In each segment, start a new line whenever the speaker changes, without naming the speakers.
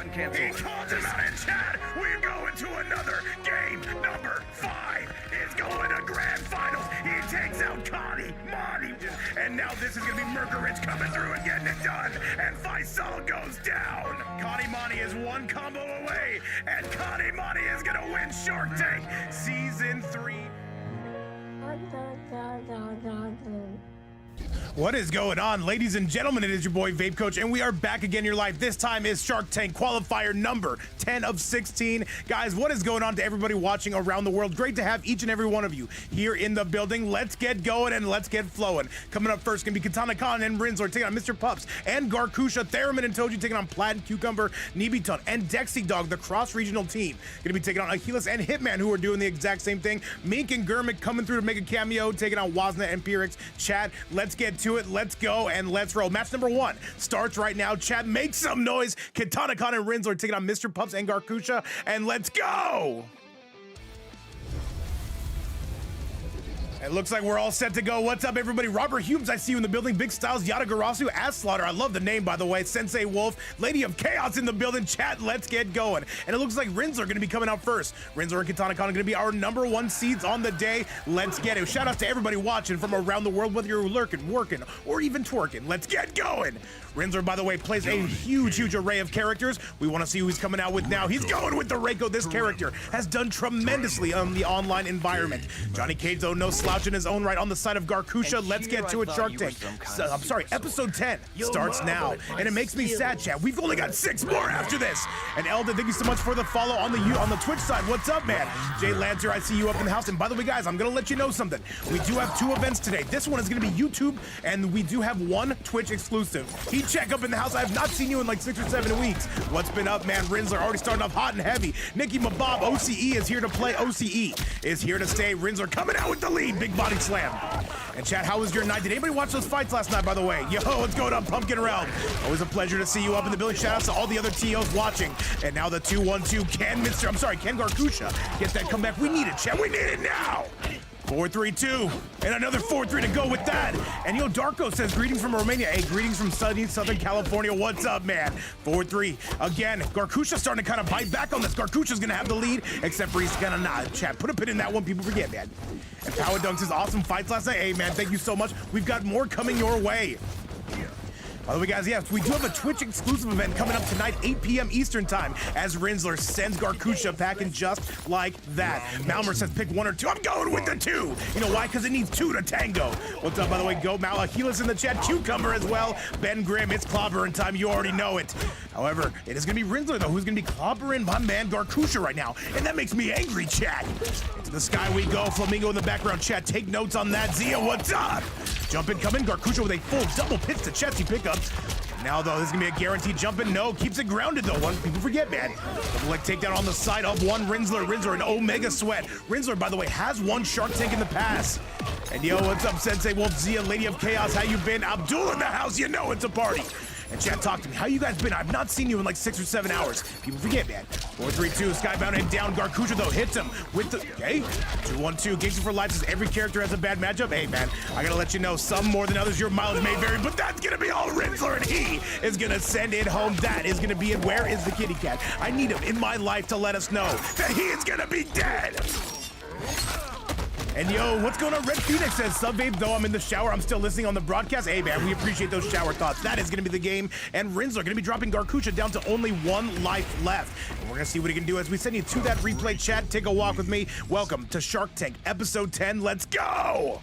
been canceled.
He called him out in chat. We're going to another game. Number 5 is going to grand finals. He takes out Connie, Monty, and now this is gonna be Murderich coming through and getting it done. And Faisal goes down. Connie Monty is one combo away, and Connie Monty is gonna win Shark Tank Season 3. What is going on, ladies and gentlemen? It is your boy Vape Coach, and we are back again in your life. This time is Shark Tank qualifier number 10 of 16. Guys, what is going on to everybody watching around the world? Great to have each and every one of you here in the building. Let's get going and let's get flowing. Coming up first, gonna be Katana Khan and Rinzler taking on Mr. Pups and Garkusha, Theremin and Toji taking on Plaid and Cucumber, Nibiton and Dexy Dog, the cross-regional team. Gonna be taking on Ahiless and Hitman, who are doing the exact same thing. Mink and Germik coming through to make a cameo, taking on Wasna and Pir1x. Chat, let's get to it. Let's go and let's roll. Match number 1 starts right now. Chat, make some noise. Katana Khan and Rinzler taking on Mr. Pups and Garkusha, and let's go. It looks like we're all set to go. What's up, everybody? Robert Humes, I see you in the building. Big Styles, Yada Garasu, Ass Slaughter. I love the name, by the way. Sensei Wolf, Lady of Chaos in the building. Chat, let's get going. And it looks like Rinzler going to be coming out first. Rinzler and Katana Khan are going to be our number 1 seeds on the day. Let's get it. Shout out to everybody watching from around the world, whether you're lurking, working, or even twerking. Let's get going. Rinzler, by the way, plays a huge array of characters. We want to see who he's coming out with now. He's going with the Reiko. This character has done tremendously on the online environment. Johnny Cage, though, no slouch in his own right on the side of Garkusha. Let's get to it, Shark Tank. I'm sorry, episode 10 starts now. And it makes me sad, chat. We've only got 6 more after this. And Elda, thank you so much for the follow on the Twitch side. What's up, man? Jay Lancer, I see you up in the house. And by the way, guys, I'm going to let you know something. We do have 2 events today. This one is going to be YouTube, and we do have 1 Twitch exclusive. Check up in the house. I have not seen you in like 6 or 7 weeks. What's been up, man? Rinzler already starting off hot and heavy. Nikki Mabob, OCE is here to play. OCE is here to stay. Rinzler coming out with the lead. Big body slam. And chat, how was your night? Did anybody watch those fights last night, by the way? Yo, what's going on, Pumpkin Realm? Always a pleasure to see you up in the building. Shout out to all the other TOs watching. And now the 2-1-2. Can Garkusha get that comeback? We need it, chat. We need it now. 4-3-2, and another 4-3 to go with that. And yo, Darko says, greetings from Romania. Hey, greetings from sunny Southern California. What's up, man? 4-3. Again, Garkusha's starting to kind of bite back on this. Garkusha's gonna have the lead, except for he's gonna not. Chat, put a pin in that one. People forget, man. And Power Dunk says, awesome fights last night. Hey, man, thank you so much. We've got more coming your way. By the way, guys, yes, we do have a Twitch exclusive event coming up tonight, 8 p.m. Eastern time, as Rinzler sends Garkusha packing just like that. Malmer says pick 1 or 2. I'm going with the 2. You know why? Because it needs 2 to tango. What's up, by the way? Go Mal. Ahiless in the chat. Cucumber as well. Ben Grimm, it's clobbering time. You already know it. However, it is going to be Rinzler, though, who's going to be clobbering my man Garkusha right now. And that makes me angry, chat. Into the sky we go. Flamingo in the background, chat. Take notes on that. Zia, what's up? Jump in, come in. Garkusha with a full double pitch to Chesty pickup. Now, though, this is going to be a guaranteed jump in. No, keeps it grounded, though. One people forget, man. Double leg takedown on the side of one Rinzler, an Omega Sweat. Rinzler, by the way, has won Shark Tank in the past. And yo, what's up, Sensei Wolf, Zia, Lady of Chaos? How you been? Abdul in the house, you know it's a party. And chat, talk to me. How you guys been? I've not seen you in like 6 or 7 hours. People forget, man. 4-3-2, Skybound and down. Garkusha, though, hits him with the... Okay. 2-1-2. Gangster for Life says every character has a bad matchup. Hey, man, I gotta let you know, some more than others. Your mileage may vary, but that's gonna be all Rinzler, and he is gonna send it home. That is gonna be it. Where is the kitty cat? I need him in my life to let us know that he is gonna be dead. And yo, what's going on? Red Phoenix says, sub babe, though I'm in the shower, I'm still listening on the broadcast. Hey man, we appreciate those shower thoughts. That is gonna be the game. And Rinzler gonna be dropping Garkusha down to only 1 life left. And we're gonna see what he can do as we send you to that replay chat. Take a walk with me. Welcome to Shark Tank episode 10. Let's go.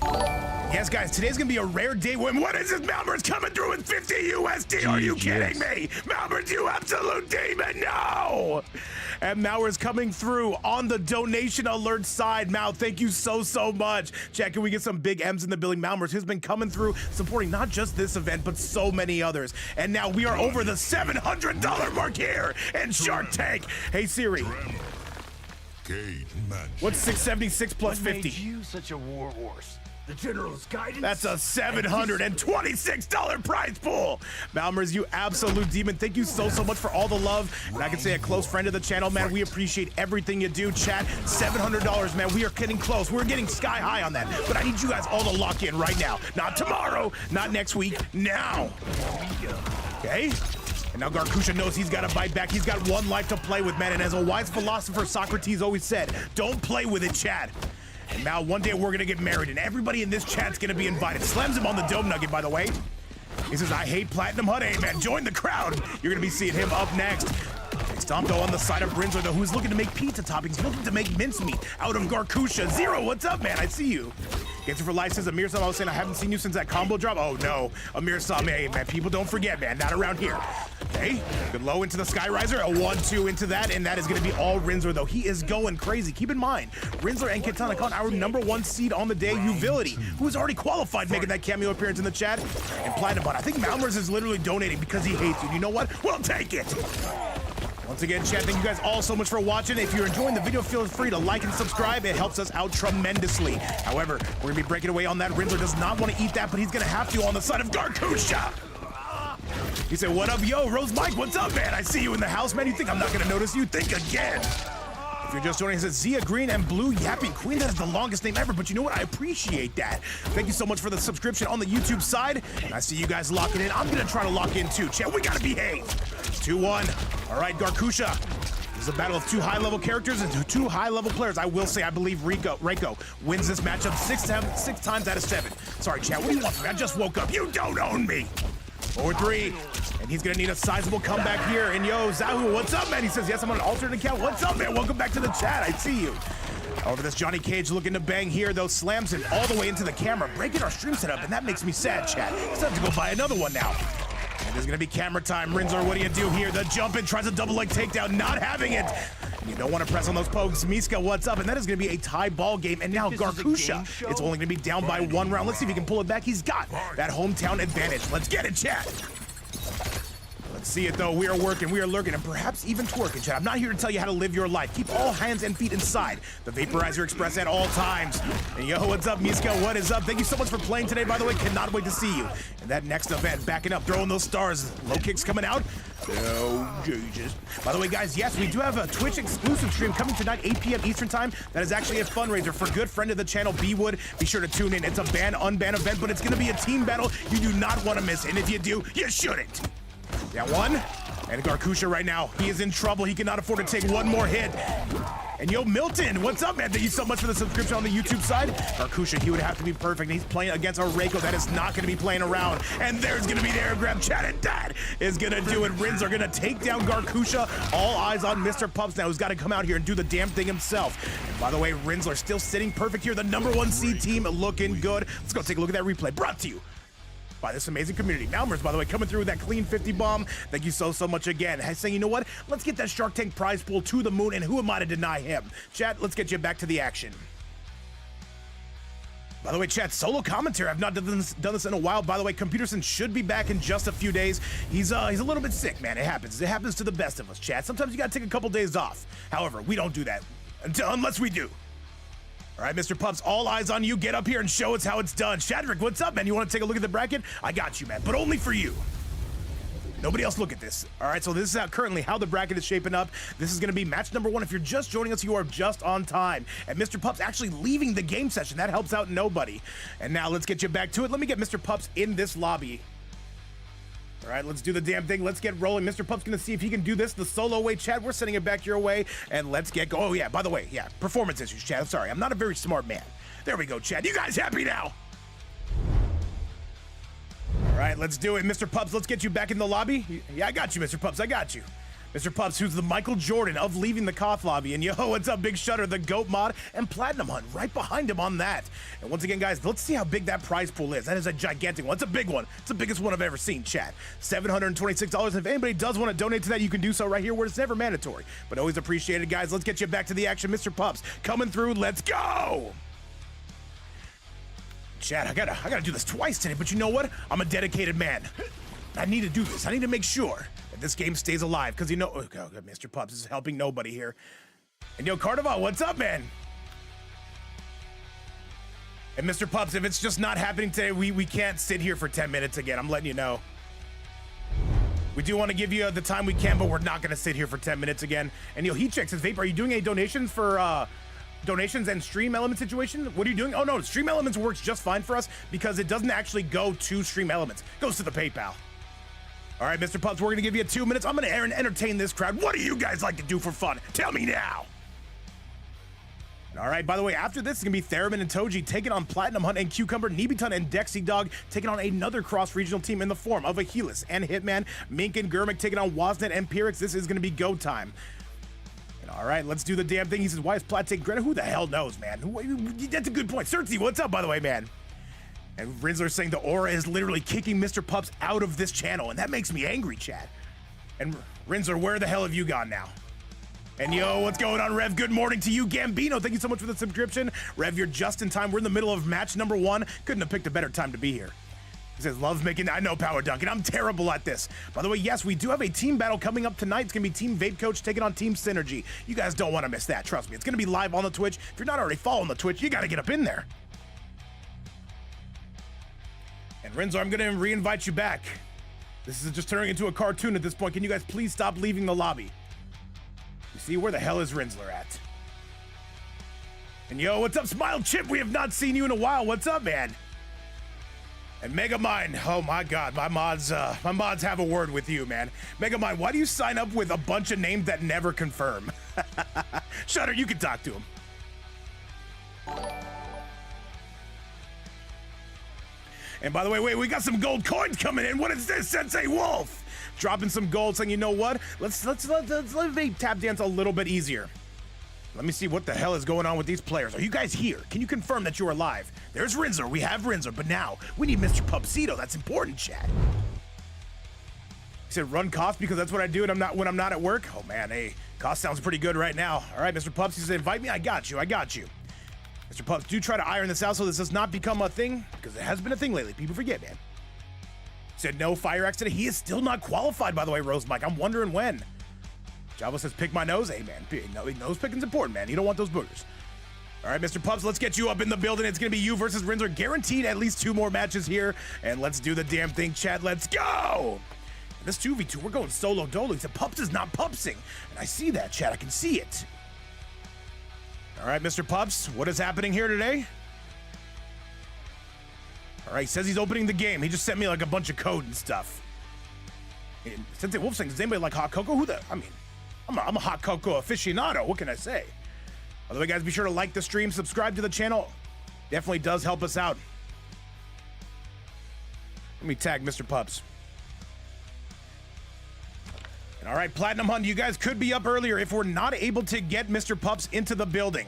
Yes, guys, today's gonna be a rare day when, what is this? Malmer's coming through with 50 USD. Are you kidding me? Malmer's, you absolute demon, no! And Malmer's coming through on the donation alert side. Mal, thank you so much. Chat, can we get some big M's in the building? Malmer's has been coming through, supporting not just this event, but so many others. And now we are over the $700 mark here in Shark Tank. Hey, Siri. What's 676 plus 50?
What made you such a war horse? The General's guidance?
That's a $726 prize pool. Malmers, you absolute demon. Thank you so much for all the love. And I can say a close friend of the channel, man. We appreciate everything you do. Chat, $700, man. We are getting close. We're getting sky high on that. But I need you guys all to lock in right now. Not tomorrow, not next week, now. Okay? And now Garkusha knows he's got to bite back. He's got one life to play with, man. And as a wise philosopher, Socrates always said, don't play with it, Chad. And now one day we're going to get married, and everybody in this chat's going to be invited. Slams him on the dome nugget, by the way. He says, I hate Platinum Hut. Hey, man, join the crowd. You're going to be seeing him up next. Stomp though on the side of Rinzler, though, who's looking to make pizza toppings, looking to make mincemeat out of Garkusha. Zero, what's up, man? I see you. Gets it for life, says Amir Sam. I was saying I haven't seen you since that combo drop. Oh, no. Amir Sam, hey, man, people don't forget, man. Not around here. Okay, good low into the Skyriser. A 1-2 into that, and that is going to be all Rinzler, though. He is going crazy. Keep in mind, Rinzler and Kitana Khan, our #1 seed on the day, Uvility, who has already qualified, making that cameo appearance in the chat. And Platinum Bot, I think Malmers is literally donating because he hates you. You know what? We'll take it. Once again, chat, thank you guys all so much for watching. If you're enjoying the video, feel free to like and subscribe. It helps us out tremendously. However, we're gonna be breaking away on that. Rinzler does not want to eat that, but he's gonna have to on the side of Garkusha. He said, what up, yo, Rose Mike, what's up, man? I see you in the house, man. You think I'm not gonna notice you? Think again. If you're just joining us, it's Zia Green and Blue Yapping Queen. That is the longest name ever, but you know what? I appreciate that. Thank you so much for the subscription on the YouTube side. And I see you guys locking in. I'm gonna try to lock in too. Chat, we gotta behave. 2-1. All right, Garkusha. This is a battle of two high-level characters and two high-level players. I will say, I believe Reiko wins this matchup six times out of 7. Sorry, chat, what do you want from me? I just woke up. You don't own me. 4-3. And he's gonna need a sizable comeback here. And yo, Zahu, what's up, man? He says, yes, I'm on an alternate account. What's up, man? Welcome back to the chat. I see you. Over this Johnny Cage looking to bang here, though, slams it all the way into the camera, breaking our stream setup, and that makes me sad, chat. It's time to go buy another one now. And there's gonna be camera time. Rinzler, what do you do here? The jump in, tries a double leg takedown, not having it. You don't want to press on those pokes. Miska, what's up? And that is going to be a tie ball game. And now Garkusha is only going to be down by 1 round. Let's see if he can pull it back. He's got that hometown advantage. Let's get it, chat. Let's see it, though. We are working, we are lurking, and perhaps even twerking, chat. I'm not here to tell you how to live your life. Keep all hands and feet inside the Vaporizer Express at all times. And yo, what's up, Miska? What is up? Thank you so much for playing today, by the way. Cannot wait to see you in that next event. Backing up, throwing those stars. Low kicks coming out. Oh, Jesus. By the way, guys, yes, we do have a Twitch exclusive stream coming tonight, 8 p.m. Eastern time. That is actually a fundraiser for good friend of the channel, B-Wood. Be sure to tune in. It's a ban-unban event, but it's going to be a team battle you do not want to miss. And if you do, you shouldn't. That one. And Garkusha right now, he is in trouble. He cannot afford to take one more hit. And yo, Milton, what's up, man? Thank you so much for the subscription on the YouTube side. Garkusha, he would have to be perfect. He's playing against a Reiko that is not going to be playing around. And there's going to be the air grab. Chat, and that is going to do it. Rins are going to take down Garkusha. All eyes on Mr. Pups now, who's got to come out here and do the damn thing himself. And by the way, Rinsler still sitting perfect here. The #1 seed team looking good. Let's go take a look at that replay. Brought to you by this amazing community. Malmers, by the way, coming through with that clean 50 bomb. Thank you so much again. Saying, you know what? Let's get that Shark Tank prize pool to the moon, and who am I to deny him? Chat, let's get you back to the action. By the way, chat, solo commentary. I've not done this in a while. By the way, Computerson should be back in just a few days. He's a little bit sick, man. It happens. It happens to the best of us, chat. Sometimes you gotta take a couple days off. However, we don't do that unless we do. All right, Mr. Pups, all eyes on you. Get up here and show us how it's done. Shadrick, what's up, man? You want to take a look at the bracket? I got you, man, but only for you. Nobody else look at this. All right, so this is currently how the bracket is shaping up. This is going to be match #1. If you're just joining us, you are just on time. And Mr. Pups actually leaving the game session. That helps out nobody. And now let's get you back to it. Let me get Mr. Pups in this lobby. All right, let's do the damn thing. Let's get rolling. Mr. Pup's gonna see if he can do this the solo way, Chad. We're sending it back your way, and let's get go. Oh, yeah, by the way, yeah, performance issues, Chad. I'm sorry, I'm not a very smart man. There we go, Chad. You guys happy now? All right, let's do it. Mr. Pups, let's get you back in the lobby. Yeah, I got you, Mr. Pups. I got you. Mr. Pups, who's the Michael Jordan of leaving the Koth lobby. And yo, what's up, Big Shutter, the GOAT mod, and Platinum Hunt right behind him on that. And once again, guys, let's see how big that prize pool is. That is a gigantic one. It's a big one. It's the biggest one I've ever seen, chat. $726. If anybody does want to donate to that, you can do so right here where it's never mandatory. But always appreciated, guys. Let's get you back to the action. Mr. Pups coming through. Let's go. Chat, I gotta do this twice today, but you know what? I'm a dedicated man. I need to do this. I need to make sure that this game stays alive, because you know, oh God, Mr. Pups is helping nobody here. And yo, Carnival, what's up, man? And Mr. Pups, if it's just not happening today, we can't sit here for 10 minutes again. I'm letting you know. We do want to give you the time we can, but we're not going to sit here for 10 minutes again. And yo, Heat Check says, Vape, are you doing any donations for donations and stream element situation? What are you doing? Oh no, stream elements works just fine for us because it doesn't actually go to stream elements. It goes to the PayPal. All right, Mr. Pups, we're gonna give you 2 minutes. I'm gonna entertain this crowd. What do you guys like to do for fun? Tell me now. All right, by the way, after this, it's gonna be Theremin and Toji taking on Platinum Hunt and Cucumber, Nibiton and Dexy Dog taking on another cross-regional team in the form of Ahiless and Hitman, Mink and Germik taking on Wasnet and Pir1x. This is gonna be go time. And all right, let's do the damn thing. He says, why is Plat taking Greta? Who the hell knows, man? That's a good point. Cersei, what's up, by the way, man? And Rinsler's saying the aura is literally kicking Mr. Pups out of this channel, and that makes me angry, chat. And Rinsler, where the hell have you gone now? And yo, what's going on, Rev? Good morning to you, Gambino. Thank you so much for the subscription. Rev, you're just in time. We're in the middle of match number 1. Couldn't have picked a better time to be here. He says, love making, I know, Power Duncan. I'm terrible at this. By the way, yes, we do have a team battle coming up tonight. It's going to be Team Vape Coach taking on Team Synergy. You guys don't want to miss that. Trust me. It's going to be live on the Twitch. If you're not already following the Twitch, you got to get up in there. And Renzo, I'm going to re-invite you back. This is just turning into a cartoon at this point. Can you guys please stop leaving the lobby? You see, where the hell is Rinsler at? And yo, what's up, Smile Chip? We have not seen you in a while. What's up, man? And Megamind, oh my God, my mods have a word with you, man. Megamind, why do you sign up with a bunch of names that never confirm? Shutter, you can talk to him. And by the way, wait, we got some gold coins coming in. What is this, Sensei Wolf? Dropping some gold, saying, you know what? Let's make tap dance a little bit easier. Let me see what the hell is going on with these players. Are you guys here? Can you confirm that you're alive? There's Rinsler. We have Rinsler, but now we need Mr. Pupsito. That's important, chat. He said, run cost because that's what I do when I'm not at work. Oh man, hey, cost sounds pretty good right now. All right, Mr. Pups, he said, invite me. I got you. Mr. Pups, do try to iron this out so this does not become a thing, because it has been a thing lately. People forget, man. Said no fire accident. He is still not qualified, by the way, Rose Mike. I'm wondering when. Java says, pick my nose. Hey, man, nose picking's important, man. You don't want those boogers. All right, Mr. Pups, let's get you up in the building. It's going to be you versus Rinsler. Guaranteed at least 2 more matches here. And let's do the damn thing, chat. Let's go. And this 2v2, we're going solo dolo. He said, Pups is not pupsing. And I see that, chat. I can see it. All right, Mr. Pups, what is happening here today? All right, he says he's opening the game. He just sent me like a bunch of code and stuff. And Sensei Wolf saying, does anybody like hot cocoa? I'm a hot cocoa aficionado. What can I say? By the way, guys, be sure to like the stream, subscribe to the channel. Definitely does help us out. Let me tag Mr. Pups. And all right, Platinum Hunt, you guys could be up earlier if we're not able to get Mr. Pups into the building.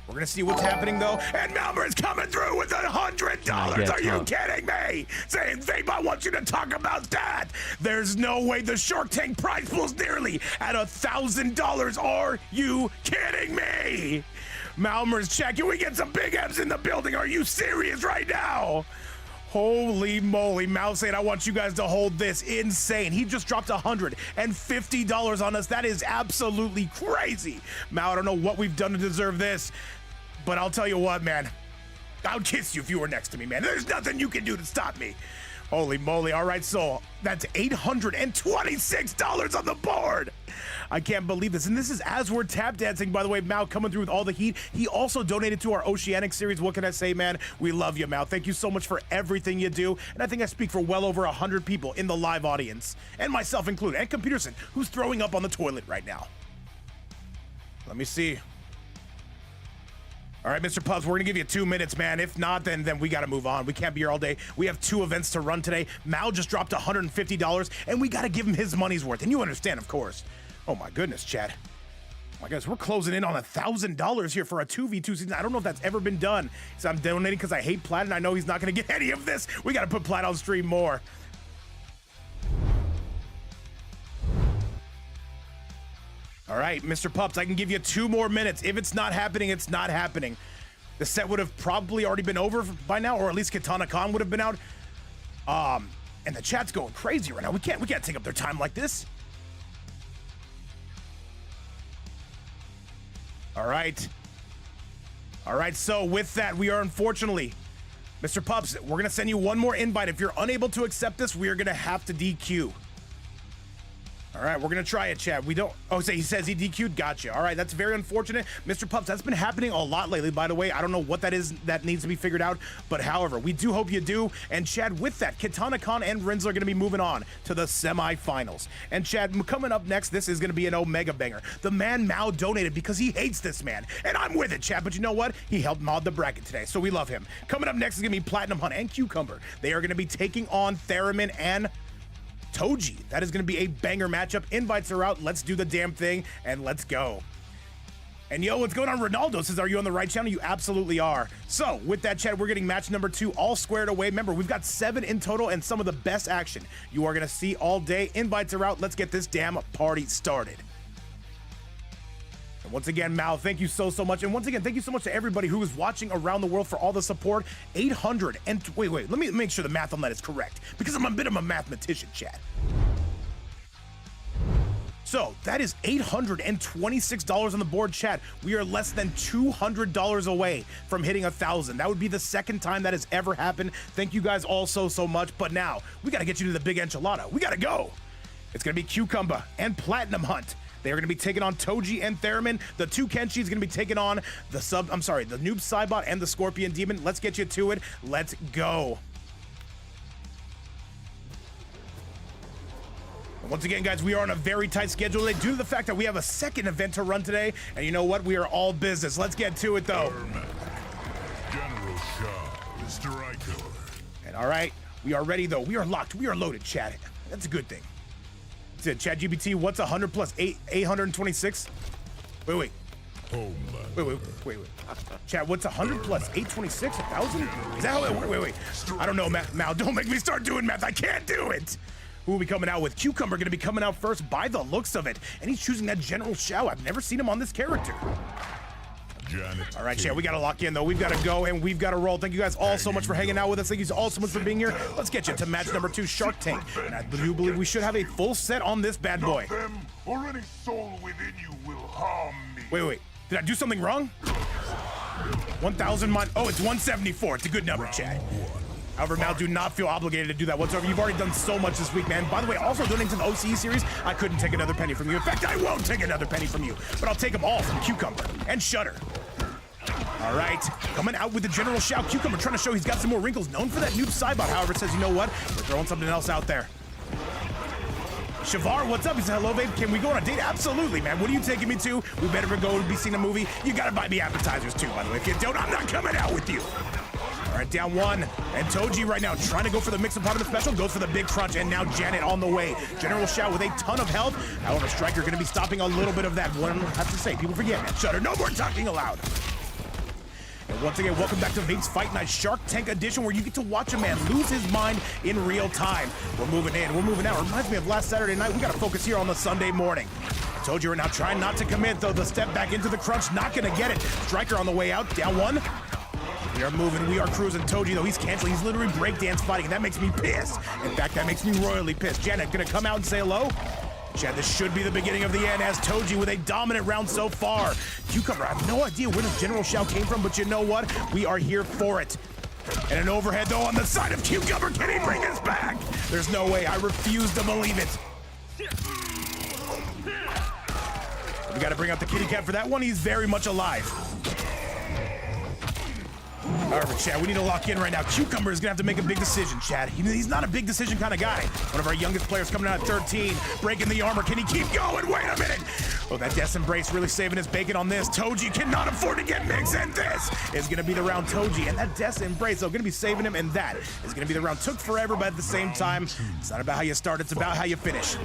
We're gonna see what's happening though. And Melmer's coming through with $100. Are you kidding me? Saying, Vape, I want you to talk about that. There's no way the Shark Tank prize pool's nearly at $1,000. Are you kidding me? Malmer's check. Can we get some big M's in the building? Are you serious right now? Holy moly, Mal saying, I want you guys to hold this. Insane. He just dropped $150 on us. That is absolutely crazy. Mal, I don't know what we've done to deserve this, but I'll tell you what, man. I would kiss you if you were next to me, man. There's nothing you can do to stop me. Holy moly. All right, so that's $826 on the board. I can't believe this. And this is as we're tap dancing, by the way. Mao coming through with all the heat. He also donated to our Oceanic series. What can I say, man? We love you, Mao. Thank you so much for everything you do. And I think I speak for well over 100 people in the live audience, and myself included, and Computerson, who's throwing up on the toilet right now. Let me see. All right, Mr. Pups, we're gonna give you 2 minutes, man. If not, then we gotta move on. We can't be here all day. We have 2 events to run today. Mal just dropped $150, and we gotta give him his money's worth. And you understand, of course. Oh my goodness, Chad. Oh my goodness, we're closing in on $1,000 here for a 2v2 season. I don't know if that's ever been done. So I'm donating because I hate Plat, and I know he's not gonna get any of this. We gotta put Plat on stream more. All right, Mr. Pups, I can give you 2 more minutes. If it's not happening, it's not happening. The set would have probably already been over by now, or at least Katana Khan would have been out. And the chat's going crazy right now. We can't take up their time like this. All right. All right, so with that, we are unfortunately, Mr. Pups, we're gonna send you 1 more invite. If you're unable to accept this, we are gonna have to DQ. All right, we're gonna try it, chat. We don't. Oh, so he says he DQ'd. Gotcha. All right, that's very unfortunate, Mr. Pups. That's been happening a lot lately, by the way. I don't know what that is that needs to be figured out, but however, we do hope you do. And Chad, with that, Kitana Khan and Rinsler are gonna be moving on to the semifinals. And Chad, coming up next, this is gonna be an Omega banger. The man Mao donated because he hates this man, and I'm with it, Chad. But you know what? He helped mod the bracket today, so we love him. Coming up next is gonna be Platinum Hunt and Cucumber. They are gonna be taking on Theremin and Toji. That is going to be a banger matchup. Invites are out. Let's do the damn thing and let's go. And yo, what's going on? Ronaldo says, are you on the right channel? You absolutely are. So with that, chat, we're getting match number 2 all squared away. Remember, we've got 7 in total and some of the best action you are going to see all day. Invites are out. Let's get this damn party started. And once again, Mal, thank you so much. And once again, thank you so much to everybody who is watching around the world for all the support. 800 and wait, let me make sure the math on that is correct because I'm a bit of a mathematician, chat. So that is $826 on the board, chat. We are less than $200 away from hitting 1,000. That would be the second time that has ever happened. Thank you guys all so much. But now we got to get you to the big enchilada. We got to go. It's going to be Cucumber and Platinum Hunt. They're going to be taking on Toji and Theremin. The 2 Kenshi is going to be taking on the Noob Saibot and the Scorpion Demon. Let's get you to it. Let's go. Once again, guys, we are on a very tight schedule today due to the fact that we have a second event to run today. And you know what? We are all business. Let's get to it, though.
General Shah, striker.
And all right, we are ready, though. We are locked. We are loaded, chat. That's a good thing. Chat GPT, what's 100 plus 826? Wait. Chat, what's 100 plus 826? 1,000? Is that how it works? Wait. I don't know, Mal. Don't make me start doing math. I can't do it. Who will be coming out with? Cucumber going to be coming out first by the looks of it. And he's choosing that General Shao. I've never seen him on this character. All right, chat, we got to lock in, though. We've got to go, and we've got to roll. Thank you guys all so much for hanging out with us. Thank you all so much for being here. Let's get you to match number 2, Shark Tank. And I do believe we should have a full set on this bad boy.
Them or any soul within you will harm me.
Wait. Did I do something wrong? 1,000 Oh, it's 174. It's a good number, chat. However, Mal, do not feel obligated to do that whatsoever. You've already done so much this week, man. By the way, also donating to the OCE series, I couldn't take another penny from you. In fact, I won't take another penny from you, but I'll take them all from Cucumber and Shutter. All right, coming out with the General Shao. Cucumber trying to show he's got some more wrinkles. Known for that Noob Saibot, however, says, you know what? We're throwing something else out there. Shavar, what's up? He said, hello, babe. Can we go on a date? Absolutely, man. What are you taking me to? We better go and be seeing a movie. You gotta buy me appetizers, too, by the way. If you don't, I'm not coming out with you. All right, down 1. And Toji right now trying to go for the mix apartment special, goes for the big crunch, and now Janet on the way. General Shao with a ton of health. However, Striker going to be stopping a little bit of that. One have to say, people forget, man. Shutter, no more talking aloud. And once again, welcome back to Vape's Fight Night Shark Tank Edition, where you get to watch a man lose his mind in real time. We're moving in, we're moving out. It reminds me of last Saturday night. We got to focus here on the Sunday morning. Told you we're now trying not to commit, though. The step back into the crunch, not going to get it. Striker on the way out, down 1. We are moving, we are cruising. Toji, though, he's canceling. He's literally breakdance fighting, and that makes me pissed. In fact, that makes me royally pissed. Janet gonna come out and say hello? Chad, this should be the beginning of the end, as Toji with a dominant round so far. Cucumber, I have no idea where the General Shao came from, but you know what? We are here for it. And an overhead, though, on the side of Cucumber. Can he bring us back? There's no way. I refuse to believe it. We got to bring out the kitty cat for that one. He's very much alive. However, Chad, we need to lock in right now. Cucumber is going to have to make a big decision, Chad. He's not a big decision kind of guy. One of our youngest players coming out at 13, breaking the armor. Can he keep going? Wait a minute. Oh, that Death Embrace really saving his bacon on this. Toji cannot afford to get mixed, and this is going to be the round Toji. And that Death Embrace, though, going to be saving him, and that is going to be the round. Took forever, but at the same time, it's not about how you start, it's about how you finish.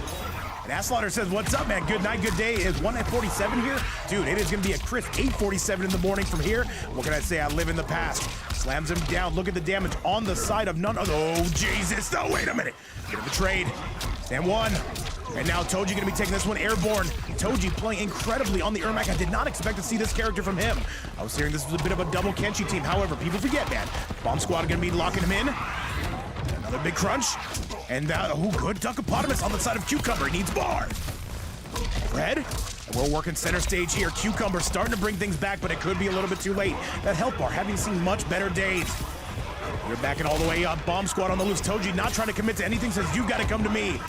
And Asslaughter says, what's up, man? Good night, good day. Is 1 at 47 here? Dude, it is going to be a crisp 8:47 in the morning from here. What can I say? I live in the past. Slams him down. Look at the damage on the side of none other. Oh, Jesus. No, wait a minute. Bit of a trade. Stand 1. And now Toji going to be taking this one airborne. Toji playing incredibly on the Ermac. I did not expect to see this character from him. I was hearing this was a bit of a double Kenshi team. However, people forget, man. Bomb Squad are going to be locking him in. Another big crunch. And good Duckopotamus on the side of Cucumber. He needs bar. Red. And we're working center stage here. Cucumber starting to bring things back, but it could be a little bit too late. That health bar having seen much better days. We're backing all the way up. Bomb Squad on the loose. Toji not trying to commit to anything. Says, you've got to come to me.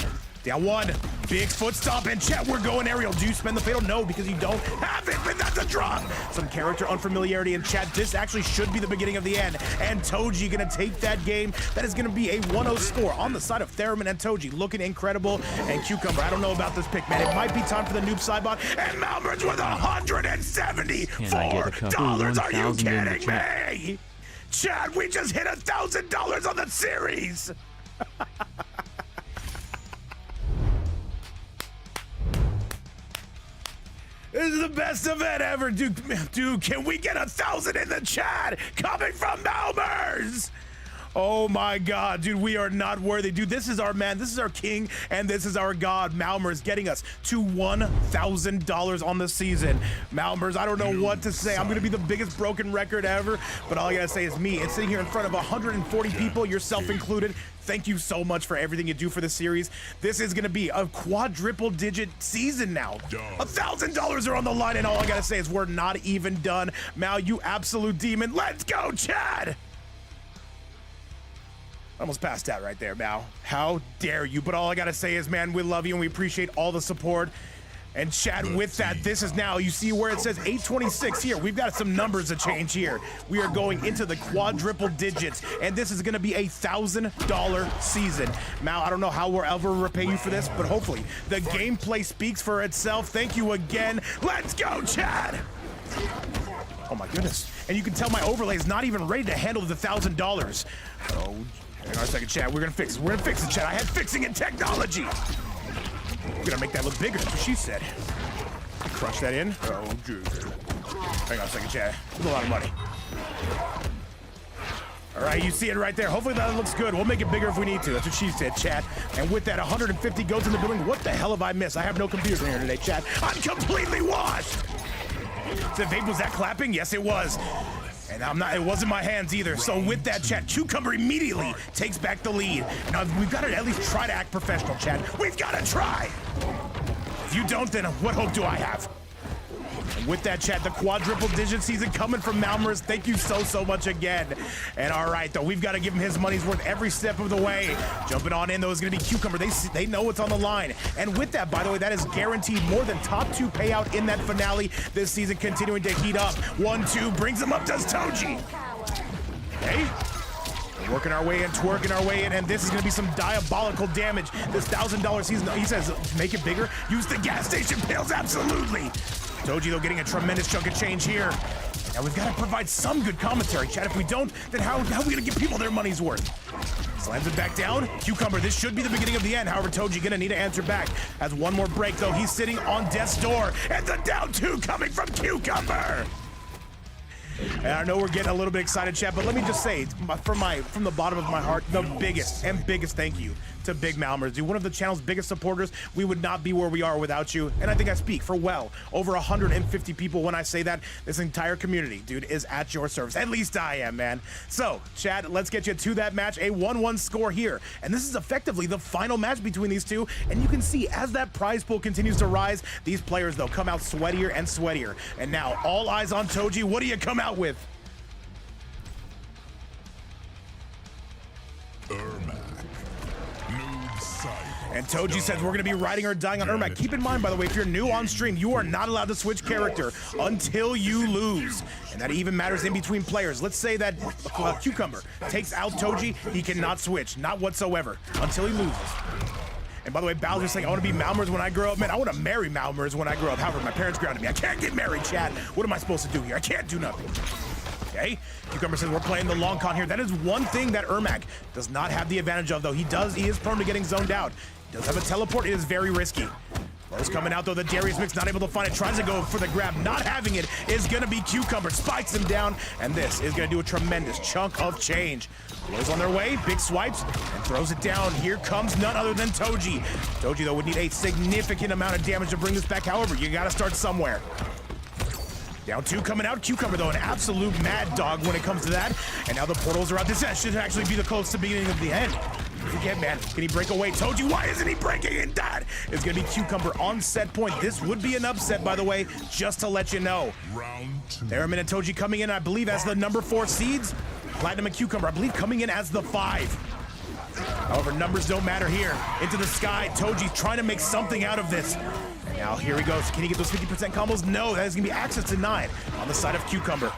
Down one. Big foot stomp and chat. We're going aerial. Do you spend the fatal? No, because you don't have it, but that's a drop. Some character unfamiliarity in chat. This actually should be the beginning of the end. And Toji gonna take that game. That is gonna be a 1-0 score on the side of Theremin and Toji. Looking incredible. And Cucumber, I don't know about this pick, man. It might be time for the noob sidebot. And Malmer's with $174. Are you kidding me? Chad, we just hit $1,000 on the series. This is the best event ever, dude. Can we get 1,000 in the chat coming from Malmers? Oh my God, dude, we are not worthy. Dude, this is our man, this is our king, and this is our God. Malmers getting us to $1,000 on the season. Malmers, I don't know what to say. I'm gonna be the biggest broken record ever, but all I gotta say is me. It's sitting here in front of 140 people, yourself included. Thank you so much for everything you do for the series. This is gonna be a quadruple digit season now. $1,000 are on the line, and all I gotta say is we're not even done. Mal, you absolute demon. Let's go, Chad! Almost passed out right there, Mal. How dare you? But all I gotta say is, man, we love you and we appreciate all the support. And Chad, with that, this is now, you see where it says 826 here. We've got some numbers to change here. We are going into the quadruple digits, and this is gonna be a $1,000 season. Mal, I don't know how we'll ever repay you for this, but hopefully the gameplay speaks for itself. Thank you again. Let's go, Chad! Oh my goodness. And you can tell my overlay is not even ready to handle the $1,000. Oh, hang on a second, Chad. We're gonna fix it. We're gonna fix it, Chad. I had fixing in technology. We're gonna make that look bigger, that's what she said. Crush that in. Oh, dude. Hang on a second, Chad. That's a lot of money. All right, you see it right there. Hopefully that looks good. We'll make it bigger if we need to. That's what she said, Chad. And with that, 150 goes in the building. What the hell have I missed? I have no computers in here today, Chad. I'm completely washed. The vape, was that clapping? Yes, it was. And it wasn't my hands either. So with that, chat, Cucumber immediately takes back the lead. Now, we've got to at least try to act professional, chat. We've got to try. If you don't, then what hope do I have? And with that, chat, the quadruple digit season coming from Malmers. Thank you so much again. And all right, though, we've got to give him his money's worth every step of the way. Jumping on in, though, is going to be Cucumber. They know what's on the line. And with that, by the way, that is guaranteed more than top 2 payout in that finale this season, continuing to heat up. 1-2 brings him up, does Toji. Okay. Working our way in, twerking our way in, and this is going to be some diabolical damage. This $1,000 season, he says, make it bigger. Use the gas station pills, absolutely. Toji, though, getting a tremendous chunk of change here. Now we've got to provide some good commentary, Chad. If we don't, then how are we going to give people their money's worth? Slams it back down. Cucumber, this should be the beginning of the end. However, Toji going to need to answer back. Has one more break, though. He's sitting on death's door. And the down 2 coming from Cucumber. And I know we're getting a little bit excited, chat, but let me just say, from the bottom of my heart, the biggest thank you to Big Malmers. You're one of the channel's biggest supporters. We would not be where we are without you. And I think I speak for well over 150 people when I say that. This entire community, dude, is at your service. At least I am, man. So, Chad, let's get you to that match. A 1-1 score here. And this is effectively the final match between these two. And you can see as that prize pool continues to rise, these players, though, come out sweatier and sweatier. And now, all eyes on Toji. What do you come out with? And Toji says we're going to be riding or dying on Ermac. Keep in mind, by the way, if you're new on stream, you are not allowed to switch character until you lose. And that even matters in between players. Let's say that Cucumber takes out Toji. He cannot switch, not whatsoever, until he loses. And by the way, Bowser's saying, I want to be Malmers when I grow up. Man, I want to marry Malmers when I grow up. However, my parents grounded me. I can't get married, Chad. What am I supposed to do here? I can't do nothing. Okay, Cucumber says we're playing the long con here. That is one thing that Ermac does not have the advantage of, though. He is prone to getting zoned out. He does have a teleport. It is very risky. Rose coming out, though. The Darius Mix not able to find it. Tries to go for the grab. Not having it is going to be Cucumber. Spikes him down. And this is going to do a tremendous chunk of change. Rose on their way. Big swipes. And throws it down. Here comes none other than Toji. Toji, though, would need a significant amount of damage to bring this back. However, you got to start somewhere. Down 2 coming out. Cucumber, though, an absolute mad dog when it comes to that. And now the portals are out. This should actually be the close to beginning of the end. Forget, man. Can he break away? Toji, why isn't he breaking? And that is going to be Cucumber on set point. This would be an upset, by the way, just to let you know.
Round 2.
Theremin and Toji coming in, I believe, as the number 4 seeds. Platinum and Cucumber, I believe, coming in as the 5. However, numbers don't matter here. Into the sky, Toji's trying to make something out of this. Now here he goes. Can he get those 50% combos? No, that is gonna be access to 9 on the side of Cucumber.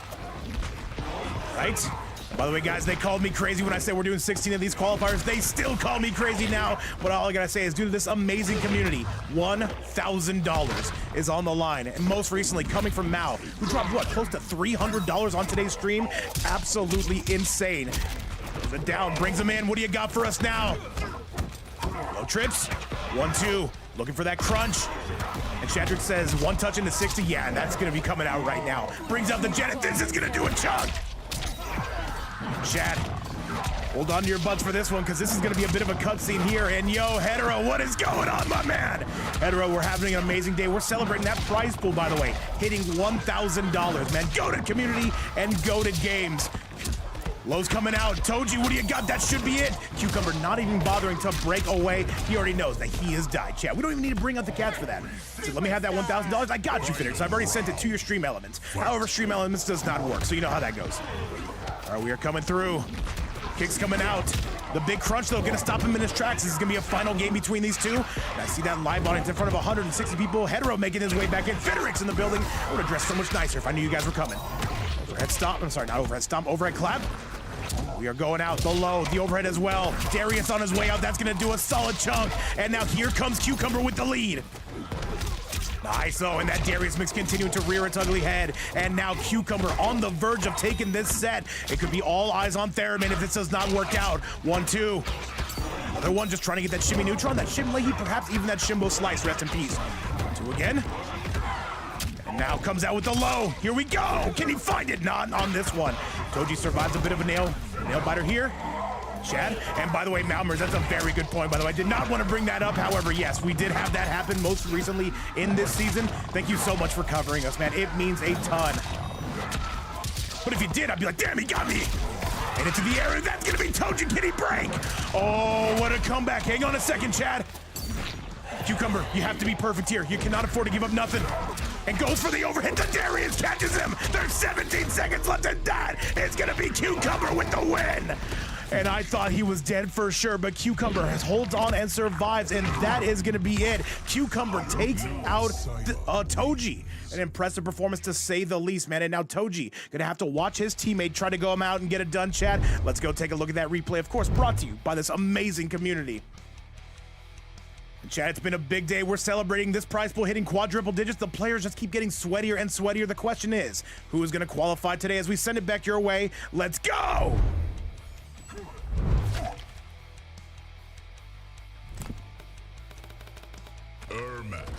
Right? By the way, guys, they called me crazy when I said we're doing 16 of these qualifiers. They still call me crazy now. But all I gotta say is, due to this amazing community, $1,000 is on the line. And most recently, coming from Mao, who dropped, what, close to $300 on today's stream? Absolutely insane. Goes it down, brings him in. What do you got for us now? Low trips. 1-2. Looking for that crunch. And Shadrick says, one touch into 60. Yeah, that's gonna be coming out right now. Brings out the Janet. This is gonna do a chunk. Chad, hold on to your butts for this one, because this is going to be a bit of a cutscene here. And yo, Hetero, what is going on, my man? Hetero, we're having an amazing day. We're celebrating that prize pool, by the way, hitting $1,000, man. Go to community and go to games. Low's coming out. Toji, what do you got? That should be it. Cucumber not even bothering to break away. He already knows that he has died, chat. We don't even need to bring out the cats for that. So let me have that $1,000. I got you, Pir1x. I've already sent it to your Stream Elements. However, Stream Elements does not work, so you know how that goes. All right, we are coming through. Kicks coming out. The big crunch, though, gonna stop him in his tracks. This is gonna be a final game between these two. And I see that live audience in front of 160 people. Hetero making his way back in. Pir1x in the building. I would have dressed so much nicer if I knew you guys were coming. Overhead stomp. I'm sorry, not overhead stomp. Overhead clap. We are going out. The low, the overhead as well. Darius on his way out. That's gonna do a solid chunk. And now here comes Cucumber with the lead. Nice, though, and that Darius mix continuing to rear its ugly head. And now Cucumber on the verge of taking this set. It could be all eyes on Theremin if this does not work out. 1-2. Another one just trying to get that shimmy neutron, that shim leahy, perhaps even that Shimbo slice. Rest in peace. 2 again. And now comes out with the low. Here we go. Can he find it? Not on this one. Toji survives a bit of a nail biter here. Chad, and by the way, Malmers, that's a very good point, by the way. I did not want to bring that up. However, yes, we did have that happen most recently in this season. Thank you so much for covering us, man. It means a ton. But if you did, I'd be like, damn, he got me. And into the air, and that's going to be Toji. Can he break? Oh, what a comeback. Hang on a second, Chad. Cucumber, you have to be perfect here. You cannot afford to give up nothing. And goes for the overhit. The Darius catches him. There's 17 seconds left, and that is going to be Cucumber with the win. And I thought he was dead for sure, but Cucumber holds on and survives, and that is going to be it. Cucumber takes out Toji. An impressive performance, to say the least, man. And now Toji going to have to watch his teammate try to go him out and get it done, Chad. Let's go take a look at that replay, of course, brought to you by this amazing community. And Chad, it's been a big day. We're celebrating this prize pool hitting quadruple digits. The players just keep getting sweatier and sweatier. The question is, who is going to qualify today? As we send it back your way, let's go!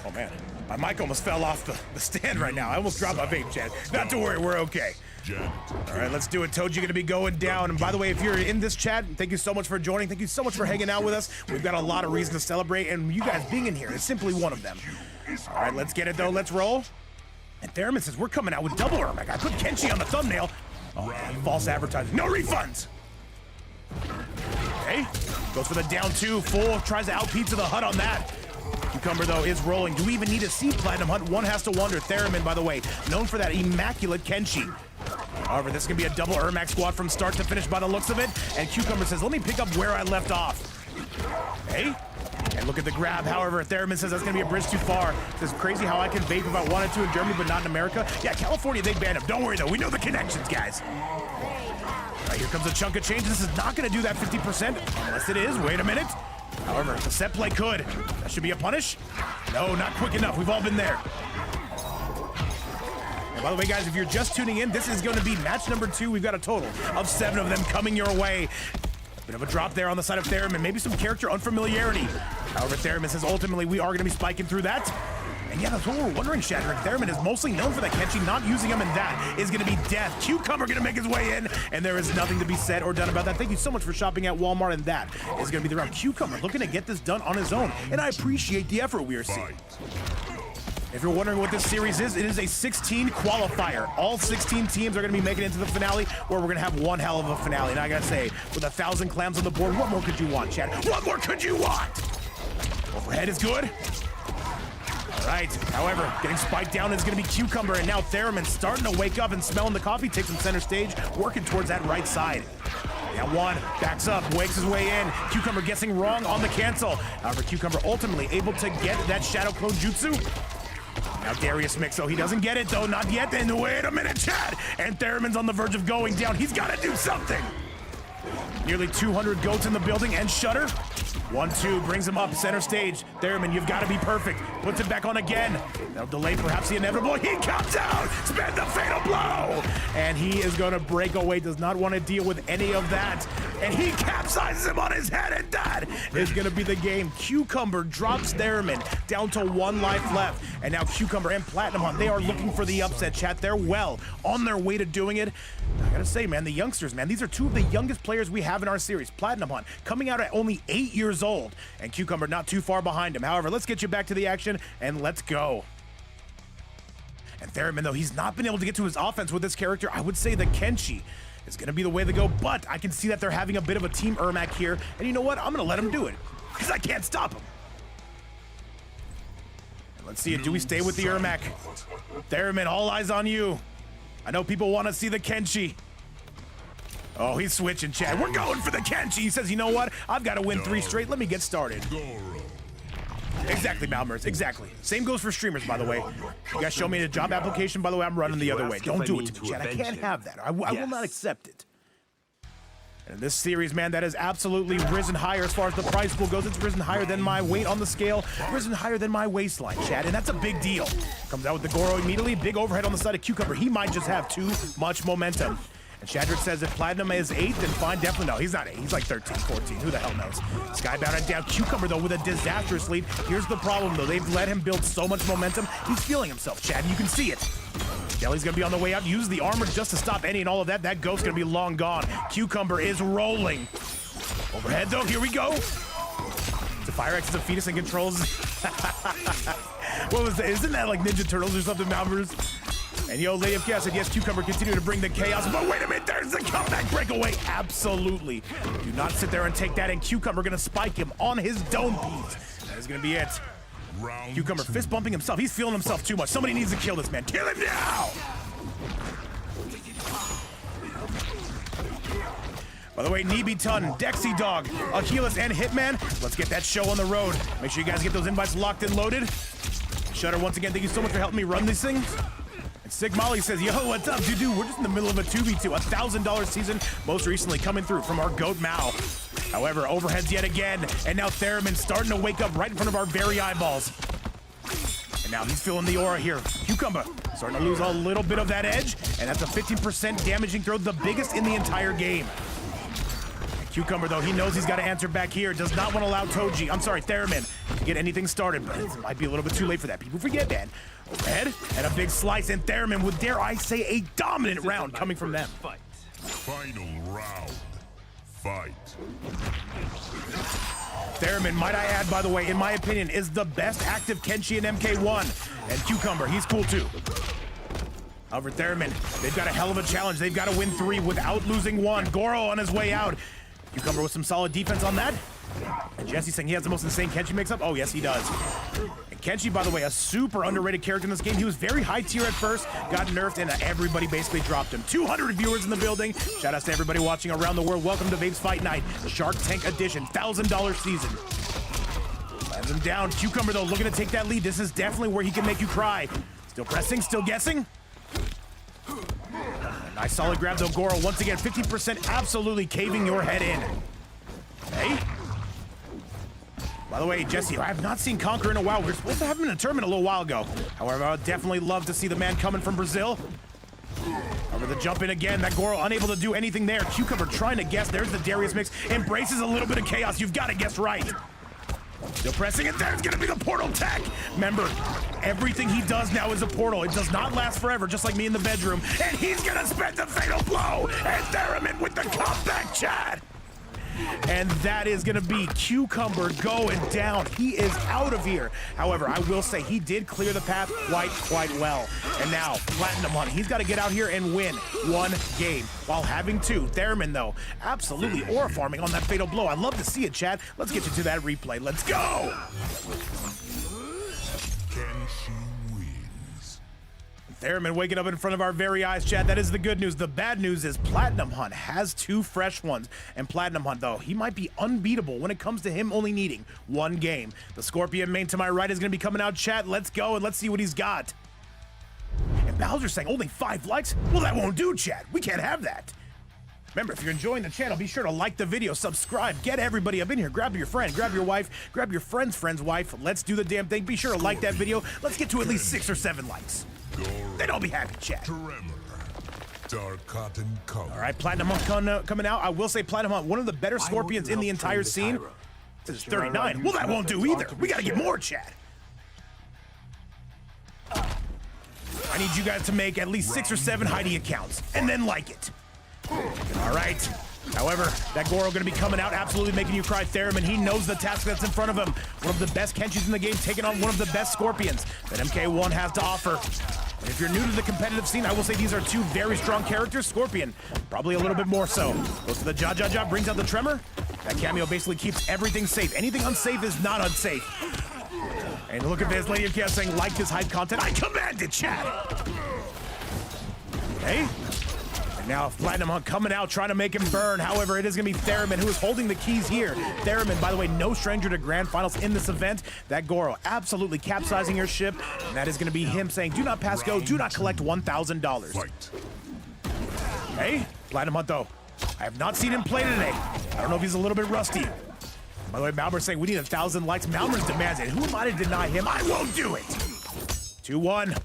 Oh man, my mic almost fell off the stand right now. I almost dropped my vape, Chad. Not to worry, we're okay. All right, let's do it. Toji gonna be going down. And by the way, if you're in this chat, thank you so much for joining. Thank you so much for hanging out with us. We've got a lot of reasons to celebrate, and you guys being in here is simply one of them. All right, let's get it though. Let's roll. And Theremin says we're coming out with double Ermac. I put Kenshi on the thumbnail. Oh man, false advertising. No refunds. Okay, goes for the down 2, full, tries to out pizza the hut on that. Cucumber, though, is rolling. Do we even need a C Platinum Hunt? One has to wonder. Theremin, by the way, known for that immaculate Kenshi. However, this can be a double Ermac squad from start to finish by the looks of it. And Cucumber says, let me pick up where I left off. Okay, and look at the grab. However, Theremin says that's going to be a bridge too far. It's crazy how I can vape if I wanted to in Germany, but not in America. Yeah, California, they banned him. Don't worry, though. We know the connections, guys. All right, here comes a chunk of change. This is not going to do that 50%, unless it is. Wait a minute. However, the set play could. That should be a punish. No, not quick enough. We've all been there. And by the way, guys, if you're just tuning in, this is going to be match number 2. We've got a total of 7 of them coming your way. Bit of a drop there on the side of Theremin. Maybe some character unfamiliarity. However, Theremin says ultimately we are going to be spiking through that. And yeah, that's what we're wondering, Shadrick. Theremin is mostly known for that Kenshi, not using him, and that is going to be death. Cucumber going to make his way in, and there is nothing to be said or done about that. Thank you so much for shopping at Walmart, and that is going to be the round. Cucumber looking to get this done on his own, and I appreciate the effort we are seeing. If you're wondering what this series is, it is a 16 qualifier. All 16 teams are going to be making it into the finale, where we're going to have one hell of a finale. And I got to say, with 1,000 clams on the board, what more could you want, Chad? What more could you want? Overhead is good. All right, however, getting spiked down is going to be Cucumber, and now Theremin starting to wake up and smelling the coffee, takes him center stage, working towards that right side. Now one, backs up, wakes his way in. Cucumber guessing wrong on the cancel. However, Cucumber ultimately able to get that Shadow Clone Jutsu. Now Darius Mixo, he doesn't get it though, not yet. And wait a minute, Chad. And Theremin's on the verge of going down. He's got to do something. Nearly 200 goats in the building and Shutter. 1-2 brings him up center stage. Theremin, you've got to be perfect. Puts it back on again. That'll delay perhaps the inevitable. He comes out, spends the fatal blow. And he is going to break away, does not want to deal with any of that. And he capsizes him on his head, and that is going to be the game. Cucumber drops Theremin down to 1 life left. And now Cucumber and Platinum Hunt, they are looking for the upset, chat. They're well on their way to doing it. I gotta say, man, the youngsters, man, these are 2 of the youngest players we have in our series. Platinum Hunt coming out at only 8 years old, and Cucumber not too far behind him. However, let's get you back to the action, and let's go. And Theremin, though, he's not been able to get to his offense with this character. I would say the Kenshi is going to be the way to go, but I can see that they're having a bit of a team Ermac here, and you know what? I'm going to let him do it, because I can't stop him. And let's see it. Do we stay with the Ermac? Theremin, all eyes on you. I know people want to see the Kenshi. Oh, he's switching, Chad. We're going for the Kenshi. He says, you know what? I've got to win 3 straight. Let me get started. Exactly, Malmers. Exactly. Same goes for streamers, by the way. You guys show me a job application, by the way, I'm running the other way. Don't do it to me, Chad. I can't have that. I will not accept it. And in this series, man, that has absolutely risen higher as far as the prize pool goes. It's risen higher than my weight on the scale, risen higher than my waistline, Chad, and that's a big deal. Comes out with the Goro immediately, big overhead on the side of Cucumber. He might just have too much momentum. And Shadrick says if Platinum is 8, then fine, definitely no. He's not 8, he's like 13, 14, who the hell knows. Skybound and down. Cucumber, though, with a disastrous lead. Here's the problem, though. They've let him build so much momentum. He's feeling himself, Chad, and you can see it. Jelly's gonna be on the way out. Use the armor just to stop any and all of that. That ghost's gonna be long gone. Cucumber is rolling. Overhead, though, here we go. The Pir1x is a fetus and controls. What was that? Isn't that like Ninja Turtles or something, Malmers? And yo, Lady of Chaos said, yes, Cucumber continue to bring the chaos, but wait a minute, there's the comeback breakaway. Absolutely. Do not sit there and take that, and Cucumber gonna spike him on his dome piece. That is gonna be it. Cucumber fist bumping himself. He's feeling himself too much. Somebody needs to kill this man. Kill him now! By the way, Nebitun, Dexy Dog, Ahiless, and Hitman. Let's get that show on the road. Make sure you guys get those invites locked and loaded. Shutter, once again, thank you so much for helping me run these things. And Sig Molly says, yo, what's up, dude? We're just in the middle of a 2v2, $1,000 season, most recently coming through from our goat Mao. However, overheads yet again, and now Theremin starting to wake up right in front of our very eyeballs. And now he's feeling the aura here. Cucumber starting to lose a little bit of that edge, and that's a 15% damaging throw, the biggest in the entire game. Cucumber, though, he knows he's got to answer back here. Does not want to allow Theremin, to get anything started, but it might be a little bit too late for that. People forget that. Overhead, and a big slice, and Theremin with, dare I say, a dominant round coming from them.
Final round. Fight.
Theremin, might I add, by the way, in my opinion, is the best active Kenshi in MK1. And Cucumber, he's cool too. However, Theremin, they've got a hell of a challenge. They've got to win 3 without losing 1. Goro on his way out. Cucumber with some solid defense on that. And Jesse saying he has the most insane Kenshi mix-up. Oh, yes, he does. And Kenshi, by the way, a super underrated character in this game. He was very high tier at first, got nerfed, and everybody basically dropped him. 200 viewers in the building. Shout out to everybody watching around the world. Welcome to Vape's Fight Night, Shark Tank Edition, $1,000 season. Lands him down. Cucumber, though, looking to take that lead. This is definitely where he can make you cry. Still pressing, still guessing. Nice solid grab, though. Goro, once again, 50% absolutely caving your head in. Hey. By the way, Jesse, I have not seen Conquer in a while. We were supposed to have him in a tournament a little while ago. However, I would definitely love to see the man coming from Brazil. Over the jump in again. That Goro unable to do anything there. Cucumber trying to guess. There's the Darius mix. Embraces a little bit of chaos. You've got to guess right. Still pressing it. There's going to be the portal tech. Remember, everything he does now is a portal. It does not last forever, just like me in the bedroom. And he's going to spend the fatal blow. And Theremin with the comeback, Chad. And that is going to be Cucumber going down. He is out of here. However, I will say he did clear the path quite well. And now, Platinum Hunt, he's got to get out here and win 1 game while having 2. Theremin, though, absolutely aura farming on that fatal blow. I love to see it, Chad. Let's get you to that replay. Let's go!
Kenshi wins.
Theremin waking up in front of our very eyes, chat. That is the good news. The bad news is Platinum Hunt has 2 fresh ones. And Platinum Hunt, though, he might be unbeatable when it comes to him only needing 1 game. The Scorpion main to my right is going to be coming out, chat. Let's go and let's see what he's got. And Bowser's saying only 5 likes? Well, that won't do, chat. We can't have that. Remember, if you're enjoying the channel, be sure to like the video, subscribe, get everybody up in here, grab your friend, grab your wife, grab your friend's friend's wife. Let's do the damn thing. Be sure to like that video. Let's get to at least 6 or 7 likes. Then I'll be happy, chat.
Dark cotton color.
All right, Platinum Hunt coming out. I will say Platinum Hunt, one of the better Scorpions in the entire scene. This is 39. Well, that won't do either. We gotta get more, chat. I need you guys to make at least 6 or 7 Heidi accounts, and then like it. All right. However, that Goro gonna be coming out, absolutely making you cry. Theremin, he knows the task that's in front of him. One of the best Kenshis in the game, taking on one of the best Scorpions that MK1 has to offer. And if you're new to the competitive scene, I will say these are 2 very strong characters. Scorpion, probably a little bit more so. Goes to the Ja, brings out the Tremor. That cameo basically keeps everything safe. Anything unsafe is not unsafe. And look at this, Lady of Chaos saying, like this hype content. I command it, chat. Okay. And now Platinum Hunt coming out, trying to make him burn. However, it is going to be Theremin who is holding the keys here. Theremin, by the way, no stranger to grand finals in this event. That Goro absolutely capsizing your ship. And that is going to be him saying, do not pass go, do not collect $1,000. Hey, Platinum Hunt, though. I have not seen him play today. I don't know if he's a little bit rusty. By the way, Malmer's saying we need 1,000 likes. Malmer's demands it. Who am I to deny him? I won't do it. 2-1.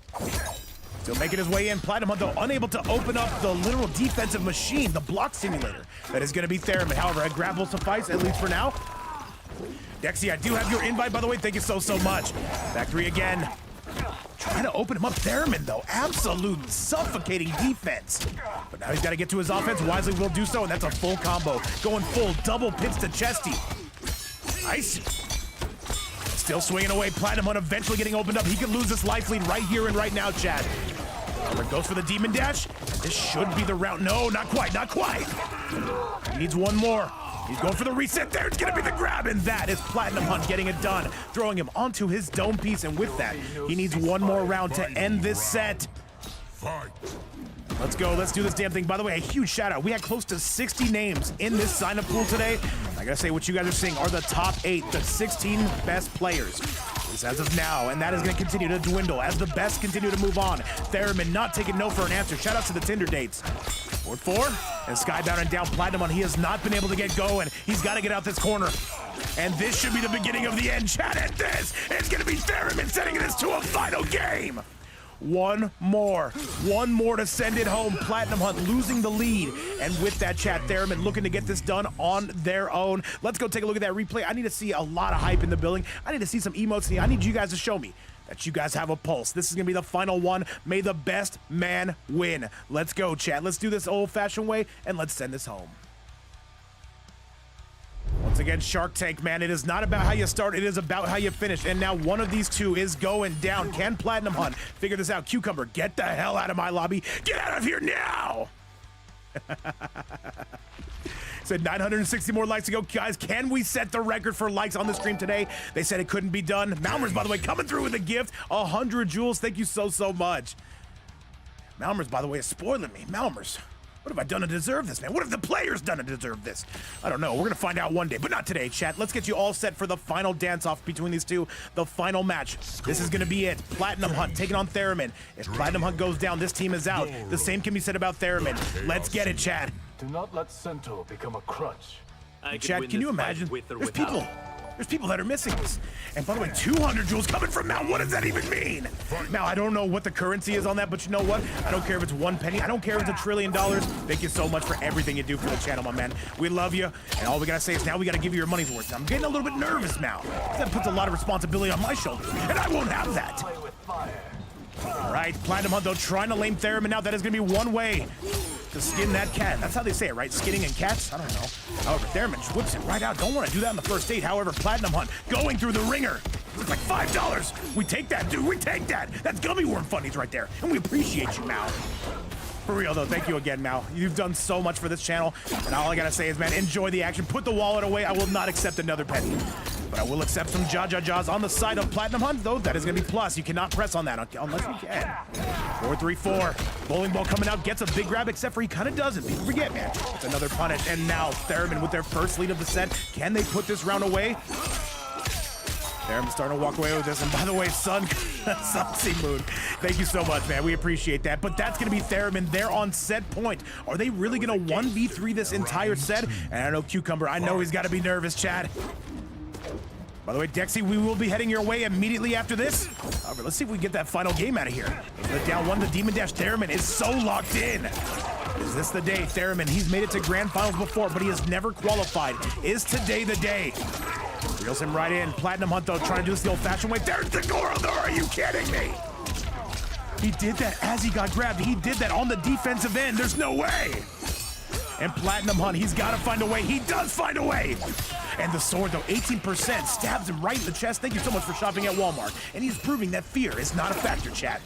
Still making his way in. Platinum Hunt, though, unable to open up the literal defensive machine, the block simulator. That is going to be Theremin. However, a grab will suffice, at least for now. Dexy, I do have your invite, by the way. Thank you so much. Back 3 again. Trying to open him up. Theremin, though, absolute suffocating defense. But now he's got to get to his offense. Wisely will do so, and that's a full combo. Going full double pits to Chesty. Nice. Still swinging away. Platinum Hunt eventually getting opened up. He could lose this life lead right here and right now, Chad. Goes for the Demon Dash. This should be the route. No, not quite, not quite. He needs one more. He's going for the reset there. It's going to be the grab, and that is Platinum Hunt getting it done. Throwing him onto his dome piece, and with that, he needs one more round to end this set.
Fight.
Let's go. Let's do this damn thing. By the way, a huge shout out. We had close to 60 names in this sign up pool today. I gotta say, what you guys are seeing are the top 8, the 16 best players. This as of now, and that is gonna continue to dwindle as the best continue to move on. Theremin not taking no for an answer. Shout out to the Tinder dates. Board 4, and Skybound and down Platinum Hunt. He has not been able to get going. He's got to get out this corner. And this should be the beginning of the end. Chat at this. It's gonna be Theremin setting this to a final game. One more to send it home. Platinum Hunt losing the lead, and with that, chat, Theremin looking to get this done on their own. Let's go take a look at that replay. I need to see a lot of hype in the building. I need to see some emotes. I need you guys to show me that you guys have a pulse. This is gonna be the final one. May the best man win. Let's go, chat. Let's do this old-fashioned way, and let's send this home. Once again, Shark Tank, man, it is not about how you start, it is about how you finish. And now one of these 2 is going down. Can Platinum Hunt figure this out? Cucumber, get the hell out of my lobby. Get out of here now! Said 960 more likes to go. Guys, can we set the record for likes on the stream today? They said it couldn't be done. Malmers, by the way, coming through with a gift. 100 jewels. Thank you so much. Malmers, by the way, is spoiling me. Malmers. What have I done to deserve this, man? What have the players done to deserve this? I don't know. We're going to find out one day, but not today, chat. Let's get you all set for the final dance-off between these 2, the final match. This is going to be it. Platinum Hunt taking on Theremin. If Platinum Hunt goes down, this team is out. The same can be said about Theremin. Let's get it, chat.
Do not let Centaur become a crutch.
Chat, can you imagine? There's people that are missing this. And by the way, 200 jewels coming from Mal. What does that even mean? Mal, I don't know what the currency is on that, but you know what? I don't care if it's 1 penny. I don't care if it's $1 trillion. Thank you so much for everything you do for the channel, my man. We love you. And all we gotta say is now we gotta give you your money's worth. I'm getting a little bit nervous, Mal. That puts a lot of responsibility on my shoulders, and I won't have that. All right, Platinum Hunt, though, trying to lame Theremin out. That is gonna be one way to skin that cat. That's how they say it, right? Skinning and cats? I don't know. However, Theremin whips it right out. Don't want to do that on the first date. However, Platinum Hunt going through the ringer. It's like $5. We take that, dude. We take that. That's gummy worm funnies right there. And we appreciate you, Mal. For real, though, thank you again, Mal. You've done so much for this channel. And all I gotta say is, man, enjoy the action. Put the wallet away. I will not accept another penny. But I will accept some Jaws on the side of Platinum Hunt, though. That is going to be plus. You cannot press on that unless you can. 4-3-4. Bowling ball coming out, gets a big grab, except for he kind of doesn't. People forget, man. It's another punish. And now Theremin with their first lead of the set. Can they put this round away? Theremin starting to walk away with this. And by the way, Sunset Moon, thank you so much, man. We appreciate that. But that's going to be Theremin there on set point. Are they really going to 1v3 this entire set? And I know Cucumber, I know he's got to be nervous, Chad. By the way, Dexy, we will be heading your way immediately after this. However, let's see if we can get that final game out of here. The down one, the Demon Dash Theremin is so locked in. Is this the day? Theremin, he's made it to grand finals before, but he has never qualified. Is today the day? Reels him right in. Platinum Hunt, though, trying to do this the old-fashioned way. There's the Goro, are you kidding me? He did that as he got grabbed. He did that on the defensive end. There's no way. And Platinum Hunt, he's got to find a way. He does find a way. And the sword, though, 18%, stabs him right in the chest. Thank you so much for shopping at Walmart. And he's proving that fear is not a factor, chat.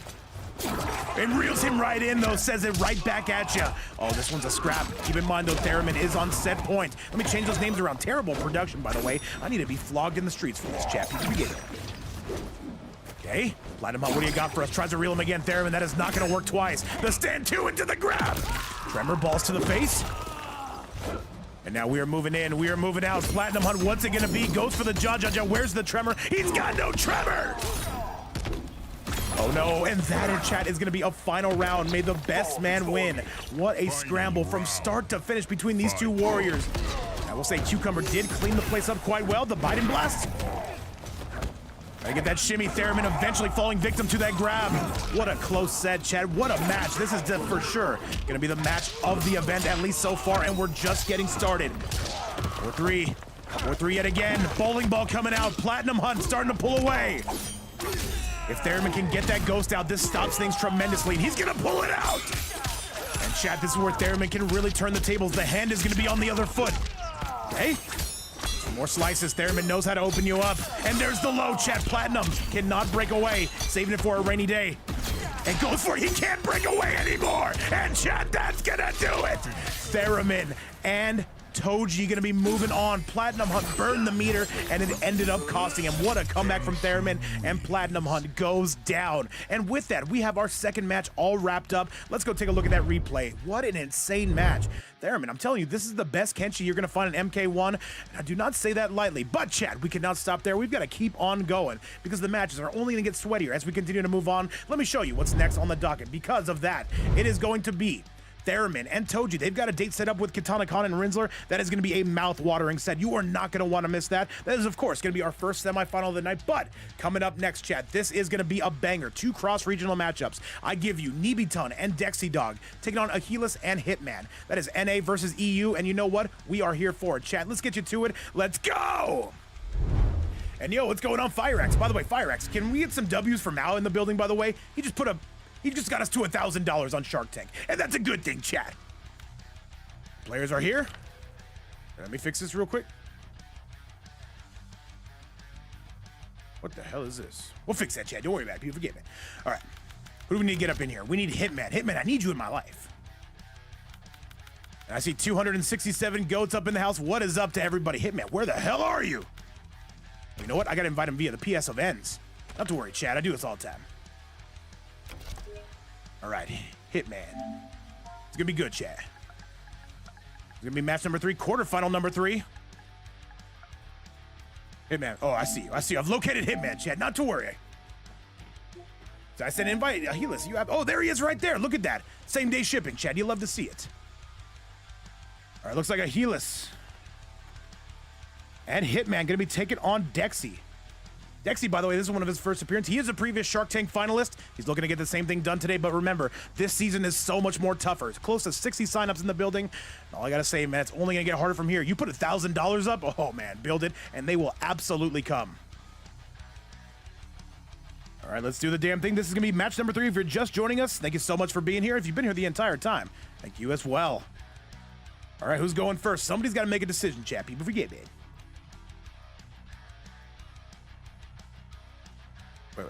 And reels him right in, though, says it right back at you. Oh, this one's a scrap. Keep in mind, though, Theremin is on set point. Let me change those names around. Terrible production, by the way. I need to be flogged in the streets for this, chat. Okay, Platinum Hunt, what do you got for us? Tries to reel him again, Theremin. That is not going to work twice. The stand two into the grab. Tremor balls to the face. And now we are moving in. We are moving out. Platinum Hunt, what's it going to be? Goes for the jaw. Where's the tremor? He's got no tremor. Oh no, and that in chat is gonna be a final round. May the best man win. What a scramble from start to finish between these two warriors. I will say Cucumber did clean the place up quite well. The Biden Blast. I get that shimmy. Theremin eventually falling victim to that grab. What a close set, Chad. What a match. This is for sure gonna be the match of the event, at least so far, and we're just getting started. 4-3. 4-3 yet again. Bowling ball coming out. Platinum Hunt starting to pull away. If Theremin can get that ghost out, this stops things tremendously, and he's gonna pull it out. And chat, this is where Theremin can really turn the tables. The hand is gonna be on the other foot. Okay? Some more slices. Theremin knows how to open you up. And there's the low, chat. Platinum cannot break away, saving it for a rainy day. And goes for it. He can't break away anymore. And chat, that's gonna do it. Theremin and Toji gonna be moving on. Platinum Hunt burned the meter, and it ended up costing him. What a comeback from Theremin, and Platinum Hunt goes down. And with that, we have our second match all wrapped up. Let's go take a look at that replay. What an insane match. Theremin, I'm telling you, this is the best Kenshi you're gonna find in MK1, and I do not say that lightly. But chat, we cannot stop there. We've got to keep on going, because the matches are only gonna get sweatier as we continue to move on. Let me show you what's next on the docket. Because of that, it is going to be Theremin and Toji. They've got a date set up with Katana Khan and Rinsler. That is going to be a mouth-watering set. You are not going to want to miss that. That is, of course, going to be our first semifinal of the night. But coming up next, chat, this is going to be a banger. Two cross-regional matchups. I give you Nibiton and Dexy Dog taking on Ahiless and Hitman. That is NA versus EU, and you know what? We are here for it, chat. Let's get you to it. Let's go! And yo, what's going on, Pir1x? By the way, Pir1x, can we get some W's for Mao in the building, by the way? He just got us to $1,000 on Shark Tank, and that's a good thing, chat. Players are here. Let me fix this real quick. What the hell is this? We'll fix that, chat. Don't worry about it. People forget me. All right. Who do we need to get up in here? We need Hitman. Hitman, I need you in my life. And I see 267 goats up in the house. What is up to everybody? Hitman, where the hell are you? You know what? I got to invite him via the PS of Ends. Not to worry, chat. I do this all the time. All right, Hitman. It's gonna be good, chat. It's gonna be match number 3, quarterfinal number 3. Hitman. Oh, I see you. I see you. I've located Hitman, chat. Not to worry. So I sent an invite. Ahiless, you have. Oh, there he is, right there. Look at that. Same day shipping, chat. You love to see it. All right, looks like Ahiless and Hitman gonna be taking on Dexy. Dexy, by the way, this is one of his first appearances. He is a previous Shark Tank finalist. He's looking to get the same thing done today, but remember, this season is so much more tougher. It's close to 60 signups in the building. And all I gotta say, man, it's only gonna get harder from here. You put $1,000 up, oh man, build it, and they will absolutely come. All right, let's do the damn thing. This is gonna be match number 3. If you're just joining us, thank you so much for being here. If you've been here the entire time, thank you as well. All right, who's going first? Somebody's gotta make a decision, chat. People forget it. Wait.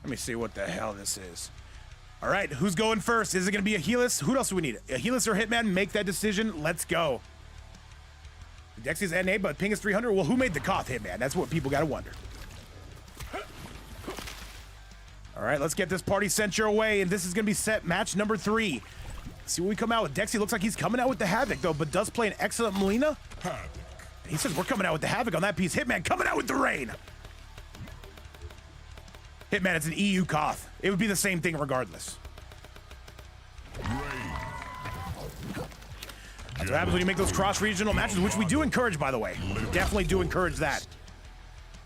Let me see what the hell this is. All right, who's going first? Is it going to be Ahiless? Who else do we need? Ahiless or Hitman? Make that decision. Let's go. Dexy's NA, but ping is 300. Well, who made the Koth, Hitman? That's what people gotta wonder. All right, let's get this party sent your way, and this is gonna be set match number 3. See what we come out with. Dexy looks like he's coming out with the Havoc, though, but does play an excellent Melina. He says we're coming out with the Havoc on that piece. Hitman coming out with the Rain. Hitman, it's an EU Koth. It would be the same thing regardless. That's what happens when you make those cross-regional matches, which we do encourage, by the way. We definitely do encourage that.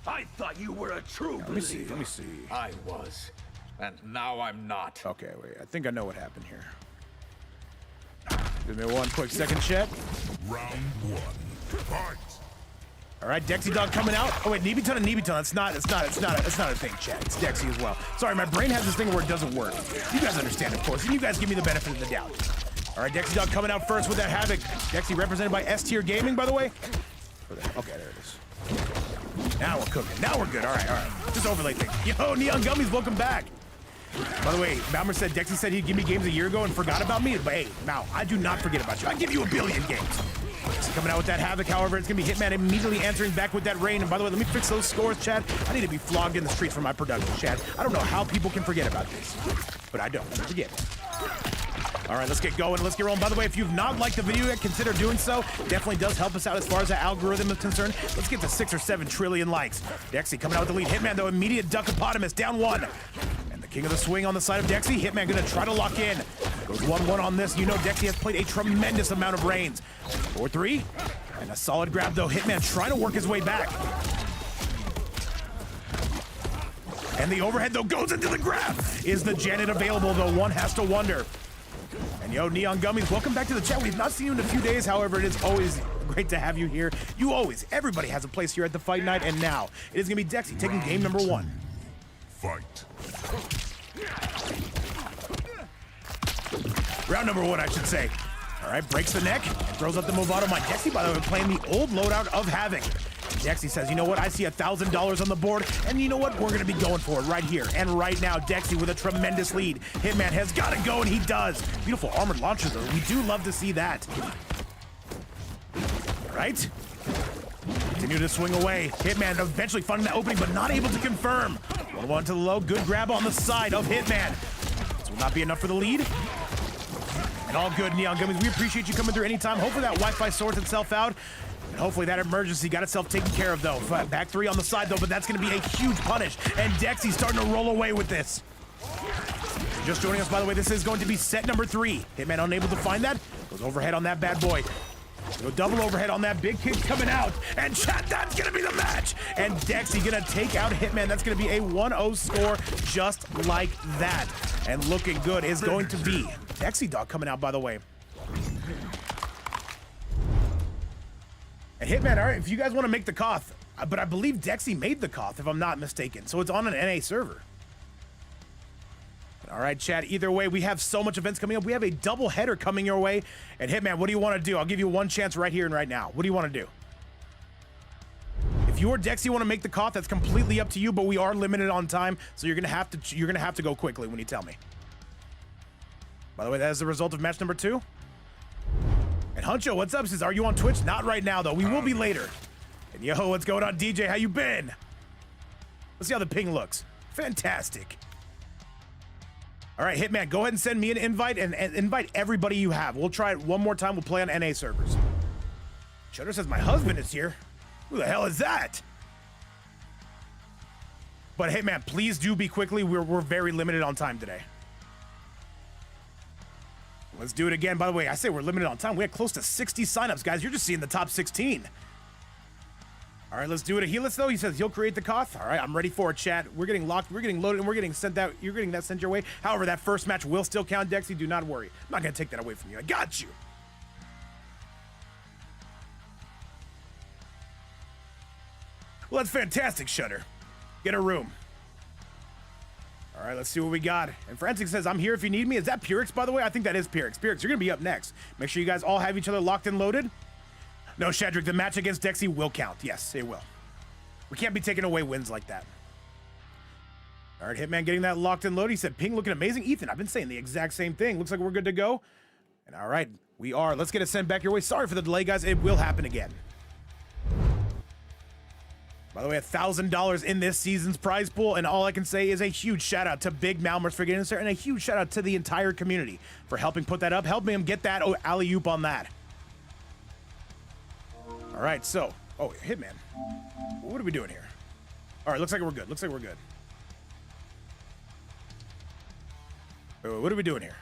I thought you were a true
Let me see, let me see.
I was, and now I'm not.
Okay, wait, I think I know what happened here. Give me one quick second, chat.
Round 1. Fight.
All right, Dexy Dog coming out. Oh wait, Nebeton and Nebeton. It's not a thing, chat. It's Dexy as well. Sorry, my brain has this thing where it doesn't work. You guys understand, of course, and you guys give me the benefit of the doubt. All right, Dexy Dog coming out first with that Havoc. Dexy represented by S Tier Gaming, by the way. Okay, there it is. Now we're cooking. Now we're good. All right. Just overlay thing. Yo, Neon Gummies, welcome back. By the way, Malmer said Dexy said he'd give me games a year ago and forgot about me. But hey, Mal, I do not forget about you. I give you 1 billion games. Dexy coming out with that Havoc, however, it's gonna be Hitman immediately answering back with that Rain. And by the way, let me fix those scores, Chad. I need to be flogged in the streets for my production, Chad. I don't know how people can forget about this, but I don't. I forget it. All right, let's get going. Let's get rolling. By the way, if you've not liked the video yet, consider doing so. Definitely does help us out as far as the algorithm is concerned. Let's get to 6 or 7 trillion likes. Dexy coming out with the lead. Hitman, though, immediate duckopotamus, down 1. And the king of the swing on the side of Dexy. Hitman gonna try to lock in. Goes 1-1 on this. You know Dexy has played a tremendous amount of Rains. 4-3. And a solid grab, though. Hitman trying to work his way back. And the overhead, though, goes into the grab. Is the Janet available, though? One has to wonder. And yo, Neon Gummies, welcome back to the chat. We've not seen you in a few days. However, it is always great to have you here. Everybody has a place here at the fight night. And now, it is going to be Dexy taking game number 1.
Fight.
Round number 1, I should say. All right, breaks the neck, and throws up the Movado. My Dexy, by the way, playing the old loadout of Havoc. Dexy says, you know what? I see $1,000 on the board, and you know what? We're going to be going for it right here and right now. Dexy with a tremendous lead. Hitman has got to go, and he does. Beautiful armored launcher, though. We do love to see that. All right. Continue to swing away. Hitman eventually finding that opening, but not able to confirm. 1-1 to the low. Good grab on the side of Hitman. This will not be enough for the lead. And all good, Neon Gummies. We appreciate you coming through anytime. Hopefully that Wi-Fi sorts itself out. And hopefully that emergency got itself taken care of, though. Back 3 on the side, though, but that's going to be a huge punish. And Dexy's starting to roll away with this. Just joining us, by the way, this is going to be set number 3. Hitman unable to find that. Goes overhead on that bad boy. Go double overhead on that big kick coming out. And chat, that's going to be the match. And Dexy going to take out Hitman. That's going to be a 1-0 score just like that. And looking good is going to be Dexy Dog coming out, by the way. And Hitman, all right, if you guys want to make the Koth, but I believe Dexy made the Koth, if I'm not mistaken. So it's on an NA server. All right, chat, either way, we have so much events coming up. We have a double header coming your way. And Hitman, what do you want to do? I'll give you one chance right here and right now. What do you want to do? If you or Dexy want to make the Koth, that's completely up to you, but we are limited on time, so you're gonna have to go quickly when you tell me. By the way, that is the result of match number 2. And Huncho, what's up? Says, are you on Twitch? Not right now, though. We will be later. And yo, what's going on, DJ? How you been? Let's see how the ping looks. Fantastic. All right, Hitman, go ahead and send me an invite and invite everybody you have. We'll try it one more time. We'll play on NA servers. Shutter says, my husband is here. Who the hell is that? But Hitman, please do be quickly. We're very limited on time today. Let's do it again. By the way, I say we're limited on time. We had close to 60 signups, guys. You're just seeing the top 16. All right, let's do it. Ahiless, though, he says he'll create the Koth. All right, I'm ready for it, chat. We're getting locked, we're getting loaded, and we're getting sent out. You're getting that sent your way. However, that first match will still count, Dexy. Do not worry. I'm not going to take that away from you. I got you. Well, that's fantastic, Shutter. Get a room. All right, let's see what we got. And Forensic says, I'm here if you need me. Is that Pir1x, by the way? I think that is Pir1x. Pir1x, you're going to be up next. Make sure you guys all have each other locked and loaded. No, Shadrick, the match against Dexy will count. Yes, it will. We can't be taking away wins like that. All right, Hitman getting that locked and loaded. He said, ping looking amazing. Ethan, I've been saying the exact same thing. Looks like we're good to go. And all right, we are. Let's get it sent back your way. Sorry for the delay, guys. It will happen again. By the way, $1,000 in this season's prize pool, and all I can say is a huge shout out to Big Malmers for getting us there, and a huge shout out to the entire community for helping put that up, helping him get that alley-oop on that. All right, so, Hitman. What are we doing here? All right, looks like we're good. Looks like we're good. What are we doing here?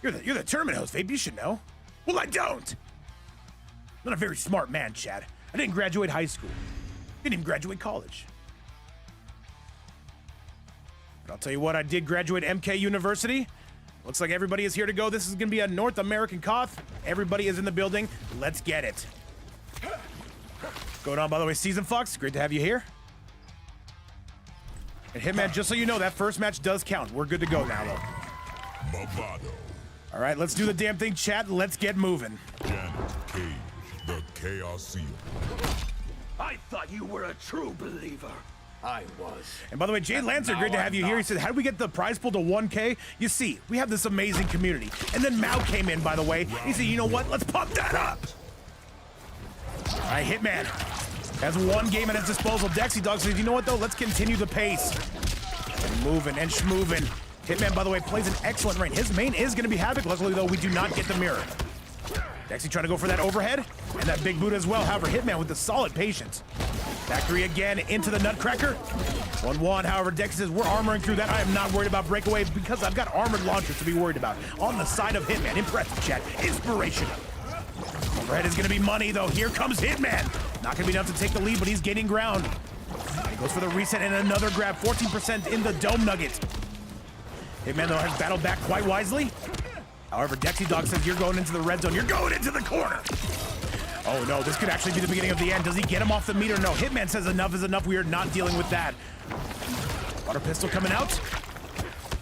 You're the tournament host, Vape. You should know. Well, I don't. I'm not a very smart man, Chad. I didn't graduate high school. Didn't even graduate college. But I'll tell you what, I did graduate MK University. Looks like everybody is here to go. This is going to be a North American Koth. Everybody is in the building. Let's get it. Going on, by the way, Season Fox. Great to have you here. And Hitman, just so you know, that first match does count. We're good to go now, though. All right, let's do the damn thing, chat. Let's get moving.
The Chaos Seal.
I thought you were a true believer. I was.
And by the way, Jay Lancer, great to have you here. He said, how do we get the prize pool to 1K? You see, we have this amazing community. And then Mao came in, by the way. He said, you know what? Let's pump that up. All right, Hitman has one game at his disposal. Dexy Dog says, you know what, though? Let's continue the pace. And moving and schmoving. Hitman, by the way, plays an excellent range. His main is going to be Havoc. Luckily, though, we do not get the mirror. Dexy trying to go for that overhead, and that big boot as well. However, Hitman with the solid patience. Factory again into the Nutcracker. 1-1, however, Dexy says, we're armoring through that. I am not worried about breakaway because I've got armored launchers to be worried about. On the side of Hitman, impressive, chat, inspirational. Overhead is going to be money, though. Here comes Hitman. Not going to be enough to take the lead, but he's gaining ground. And he goes for the reset and another grab, 14% in the Dome Nugget. Hitman, though, has battled back quite wisely. However, Dexy Dog says you're going into the red zone. You're going into the corner. Oh, no, this could actually be the beginning of the end. Does he get him off the meter? No, Hitman says enough is enough. We are not dealing with that. Water pistol coming out.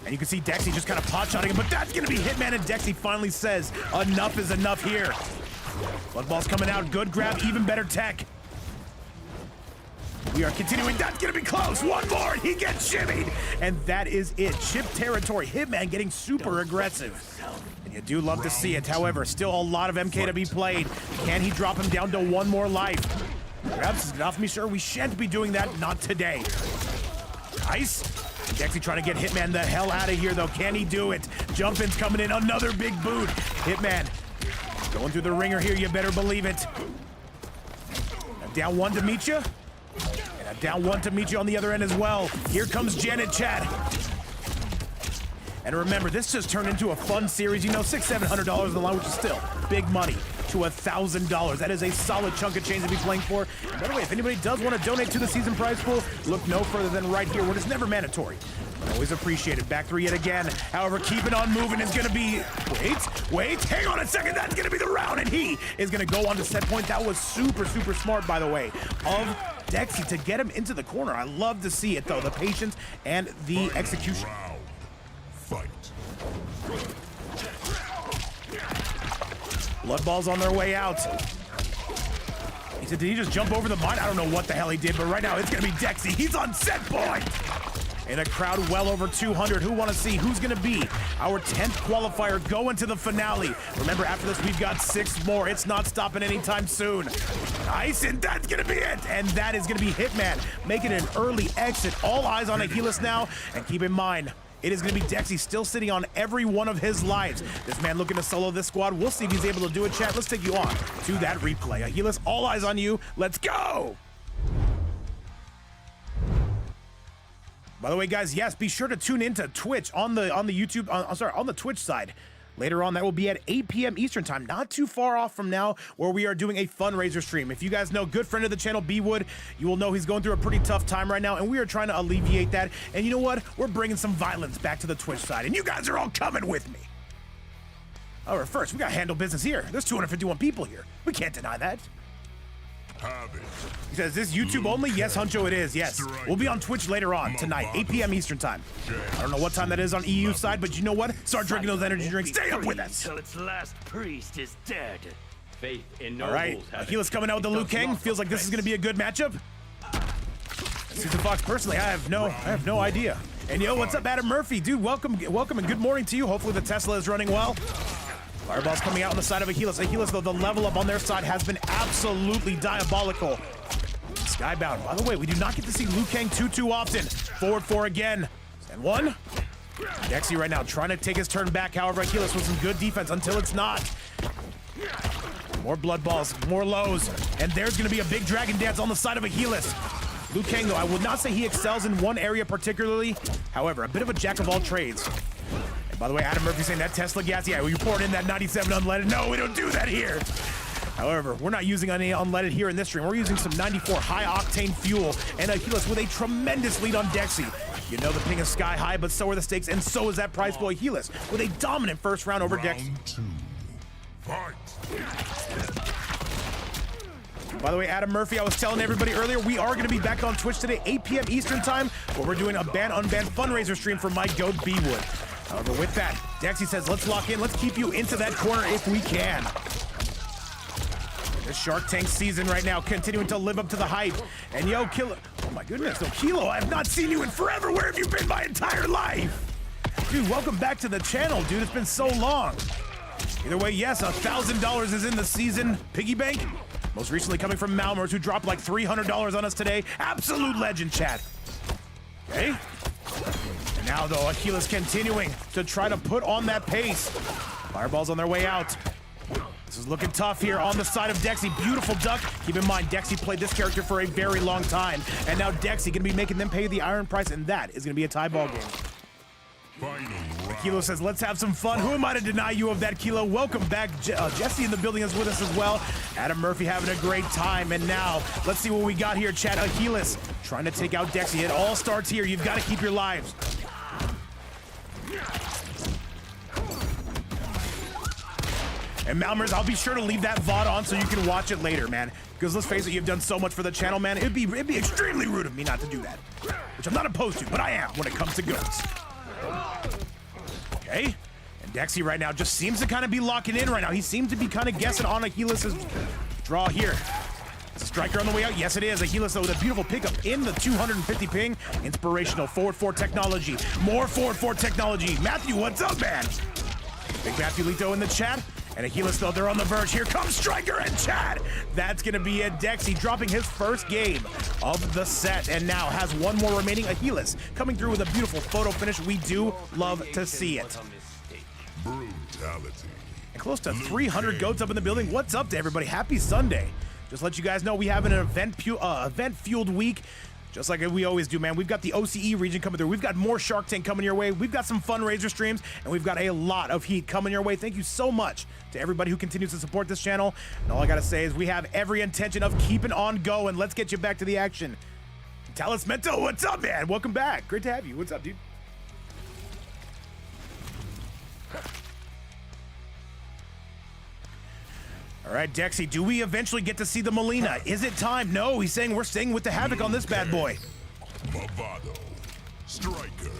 And you can see Dexy just kind of pot-shotting him, but that's going to be Hitman, and Dexy finally says enough is enough here. Blood ball's coming out. Good grab, even better tech. We are continuing. That's going to be close. One more, and he gets shimmied. And that is it. Chip territory. Hitman getting super aggressive. And you do love to see it. However, still a lot of MK to be played. Can he drop him down to one more life? Perhaps it's off me, sure. We shan't be doing that. Not today. Nice. Dexy trying to get Hitman the hell out of here, though. Can he do it? Jump-in's coming in. Another big boot. Hitman going through the ringer here. You better believe it. Down one to meet you. And a down one to meet you on the other end as well. Here comes Janet, Chad. And remember, this just turned into a fun series. You know, $600-700 on the line, which is still big money, to $1,000. That is a solid chunk of change to be playing for. And by the way, if anybody does want to donate to the season prize pool, look no further than right here, where it's never mandatory. Always appreciated. Back three yet again. However, keeping on moving is going to be... Wait, hang on a second. That's going to be the round, and he is going to go on to set point. That was super, super smart, by the way, of Dexy to get him into the corner. I love to see it, though, the patience and the execution.
Fight.
Blood balls on their way out. He said, did he just jump over the mine? I don't know what the hell he did, but right now it's going to be Dexy. He's on set point. In a crowd well over 200, who want to see who's going to be our 10th qualifier going to the finale. Remember, after this, we've got 6 more. It's not stopping anytime soon. Nice, and that's going to be it. And that is going to be Hitman making an early exit. All eyes on Ahiless now. And keep in mind, it is going to be Dexy still sitting on every one of his lives. This man looking to solo this squad. We'll see if he's able to do it, chat. Let's take you on to that replay. Ahiless, all eyes on you. Let's go. By the way, guys, yes, be sure to tune into Twitch on the YouTube, on the Twitch side. Later on, that will be at 8 p.m. Eastern time, not too far off from now, where we are doing a fundraiser stream. If you guys know good friend of the channel, B-Wood, you will know he's going through a pretty tough time right now, and we are trying to alleviate that. And you know what? We're bringing some violence back to the Twitch side, and you guys are all coming with me. However, first, we got to handle business here. There's 251 people here. We can't deny that. He says, is this YouTube only? Yes, Huncho, it is. Yes. We'll be on Twitch later on tonight, 8 p.m. Eastern time. I don't know what time that is on EU side, but you know what? Start drinking those energy drinks. Stay up with us.
Until its last priest is dead.
Faith in
All right. Ahiless coming out with the Liu Kang. Feels like this is going to be a good matchup. Season Fox, personally, I have no idea. And yo, what's up, Adam Murphy? Dude, welcome, and good morning to you. Hopefully the Tesla is running well. Fireball's coming out on the side of Ahiless. Ahiless, though, the level up on their side has been absolutely diabolical. Skybound. By the way, we do not get to see Liu Kang too often. Forward 4 again. And 1. Dexy right now trying to take his turn back. However, Ahiless with some good defense until it's not. More blood balls, more lows. And there's going to be a big dragon dance on the side of Ahiless. Liu Kang, though, I would not say he excels in one area particularly. However, a bit of a jack of all trades. And by the way, Adam Murphy saying that Tesla gas, yeah, we poured in that 97 unleaded. No, we don't do that here. However, we're not using any unleaded here in this stream. We're using some 94 high-octane fuel, and Ahiless with a tremendous lead on Dexy. You know the ping is sky high, but so are the stakes, and so is that prize for Ahiless with a dominant first round over Dexy.
Round 2. Fight.
By the way, Adam Murphy, I was telling everybody earlier, we are going to be back on Twitch today, 8 p.m. Eastern time, where we're doing a ban-unban fundraiser stream for my goat B-Wood. However, with that, Dexy says, let's lock in, let's keep you into that corner if we can. This Shark Tank season right now, continuing to live up to the hype. And yo, Kilo, oh my goodness, no, Kilo, I have not seen you in forever. Where have you been my entire life? Dude, welcome back to the channel, dude. It's been so long. Either way, yes, $1,000 is in the season piggy bank. Most recently coming from Malmers, who dropped like $300 on us today. Absolute legend, chat. Okay. And now, though, Ahiless continuing to try to put on that pace. Fireballs on their way out. This is looking tough here on the side of Dexy. Beautiful duck. Keep in mind, Dexy played this character for a very long time. And now Dexy going to be making them pay the iron price, and that is going to be a tie ball game. Kilo says, let's have some fun. Who am I to deny you of that, Kilo? Welcome back. Jesse in the building is with us as well. Adam Murphy having a great time. And now, let's see what we got here, chat. Ahiless trying to take out Dexy. It all starts here. You've got to keep your lives. And Malmers, I'll be sure to leave that VOD on so you can watch it later, man. Because let's face it, you've done so much for the channel, man. It'd be extremely rude of me not to do that. Which I'm not opposed to, but I am when it comes to goats. Okay. And Dexy right now just seems to kind of be locking in right now. He seems to be kind of guessing on Ahiless' draw here. Is a striker on the way out? Yes, it is. Ahiless, though, with a beautiful pickup in the 250 ping. Inspirational forward 4 technology. More forward 4 technology. Matthew, what's up, man? Big Matthew Lito in the chat. And Ahiless, though, they're on the verge. Here comes Striker and Chad. That's going to be it. Dexy dropping his first game of the set and now has one more remaining. Ahiless coming through with a beautiful photo finish. We do love to see it.
Brutality.
And close to 300 goats up in the building. What's up to everybody? Happy Sunday. Just let you guys know we have an event-fueled week. Just like we always do, man. We've got the OCE region coming through. We've got more Shark Tank coming your way. We've got some fundraiser streams, and we've got a lot of heat coming your way. Thank you so much to everybody who continues to support this channel. And all I got to say is we have every intention of keeping on going. Let's get you back to the action. Talismento, what's up, man? Welcome back. Great to have you. What's up, dude? All right, Dexy, do we eventually get to see the Molina? Is it time? No, he's saying we're staying with the Havoc on this bad boy.
Bravado. Striker.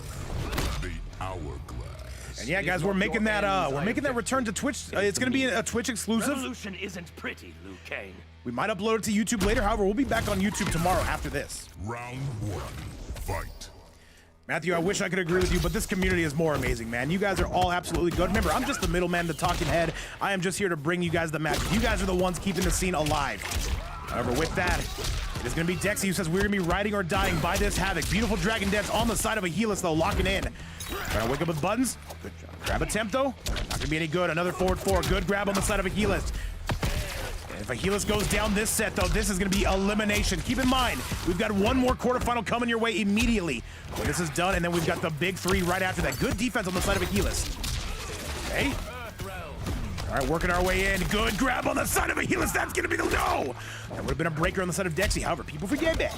The Hourglass.
And yeah, guys, we're making that return to Twitch. It's going to be a Twitch exclusive.
Revolution isn't pretty, Liu Kang.
We might upload it to YouTube later. However, we'll be back on YouTube tomorrow after this.
Round 1. Fight.
Matthew, I wish I could agree with you, but this community is more amazing, man. You guys are all absolutely good. Remember, I'm just the middleman, the talking head. I am just here to bring you guys the match. You guys are the ones keeping the scene alive. However, with that, it is going to be Dexy who says we're going to be riding or dying by this Havoc. Beautiful Dragon Dance on the side of Ahiless, though, locking in. Trying to wake up with buttons. Good job. Grab attempt, though. Not going to be any good. Another forward 4. Good grab on the side of Ahiless. If Ahiless goes down this set, though, this is going to be elimination. Keep in mind, we've got one more quarterfinal coming your way immediately when this is done, and then we've got the big 3 right after that. Good defense on the side of Ahiless. Okay. All right, working our way in. Good grab on the side of Ahiless. That's going to be the no. That would have been a breaker on the side of Dexy. However, people forget that.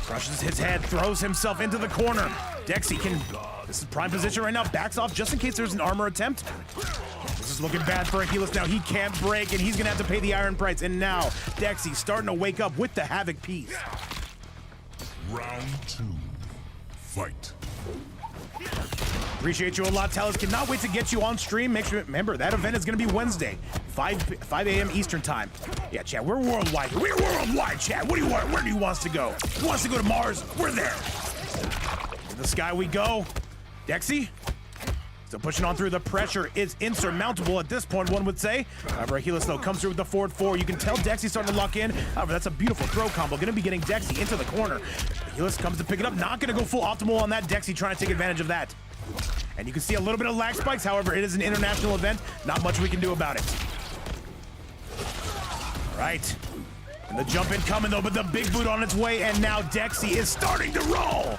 Crushes his head, throws himself into the corner. Dexy can, this is prime position right now, backs off just in case there's an armor attempt. This is looking bad for Ahiless now. He can't break, and he's gonna have to pay the iron price. And now, Dexy starting to wake up with the Havoc piece.
Round 2. Fight.
Appreciate you a lot, Talis. Cannot wait to get you on stream. Make sure, remember, that event is gonna be Wednesday, 5 a.m. Eastern time. Yeah, chat, we're worldwide. We're worldwide, chat. What do you want? Where do you want us to go? Who wants to go to Mars? We're there. To the sky we go. Dexy? So pushing on through, the pressure is insurmountable at this point, one would say. However, Ahiless, though, comes through with the forward 4. You can tell Dexy's starting to lock in. However, that's a beautiful throw combo. Going to be getting Dexy into the corner. Ahiless comes to pick it up. Not going to go full optimal on that. Dexy trying to take advantage of that. And you can see a little bit of lag spikes. However, it is an international event. Not much we can do about it. All right. And the jump in coming, though, but the big boot on its way. And now Dexy is starting to roll.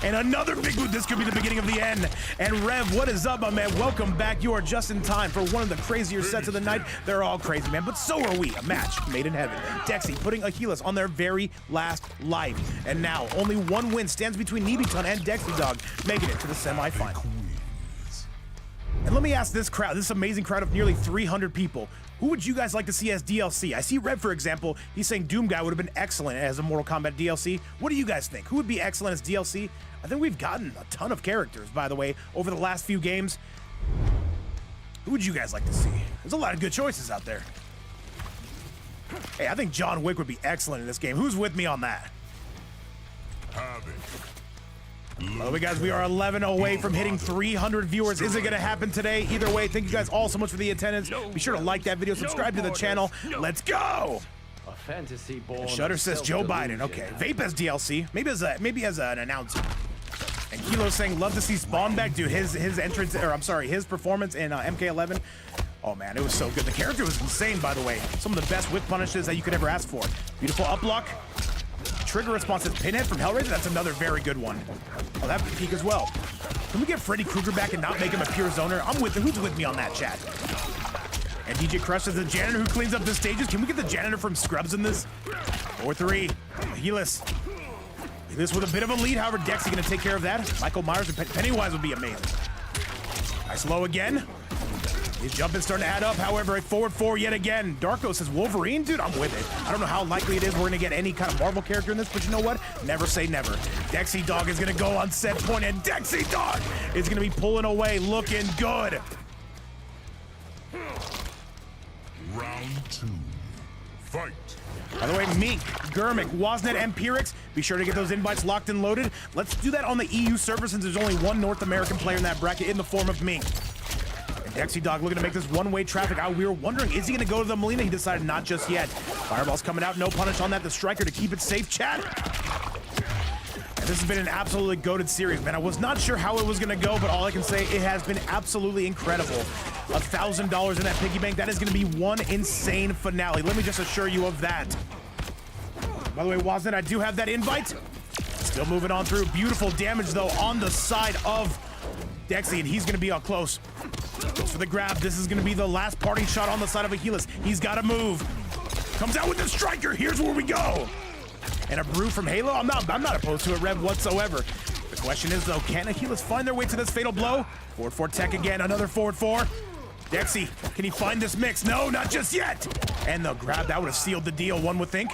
And another big boot. This could be the beginning of the end. And Rev, what is up, my man? Welcome back. You are just in time for one of the crazier sets of the night. They're all crazy, man, but so are we. A match made in heaven. Dexy putting Ahiless on their very last life. And now only one win stands between Nibiton and Dexy Dog, making it to the semifinal. And let me ask this crowd, this amazing crowd of nearly 300 people, who would you guys like to see as DLC? I see Red, for example, he's saying Doom Guy would have been excellent as a Mortal Kombat DLC. What do you guys think? Who would be excellent as DLC? I think we've gotten a ton of characters, by the way, over the last few games. Who would you guys like to see? There's a lot of good choices out there. Hey, I think John Wick would be excellent in this game. Who's with me on that? Well, guys, we are 11 away from hitting 300 viewers. Is it going to happen today? Either way, thank you guys all so much for the attendance. Be sure to like that video, subscribe to the channel. Let's go!
A fantasy born.
Shutter says Joe Biden. Okay, Vape as DLC. Maybe as an announcer. And Kilo's saying, love to see Spawn back. Dude, his entrance, or I'm sorry, his performance in MK11. Oh man, it was so good. The character was insane, by the way. Some of the best whip punishes that you could ever ask for. Beautiful up block. Trigger response is Pinhead from Hellraiser. That's another very good one. Oh, that would peak as well. Can we get Freddy Krueger back and not make him a pure zoner? I'm with. Who's with me on that, chat? And DJ Crush is the janitor who cleans up the stages. Can we get the janitor from Scrubs in this? 4-3. Ahiless. This with a bit of a lead. However, Dexy going to take care of that. Michael Myers and Pennywise would be amazing. Nice low again. His jump is starting to add up. However, a forward 4 yet again. Darko says Wolverine. Dude, I'm with it. I don't know how likely it is we're going to get any kind of Marvel character in this, but you know what? Never say never. Dexy Dog is going to go on set point, and Dexy Dog is going to be pulling away, looking good.
Round 2. Fight.
By the way, Mink, Germik, Wasnet, and Pir1x, be sure to get those invites locked and loaded. Let's do that on the EU server since there's only one North American player in that bracket in the form of Mink. And Dexy Dog looking to make this one-way traffic out. We were wondering, is he going to go to the Molina? He decided not just yet. Fireball's coming out, no punish on that. The striker to keep it safe, chat. And this has been an absolutely goated series, man. I was not sure how it was going to go, but all I can say, it has been absolutely incredible. $1,000 in that piggy bank. That is going to be one insane finale. Let me just assure you of that. By the way, Wasnet, I do have that invite. Still moving on through. Beautiful damage, though, on the side of Dexy, and he's going to be up close. Goes for the grab. This is going to be the last parting shot on the side of Ahiless. He's got to move. Comes out with the striker. Here's where we go. And a brew from Halo. I'm not opposed to it, Rev, whatsoever. The question is, though, can Ahiless find their way to this fatal blow? Forward 4 tech again. Another forward 4. Dexy, can he find this mix? No, not just yet. And the grab, that would have sealed the deal, one would think.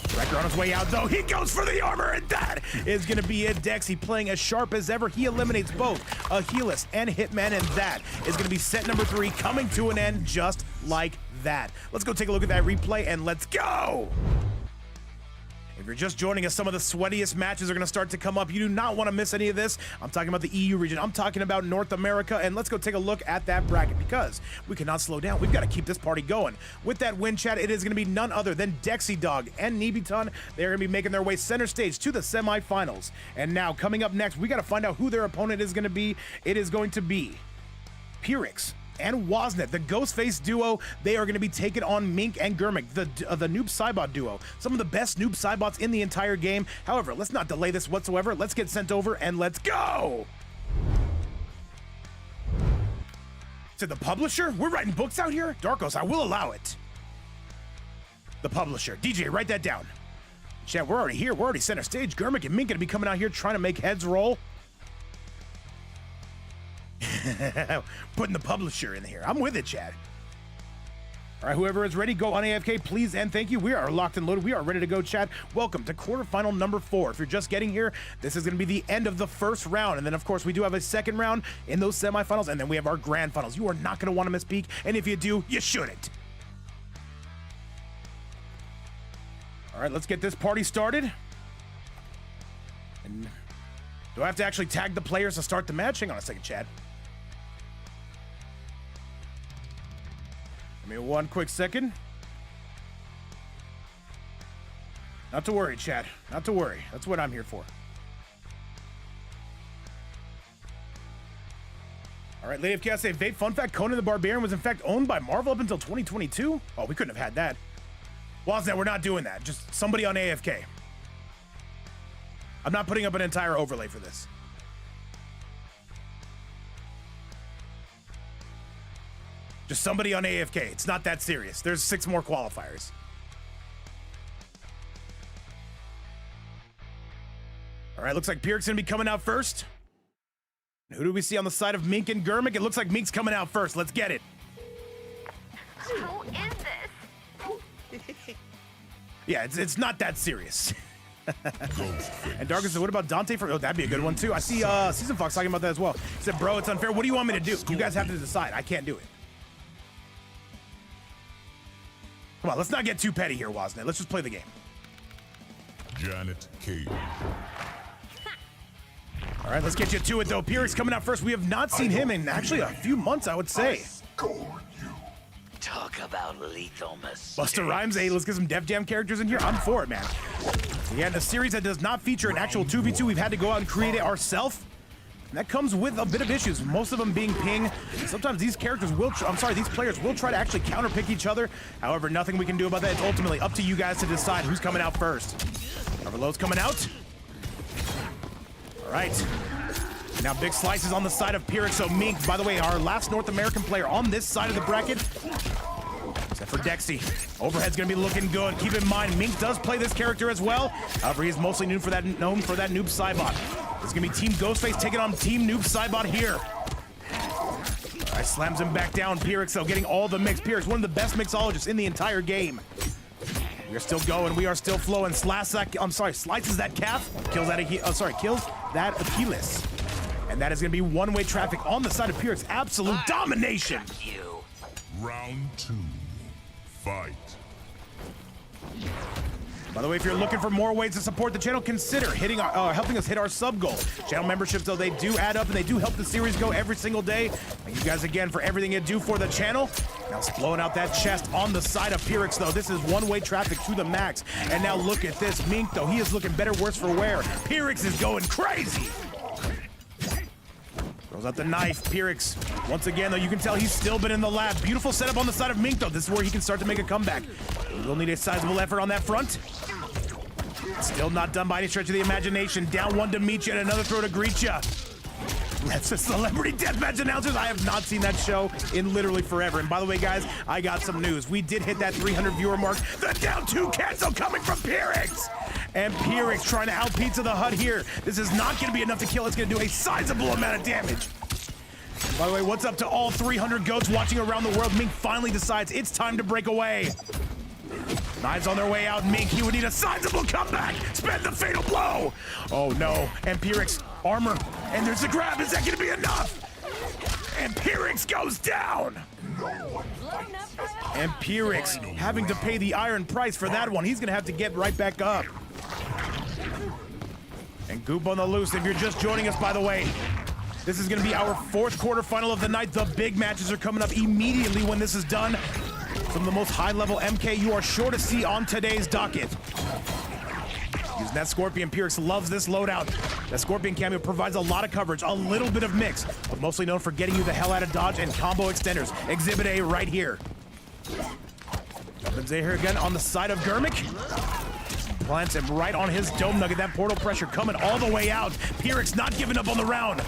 Striker on his way out, though. He goes for the armor, and that is going to be it. Dexy playing as sharp as ever. He eliminates both Ahiless and Hitman, and that is going to be set number 3 coming to an end just like that. Let's go take a look at that replay, and let's go. If you're just joining us, some of the sweatiest matches are going to start to come up. You do not want to miss any of this. I'm talking about the EU region. I'm talking about North America. And let's go take a look at that bracket because we cannot slow down. We've got to keep this party going. With that win, chat, it is going to be none other than Dexy Dog and Nibiton. They're going to be making their way center stage to the semifinals. And now, coming up next, we got to find out who their opponent is going to be. It is going to be Pir1x and Wasnet, the Ghostface duo. They are going to be taking on Mink and Germik, the Noob Saibot duo. Some of the best Noob Saibots in the entire game. However, let's not delay this whatsoever. Let's get sent over and let's go! To the publisher? We're writing books out here? Darkos, I will allow it. The publisher. DJ, write that down. Chat, we're already here. We're already center stage. Germik and Mink going to be coming out here trying to make heads roll. Putting the publisher in here. I'm with it, Chad. All right, whoever is ready, go on AFK, please and thank you. We are locked and loaded. We are ready to go, chat. Welcome to quarterfinal number 4. If you're just getting here, this is going to be the end of the first round. And then, of course, we do have a second round in those semifinals. And then we have our grand finals. You are not going to want to miss peak. And if you do, you shouldn't. All right, let's get this party started. And Do I have to actually tag the players to start the match? Hang on a second, Chad. Give me one quick second. Not to worry, Chad. Not to worry. That's what I'm here for. All right, Lady of Chaos say, Vape, fun fact, Conan the Barbarian was in fact owned by Marvel up until 2022? Oh, we couldn't have had that. Woznet, we're not doing that. Just somebody on AFK. I'm not putting up an entire overlay for this. Just somebody on AFK. It's not that serious. There's 6 more qualifiers. All right, looks like Pir1x gonna be coming out first. Who do we see on the side of Mink and Germik? It looks like Mink's coming out first. Let's get it.
Who is this?
Yeah, it's not that serious. And Darkus said, what about Dante for? Oh, that'd be a good one too. I see Season Fox talking about that as well. He said, bro, it's unfair. What do you want me to do? You guys have to decide. I can't do it. Come on, let's not get too petty here, Woznet. Let's just play the game.
Janet Cage.
All right, let's get you to it though. Pir1x coming out first. We have not seen him in actually a few months, I would say.
Talk about lethal mistake.
Busta Rhymes, hey, let's get some Def Jam characters in here. I'm for it, man. Yeah, in a series that does not feature an actual 2v2, we've had to go out and create it ourselves. And that comes with a bit of issues, most of them being ping. Sometimes these characters will, these players will try to actually counterpick each other. However, nothing we can do about that. It's ultimately up to you guys to decide who's coming out first. Overload's coming out. All right. Now big slices on the side of Pir1x. So Mink, by the way, our last North American player on this side of the bracket. Except for Dexy. Overhead's gonna be looking good. Keep in mind, Mink does play this character as well. However, he's mostly known for that Noob Saibot. It's gonna be Team Ghostface taking on Team Noob Saibot here. All right, slams him back down. Pir1x though getting all the mix. Pir1x, one of the best mixologists in the entire game. We're still going. We are still flowing. Slices that calf. Kills that. Kills that Ahiless. And that is going to be one-way traffic on the side of Pir1x. Absolute domination.
Round 2. Fight.
By the way, if you're looking for more ways to support the channel, consider helping us hit our sub goal. Channel memberships, though, they do add up and they do help the series go every single day. Thank you guys again for everything you do for the channel. Now it's blowing out that chest on the side of Pir1x, though. This is one-way traffic to the max. And now look at this. Mink, though, he is looking better, worse for wear. Pir1x is going crazy. Throws out the knife. Pir1x, once again, though, you can tell he's still been in the lab. Beautiful setup on the side of Mink, though. This is where he can start to make a comeback. We'll need a sizable effort on that front. Still not done by any stretch of the imagination. Down one to meet you and another throw to greet you. That's the Celebrity Deathmatch Announcers. I have not seen that show in literally forever. And by the way, guys, I got some news. We did hit that 300 viewer mark. The down 2 cancel coming from Pir1x. And Pir1x trying to out Pizza the Hut here. This is not going to be enough to kill. It's going to do a sizable amount of damage. And by the way, what's up to all 300 goats watching around the world? Mink finally decides it's time to break away. Knives on their way out. Mink, he would need a sizable comeback. Spend the fatal blow. Oh no. And Pir1x armor. And there's the grab. Is that going to be enough? And Pir1x goes down. And Pir1x having to pay the iron price for that one. He's going to have to get right back up. And Goop on the loose. If you're just joining us, by the way, this is going to be our 4th quarterfinal of the night. The big matches are coming up immediately when this is done. Some of the most high-level MK you are sure to see on today's docket. Using that Scorpion, Pir1x loves this loadout. That Scorpion cameo provides a lot of coverage, a little bit of mix, but mostly known for getting you the hell out of dodge and combo extenders. Exhibit A right here. Jumping here again on the side of Germik. Plants him right on his dome nugget. That portal pressure coming all the way out. Pir1x not giving up on the round.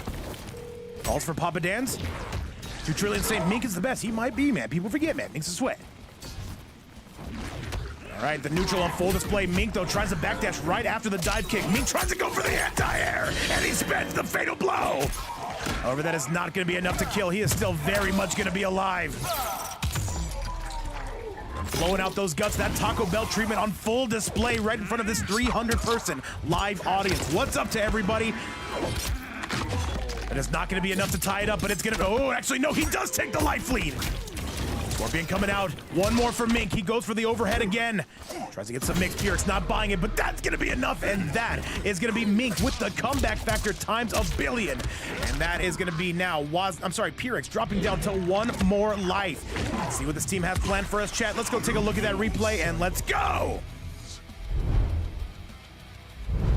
Calls for Papa Dan's. 2 Trillion saying Mink is the best. He might be, man. People forget, man. Mink's a sweat. All right, the neutral on full display. Mink, though, tries to backdash right after the dive kick. Mink tries to go for the anti-air, and he spends the fatal blow. However, that is not going to be enough to kill. He is still very much going to be alive. Blowing out those guts. That Taco Bell treatment on full display right in front of this 300-person live audience. What's up to everybody? It is not going to be enough to tie it up, but it's going to... Oh, actually, no, he does take the life lead. Scorpion coming out. One more for Mink. He goes for the overhead again. Tries to get some mix. Pir1x not buying it, but that's going to be enough. And that is going to be Mink with the comeback factor times a billion. And that is going to be now Pir1x dropping down to one more life. Let's see what this team has planned for us, chat. Let's go take a look at that replay and let's go.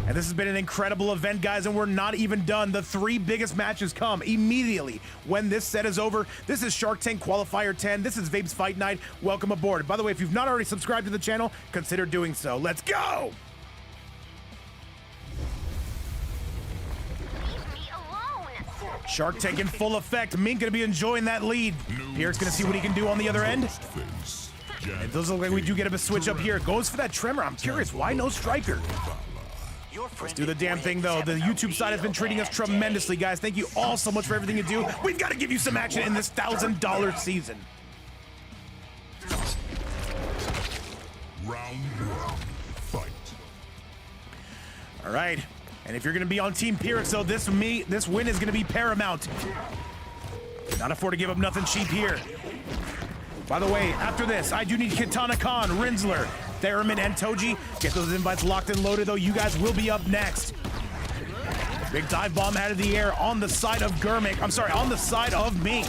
And this has been an incredible event, guys, and we're not even done. The 3 biggest matches come immediately when this set is over. This is Shark Tank Qualifier 10. This is Vape's Fight Night. Welcome aboard. By the way, if you've not already subscribed to the channel, consider doing so. Let's go!
Leave me alone.
Shark Tank in full effect. Mink gonna be enjoying that lead. Pir1x gonna see what he can do on the other end. It does look like we do get a switch up here. Goes for that tremor. I'm curious, why no striker? Let's do the damn thing, though. The YouTube side has been treating us tremendously, guys. Thank you all so much for everything you do. We've got to give you some action in this $1,000 season.
Round 1, fight.
All right. And if you're going to be on Team Pir1x, though, this win is going to be paramount. Not afford to give up nothing cheap here. By the way, after this, I do need Kitana Khan, Rinsler, Theremin, and Toji. Get those invites locked and loaded, though. You guys will be up next. Big dive bomb out of the air on the side of Germik. I'm sorry, on the side of Mink.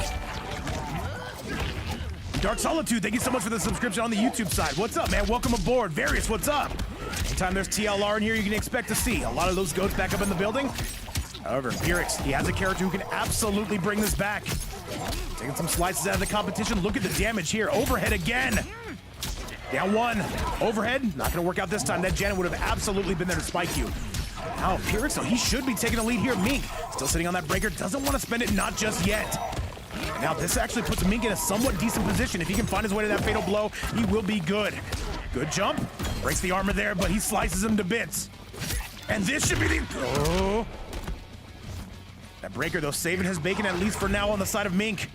Dark Solitude, thank you so much for the subscription on the YouTube side. What's up, man? Welcome aboard. Various, what's up? Anytime there's TLR in here, you can expect to see a lot of those goats back up in the building. However, Pir1x, he has a character who can absolutely bring this back. Taking some slices out of the competition. Look at the damage here. Overhead again. Down one. Overhead. Not going to work out this time. That Janet would have absolutely been there to spike you. Now, Pir1x, so he should be taking a lead here. Mink still sitting on that breaker. Doesn't want to spend it. Not just yet. Now, this actually puts Mink in a somewhat decent position. If he can find his way to that fatal blow, he will be good. Good jump. Breaks the armor there, but he slices him to bits. And this should be the... Oh. That breaker, though, saving his bacon, at least for now, on the side of Mink.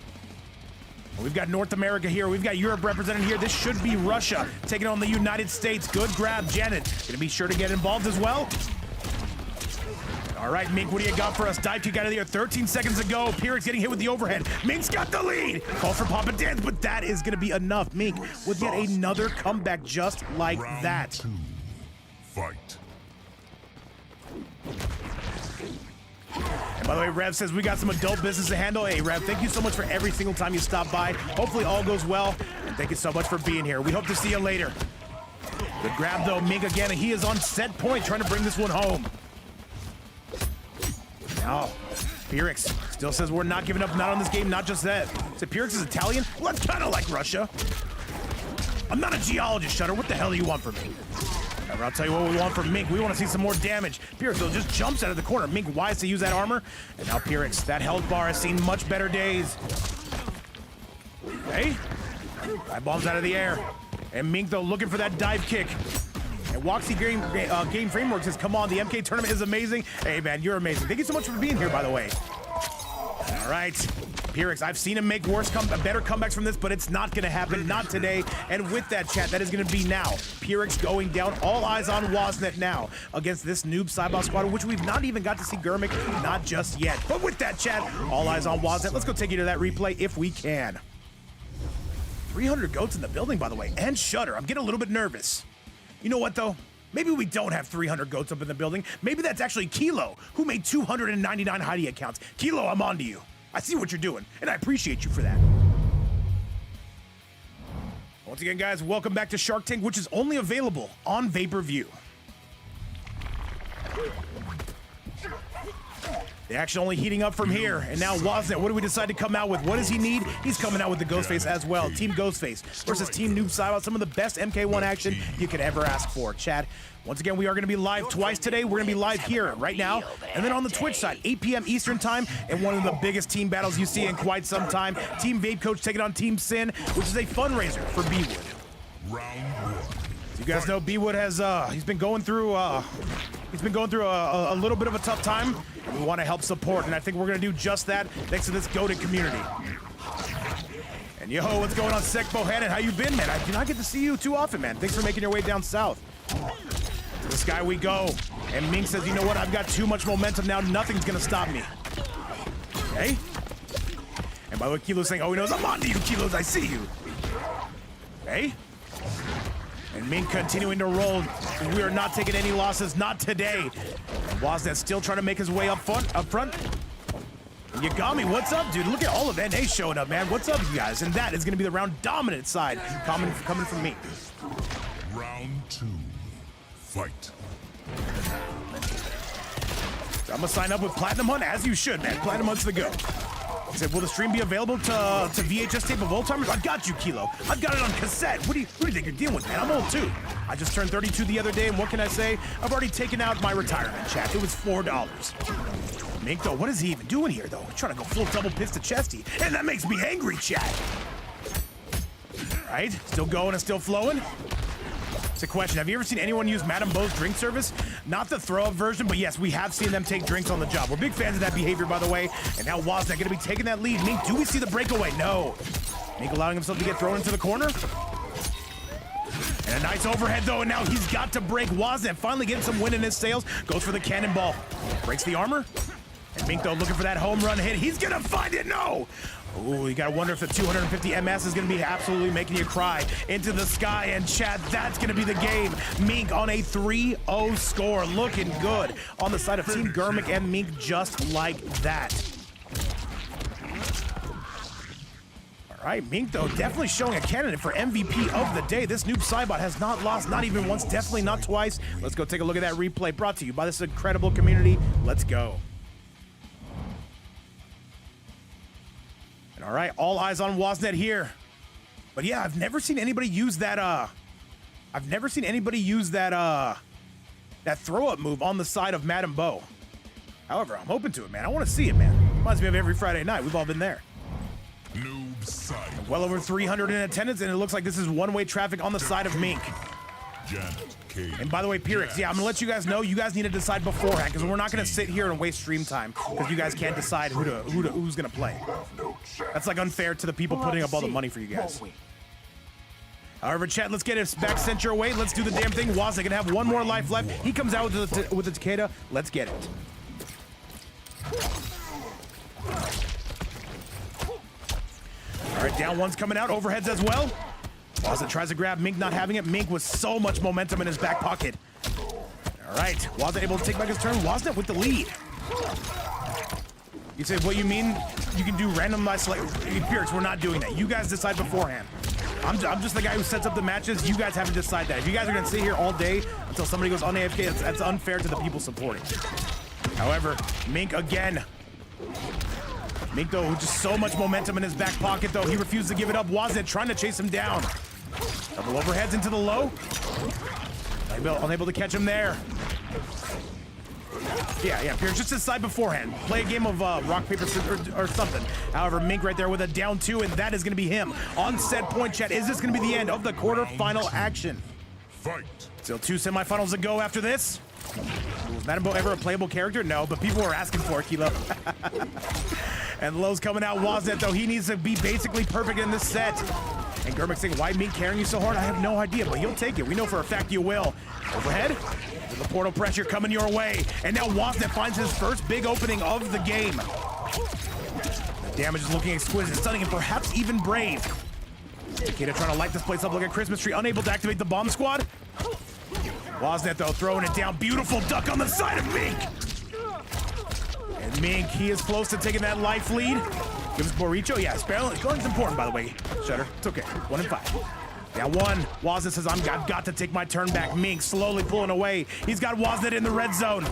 We've got North America here. We've got Europe represented here. This should be Russia taking on the United States. Good grab, Janet. Gonna be sure to get involved as well. All right, Mink, what do you got for us? Dive kick out of the air 13 seconds ago. Pir1x getting hit with the overhead. Mink's got the lead. Call for Papa Dance, but that is gonna be enough. Mink with yet another comeback just like that.
Round 2, fight.
And by the way, Rev says we got some adult business to handle. Hey, Rev, thank you so much for every single time you stop by. Hopefully all goes well. And thank you so much for being here. We hope to see you later. Good grab, though. Mink again. He is on set point trying to bring this one home. Now, Pir1x still says we're not giving up, not on this game, not just that. So Pir1x is Italian? Well, that's kind of like Russia. I'm not a geologist, Shutter. What the hell do you want from me? I'll tell you what we want from Mink. We want to see some more damage. Pir1x, though, just jumps out of the corner. Mink wise to use that armor. And now Pir1x, that health bar has seen much better days. Hey, that bomb's out of the air. And Mink, though, looking for that dive kick. And Waxy Game Framework says, come on, the MK tournament is amazing. Hey, man, you're amazing. Thank you so much for being here, by the way. All right, Pir1x, I've seen him make better comebacks from this, but it's not going to happen, not today. And with that, chat, that is going to be now. Pir1x going down, all eyes on Wasnet now against this noob Cyboss squad, which we've not even got to see Germik, not just yet. But with that, chat, all eyes on Wasnet. Let's go take you to that replay if we can. 300 goats in the building, by the way, and Shutter. I'm getting a little bit nervous. You know what, though? Maybe we don't have 300 goats up in the building. Maybe that's actually Kilo, who made 299 Heidi accounts. Kilo, I'm on to you. I see what you're doing, and I appreciate you for that. Once again, guys, welcome back to Shark Tank, which is only available on Vapor-View. The action only heating up from here, and now Wasnet, what do we decide to come out with? What does he need? He's coming out with the Ghostface as well. Team Ghostface versus Team Noob Cyboss, some of the best MK1 action you could ever ask for. Chat, once again, we are going to be live twice today. We're going to be live here right now, and then on the Twitch side, 8 p.m. Eastern time, and one of the biggest team battles you see in quite some time. Team Vape Coach taking on Team Sin, which is a fundraiser for B-Wood.
Round 1.
You guys know B-Wood has he's been going through a little bit of a tough time. We want to help support, and I think we're gonna do just that thanks to this goated community. And yo, what's going on, Sek Bohannon? How you been, man? I do not get to see you too often, man. Thanks for making your way down south. To this guy we go. And Mink says, you know what? I've got too much momentum now. Nothing's gonna stop me. Okay? And by the way, Kilo's saying, oh, he knows I'm on to you, Kilos. I see you. Okay. And Mink continuing to roll. We are not taking any losses, not today. Woznet's still trying to make his way up front. Yagami, what's up, dude? Look at all of NA showing up, man. What's up, you guys? And that is going to be the round dominant side coming from me.
Round 2. Fight.
I'm gonna sign up with Platinum Hunt, as you should, man. Platinum Hunt's the go. He said, will the stream be available to VHS tape of old timers? I got you, Kilo. I've got it on cassette. What do you think you're dealing with, man? I'm old too. I just turned 32 the other day, and what can I say? I've already taken out my retirement, chat. It was $4. Mink, though, what is he even doing here, though? He's trying to go full double pistol chesty, and that makes me angry, chat. All right, still going and still flowing. It's a question. Have you ever seen anyone use Madame Bo's drink service? Not the throw-up version, but yes, we have seen them take drinks on the job. We're big fans of that behavior, by the way. And now Woznet gonna be taking that lead. Mink, do we see the breakaway? No. Mink allowing himself to get thrown into the corner. And a nice overhead, though, and now he's got to break. Woznet finally getting some wind in his sails. Goes for the cannonball. Breaks the armor. And Mink, though, looking for that home run hit. He's gonna find it. No. Ooh, you gotta wonder if the 250 MS is gonna be absolutely making you cry. Into the sky, and chat, that's gonna be the game. Mink on a 3-0 score, looking good on the side of Team Germik and Mink just like that. All right, Mink, though, definitely showing a candidate for MVP of the day. This noob Cybot has not lost, not even once, definitely not twice. Let's go take a look at that replay brought to you by this incredible community. Let's go. All right, all eyes on Woznet here. But yeah, I've never seen anybody use that, that throw-up move on the side of Madame Bo. However, I'm open to it, man. I want to see it, man. Reminds me of every Friday night. We've all been there.
Noob side.
Well over 300 in attendance, and it looks like this is one-way traffic on the side of Mink.
Janet,
And by the way, Pir1x, yeah, I'm gonna let you guys know. You guys need to decide beforehand, because we're not gonna sit here and waste stream time, because you guys can't decide who's gonna play. That's like unfair to the people putting up all the money for you guys. However, chat, let's get it back sent your way. Let's do the damn thing. Woznet gonna have one more life left. He comes out with the Takeda. Let's get it. All right, down one's coming out. Overheads as well. Woznet tries to grab Mink, not having it. Mink with so much momentum in his back pocket. All right, Woznet able to take back his turn. Woznet with the lead. You say, what you mean? You can do randomized Pir1x, we're not doing that. You guys decide beforehand. I'm just the guy who sets up the matches. You guys have to decide that. If you guys are gonna sit here all day until somebody goes on AFK, that's unfair to the people supporting. However, Mink again. Mink, though, just so much momentum in his back pocket, though. He refused to give it up. Woznet trying to chase him down. Double overheads into the low. Unable to catch him there. Yeah, Pir1x, just decide beforehand. Play a game of rock, paper, scissors, or something. However, Mink right there with a down 2, and that is going to be him. On set point, chat. Is this going to be the end of the quarterfinal action?
fight.
Still 2 semifinals to go after this. Was Madame Bo ever a playable character? No, but people were asking for it, Kilo. And Low's coming out. Woznet, though, he needs to be basically perfect in this set. And Germik saying, why Mink carrying you so hard? I have no idea, but you'll take it. We know for a fact you will. Overhead. The portal pressure coming your way. And now Woznet finds his first big opening of the game. The damage is looking exquisite, stunning, and perhaps even brave. Takeda trying to light this place up like a Christmas tree, unable to activate the bomb squad. Woznet, though, throwing it down. Beautiful duck on the side of Mink. And Mink, he is close to taking that life lead. Gives Boricho, yeah, sparring's important, by the way. Shutter, it's okay. 1 and 5. Now 1, Woznet says, I've got to take my turn back. Mink slowly pulling away. He's got Woznet in the red zone.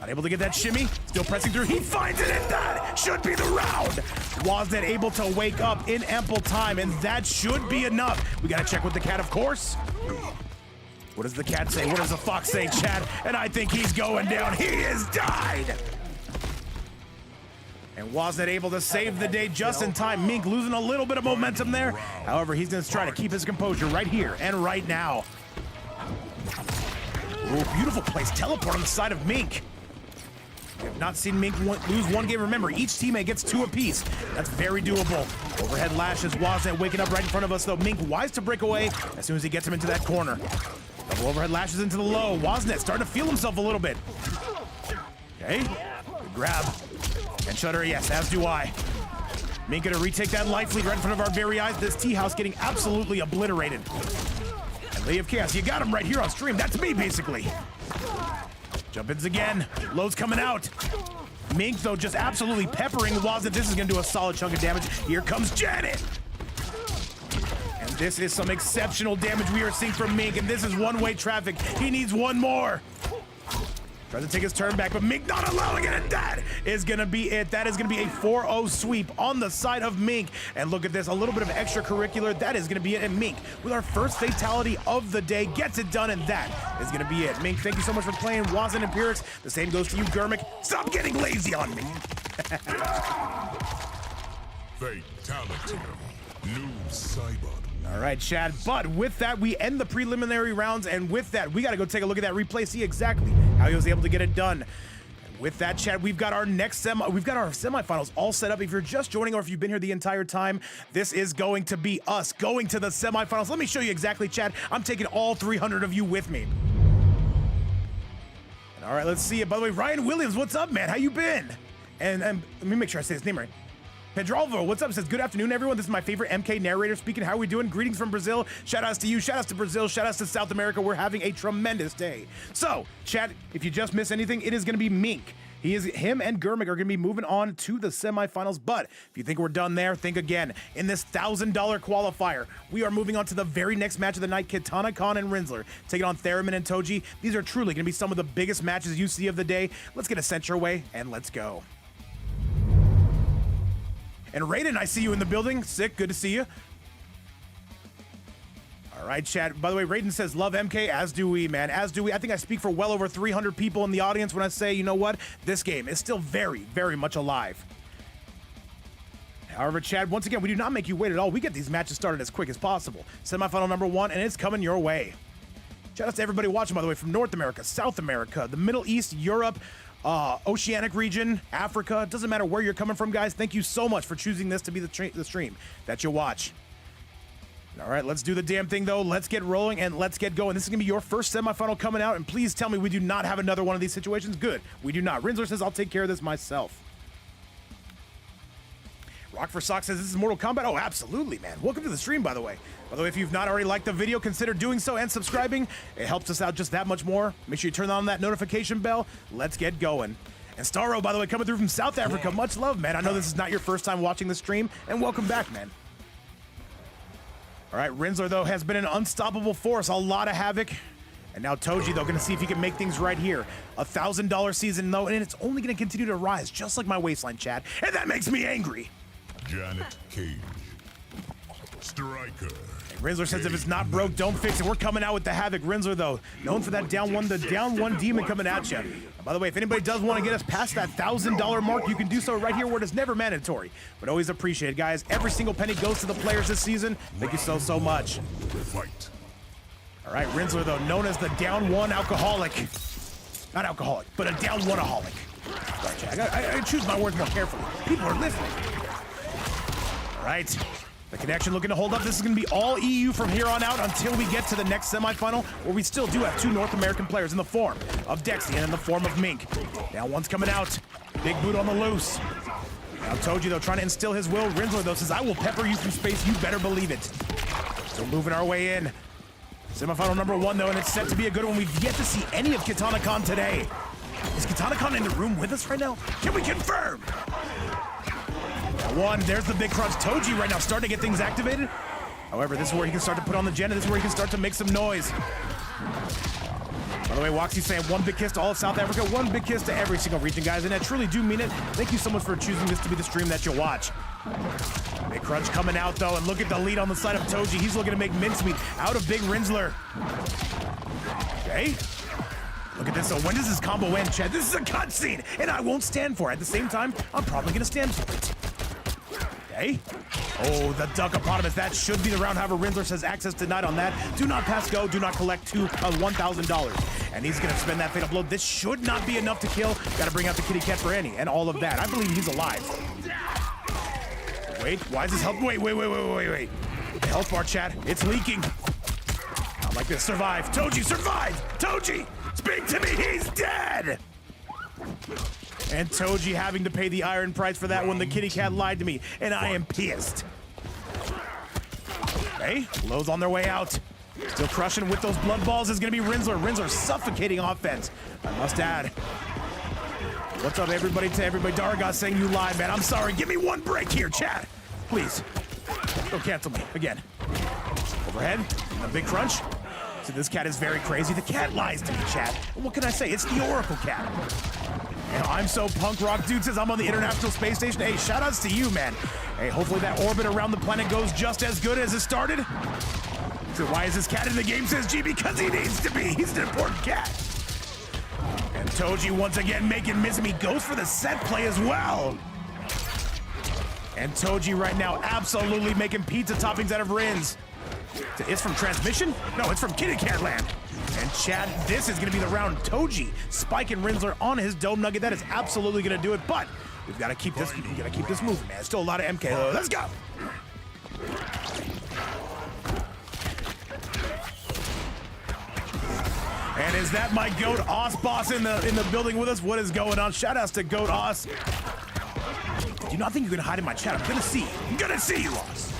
Unable to get that shimmy. Still pressing through. He finds it, and that should be the round. Woznet able to wake up in ample time, and that should be enough. We got to check with the cat, of course. What does the cat say? What does the fox say, chat? And I think he's going down. He has died. And Woznet able to save the day just in time. Mink losing a little bit of momentum there. However, he's going to try to keep his composure right here and right now. Ooh, beautiful place. Teleport on the side of Mink. We have not seen Mink lose one game. Remember, each teammate gets 2 apiece. That's very doable. Overhead lashes. Woznet waking up right in front of us, though. Mink wise to break away as soon as he gets him into that corner. Double overhead lashes into the low. Woznet starting to feel himself a little bit. Okay, good grab. And Shutter, yes, as do I. Mink gonna retake that life lead right in front of our very eyes. This tea house getting absolutely obliterated. And Lady of Chaos, you got him right here on stream. That's me, basically. Jump-ins again. Lows coming out. Mink, though, just absolutely peppering Wazit. This is gonna do a solid chunk of damage. Here comes Janet. And this is some exceptional damage we are seeing from Mink, and this is one-way traffic. He needs one more. Tries to take his turn back, but Mink not allowing it, and that is gonna be it. That is gonna be a 4-0 sweep on the side of Mink. And look at this, a little bit of extracurricular. That is gonna be it. And Mink, with our first fatality of the day, gets it done, and that is gonna be it. Mink, thank you so much for playing. Wazin and Pir1x, the same goes to you, Germik. Stop getting lazy on me.
Fatality. New Cybot.
All right, Chad, but with that, we end the preliminary rounds, and with that, we got to go take a look at that replay, see exactly how he was able to get it done. And with that, Chad, we've got our semifinals all set up. If you're just joining or if you've been here the entire time, this is going to be us going to the semifinals. Let me show you exactly, Chad. I'm taking all 300 of you with me. And all right, let's see it. By the way, Ryan Williams, what's up, man? How you been? And let me make sure I say his name right. Pedrolvo, what's up? Says, good afternoon, everyone. This is my favorite MK narrator speaking. How are we doing? Greetings from Brazil. Shout outs to you. Shout outs to Brazil. Shout outs to South America. We're having a tremendous day. So, chat, if you just miss anything, it is going to be Mink. Him and Germik are going to be moving on to the semifinals. But if you think we're done there, think again. In this $1,000 qualifier, we are moving on to the very next match of the night. Kitana Khan and Rinsler taking on Theremin and Toji. These are truly going to be some of the biggest matches you see of the day. Let's get a sent your way and let's go. And Raiden, I see you in the building. Sick, good to see you. All right, chat. By the way, Raiden says, love MK, as do we, man, as do we. I think I speak for well over 300 people in the audience when I say, you know what? This game is still very, very much alive. However, Chad, once again, we do not make you wait at all. We get these matches started as quick as possible. Semifinal number 1, and it's coming your way. Shout out to everybody watching, by the way, from North America, South America, the Middle East, Europe, Oceanic region, Africa. Doesn't matter where you're coming from, guys. Thank you so much for choosing this to be the stream that you watch. All right, let's do the damn thing, though. Let's get rolling and let's get going. This is going to be your first semifinal coming out, and please tell me we do not have another one of these situations. Good. We do not. Rinsler says, I'll take care of this myself. Rock for Sock says, this is Mortal Kombat. Oh, absolutely, man. Welcome to the stream, by the way. By the way, if you've not already liked the video, consider doing so and subscribing. It helps us out just that much more. Make sure you turn on that notification bell. Let's get going. And Starro, by the way, coming through from South Africa. Much love, man. I know this is not your first time watching the stream, and welcome back, man. All right, Rinsler, though, has been an unstoppable force. A lot of havoc. And now Toji, though, going to see if he can make things right here. $1,000 season, though, and it's only going to continue to rise, just like my waistline, Chad. And that makes me angry. Janet Cage. Striker. Rinsler says if it's not broke, don't fix it. We're coming out with the havoc. Rinsler, though, known for that down one demon coming at you. By the way, if anybody does want to get us past that $1,000 mark, you can do so right here where it is never mandatory, but always appreciated, guys. Every single penny goes to the players this season. Thank you so, so much. Fight. All right, Rinsler, though, known as the down one alcoholic. Not alcoholic, but a down one-aholic. Sorry, Chad. I choose my words more carefully. People are listening. All right. The connection looking to hold up. This is going to be all EU from here on out until we get to the next semifinal, where we still do have 2 North American players in the form of Dexy and in the form of Mink. Now one's coming out. Big boot on the loose. Now Toji, though, trying to instill his will. Rinsler, though, says, I will pepper you from space. You better believe it. So moving our way in. Semifinal number 1, though, and it's set to be a good one. We've yet to see any of Kitana Khan today. Is Kitana Khan in the room with us right now? Can we confirm? One, there's the big crunch. Toji right now starting to get things activated. However, this is where he can start to put on the gen, and this is where he can start to make some noise. By the way, Waxy's saying 1 big kiss to all of South Africa, 1 big kiss to every single region, guys, and I truly do mean it. Thank you so much for choosing this to be the stream that you'll watch. Big crunch coming out, though, and look at the lead on the side of Toji. He's looking to make mincemeat out of Big Rinsler. Okay. Look at this. So when does this combo end, Chad? This is a cutscene, and I won't stand for it. At the same time, I'm probably going to stand for it. Okay. Oh, the duckopotamus. That should be the round. However, Rinsler says access denied on that. Do not pass go. Do not collect $1,000. And he's going to spend that fatal blow. This should not be enough to kill. Got to bring out the kitty cat for Annie and all of that. I believe he's alive. Wait, why is this health? Wait. The health bar, chat. It's leaking. Not like this. Survive. Toji, survive. Toji, speak to me. He's dead. And Toji having to pay the iron price for that one. The kitty cat lied to me, and I am pissed. Okay, Lowe's on their way out. Still crushing with those blood balls is gonna be Rinsler. Rinsler suffocating offense, I must add. What's up, everybody? To everybody, Dargas saying you lied, man. I'm sorry. Give me one break here, chat. Please. Don't cancel me again. Overhead, a big crunch. So this cat is very crazy. The cat lies to me, chat. What can I say? It's the Oracle cat. And I'm so punk rock. Dude says I'm on the International Space Station. Hey, shout outs to you, man. Hey, hopefully that orbit around the planet goes just as good as it started. So why is this cat in the game, says G? Because he needs to be. He's an important cat. And Toji once again making Mizumi goes for the set play as well. And Toji right now absolutely making pizza toppings out of Rins. It's from transmission? No, it's from Kitty Cat Land. And Chad, this is gonna be the round. Toji spiking Rinsler on his dome nugget. That is absolutely gonna do it, but we've gotta keep this, moving, man. There's still a lot of MK. Let's go. And is that my GOAT Os boss in the building with us? What is going on? Shout outs to GOAT Os. Do you not think you're gonna hide in my chat? I'm gonna see you. I'm gonna see you, Os.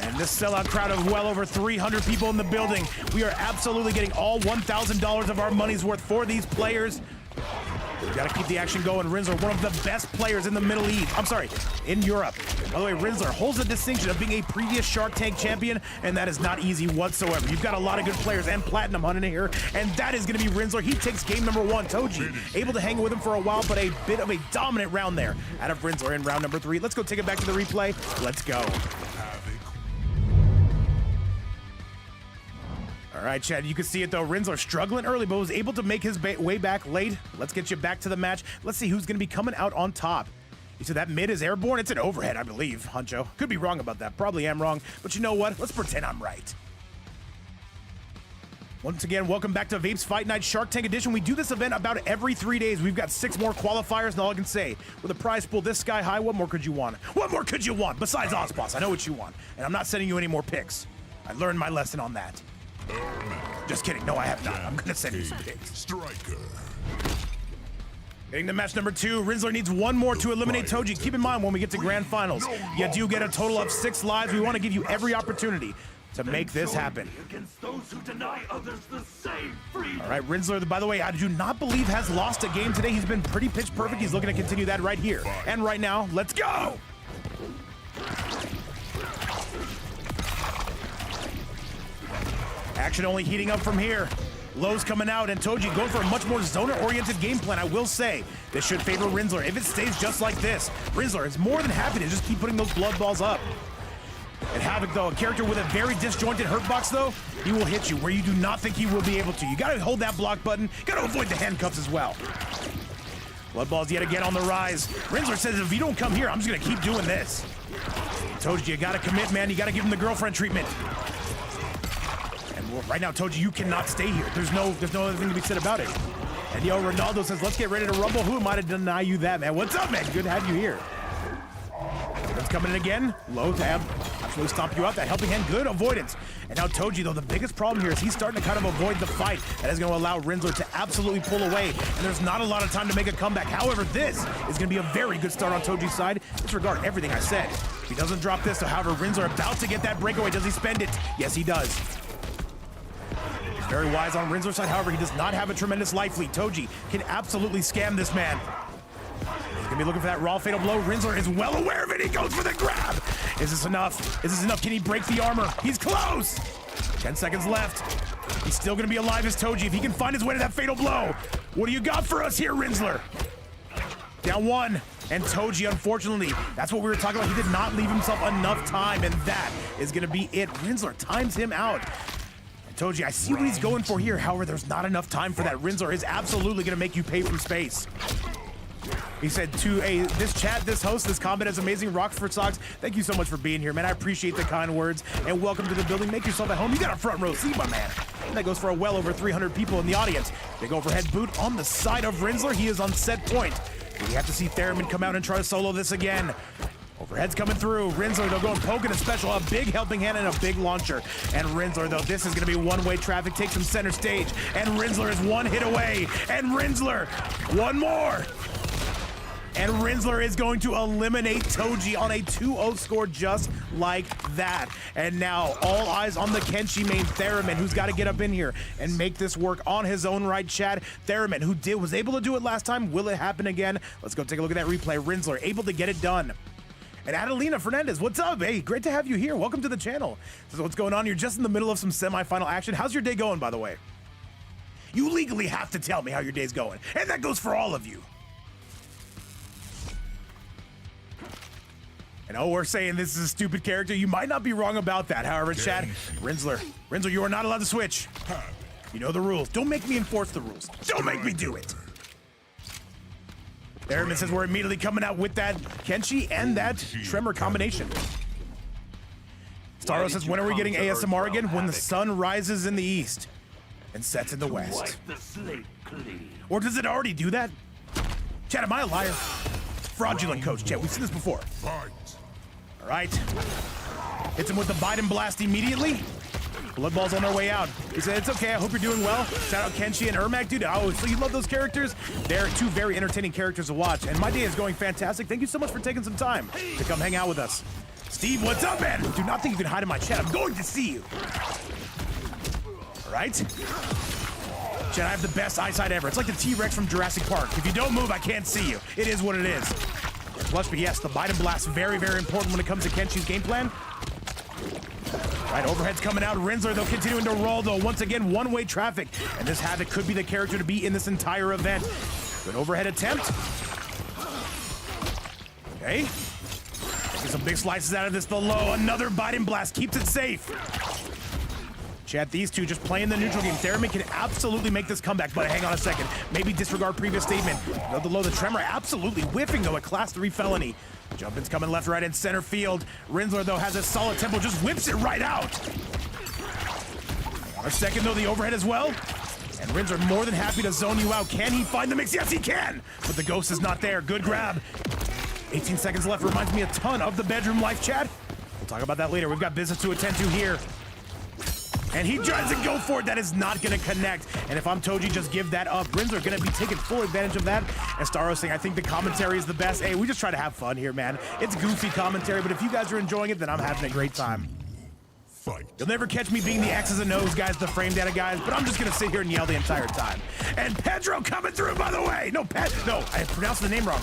And this sellout crowd of well over 300 people in the building. We are absolutely getting all $1,000 of our money's worth for these players. We gotta keep the action going. Rinsler, one of the best players in the Middle East. I'm sorry, in Europe. By the way, Rinsler holds the distinction of being a previous Shark Tank champion, and that is not easy whatsoever. You've got a lot of good players and Platinum hunting here, and that is gonna be Rinsler. He takes game number 1. Toji, able to hang with him for a while, but a bit of a dominant round there out of Rinsler in round number 3. Let's go take it back to the replay. Let's go. All right, Chad, you can see it though. Rinsler struggling early, but was able to make his way back late. Let's get you back to the match. Let's see who's going to be coming out on top. You said that mid is airborne? It's an overhead, I believe, Huncho. Could be wrong about that. Probably am wrong, but you know what? Let's pretend I'm right. Once again, welcome back to Vape's Fight Night Shark Tank Edition. We do this event about every 3 days. We've got 6 more qualifiers, and all I can say, with a prize pool this sky high, what more could you want? What more could you want besides Ozboss? I know what you want, and I'm not sending you any more picks. I learned my lesson on that. Just kidding. No, I have not. I'm gonna send you some picks.
Striker.
Getting to match number 2. Rinsler needs 1 more to eliminate Toji. Keep in mind, when we get to grand finals, you do get a total of 6 lives. We want to give you every opportunity to make this happen.
Against those who deny others the same freedom.
All right, Rinsler, by the way, I do not believe has lost a game today. He's been pretty pitch perfect. He's looking to continue that right here. And right now, let's go. Action only heating up from here. Lowe's coming out, and Toji going for a much more zoner-oriented game plan. I will say, this should favor Rinsler. If it stays just like this, Rinsler is more than happy to just keep putting those blood balls up. And Havoc, though, a character with a very disjointed hurt box, though, he will hit you where you do not think he will be able to. You gotta hold that block button. Gotta avoid the handcuffs as well. Blood balls yet again on the rise. Rinsler says, if you don't come here, I'm just gonna keep doing this. Toji, you gotta commit, man. You gotta give him the girlfriend treatment. Right now, Toji, you cannot stay here. There's no other thing to be said about it. And yo, Ronaldo says, let's get ready to rumble. Who am I to deny you that, man? What's up, man? Good to have you here. It's coming in again. Low tab. Absolutely stomp you out. That helping hand, good avoidance. And now Toji, though, the biggest problem here is he's starting to kind of avoid the fight. That is going to allow Rinsler to absolutely pull away. And there's not a lot of time to make a comeback. However, this is going to be a very good start on Toji's side. Disregard everything I said. If he doesn't drop this, so however, Rinsler about to get that breakaway. Does he spend it? Yes, he does. Very wise on Rinsler's side. However, he does not have a tremendous life lead. Toji can absolutely scam this man. He's gonna be looking for that raw fatal blow. Rinsler is well aware of it. He goes for the grab. Is this enough? Is this enough? Can he break the armor? He's close. 10 seconds left. He's still gonna be alive as Toji if he can find his way to that fatal blow. What do you got for us here, Rinsler? Down 1. And Toji, unfortunately, that's what we were talking about. He did not leave himself enough time, and that is gonna be it. Rinsler times him out. Toji, I see what he's going for here. However, there's not enough time for that. Rinsler is absolutely going to make you pay from space. He said to this chat, this host, this Kombat is amazing. Rockford Socks, thank you so much for being here, man. I appreciate the kind words, and welcome to the building. Make yourself at home. You got a front row seat, my man. And that goes for a well over 300 people in the audience. Big overhead boot on the side of Rinsler. He is on set point. We have to see Theremin come out and try to solo this again. Overhead's coming through. Rinsler, though, going poking a special, a big helping hand and a big launcher. And Rinsler, though, this is going to be one-way traffic, takes him center stage. And Rinsler is one hit away. And Rinsler, one more. And Rinsler is going to eliminate Toji on a 2-0 score just like that. And now all eyes on the Kenshi main, Theremin, who's got to get up in here and make this work on his own right, Chad. Theremin, who was able to do it last time. Will it happen again? Let's go take a look at that replay. Rinsler able to get it done. And Adelina Fernandez, what's up? Hey, great to have you here. Welcome to the channel. So what's going on? You're just in the middle of some semifinal action. How's your day going, by the way? You legally have to tell me how your day's going. And that goes for all of you. And oh, we're saying this is a stupid character. You might not be wrong about that. However, Chad, Rinsler, you are not allowed to switch. You know the rules. Don't make me enforce the rules. Don't make me do it. Theremin says we're immediately coming out with that Kenshi and that Tremor combination. Starro says, when are we getting ASMR again? When the sun rises in the east and sets in the west.
Wipe the slate clean.
Or does it already do that? Chad, am I a liar? Fraudulent coach, Chad. We've seen this before. All right. Hits him with the Biden blast immediately. Blood Ball's on their way out. He said, it's okay, I hope you're doing well. Shout out Kenshi and Ermac, dude. Oh, so you love those characters? They're two very entertaining characters to watch, and my day is going fantastic. Thank you so much for taking some time to come hang out with us. Steve, what's up, man? Do not think you can hide in my chat. I'm going to see you. All right. Chad, I have the best eyesight ever. It's like the T-Rex from Jurassic Park. If you don't move, I can't see you. It is what it is. Plus, but yes, the Biden blast, very, very important when it comes to Kenshi's game plan. Right, overhead's coming out. Rinsler, though, continuing to roll, though. Once again, one-way traffic. And this Havoc could be the character to be in this entire event. Good overhead attempt. Okay. Taking some big slices out of this below. Another Biden blast keeps it safe. Chad, these two just playing the neutral game. Theremin can absolutely make this comeback, but hang on a second. Maybe disregard previous statement. Below the Tremor, absolutely whiffing, though, a Class 3 felony. Jumpin's coming left, right, and center field. Rinsler, though, has a solid tempo, just whips it right out. Hang on a second, though, the overhead as well. And Rinsler more than happy to zone you out. Can he find the mix? Yes, he can! But the ghost is not there. Good grab. 18 seconds left. Reminds me a ton of the bedroom life, Chad. We'll talk about that later. We've got business to attend to here. And he tries to go for it. That is not going to connect. And if I'm Toji, just give that up. Rinsler going to be taking full advantage of that. And Starro saying, I think the commentary is the best. Hey, we just try to have fun here, man. It's goofy commentary, but if you guys are enjoying it, then I'm having a great time.
Fight.
You'll never catch me being the X's and O's guys, the frame data guys, but I'm just going to sit here and yell the entire time. And Pedro coming through, by the way. No, I pronounced the name wrong.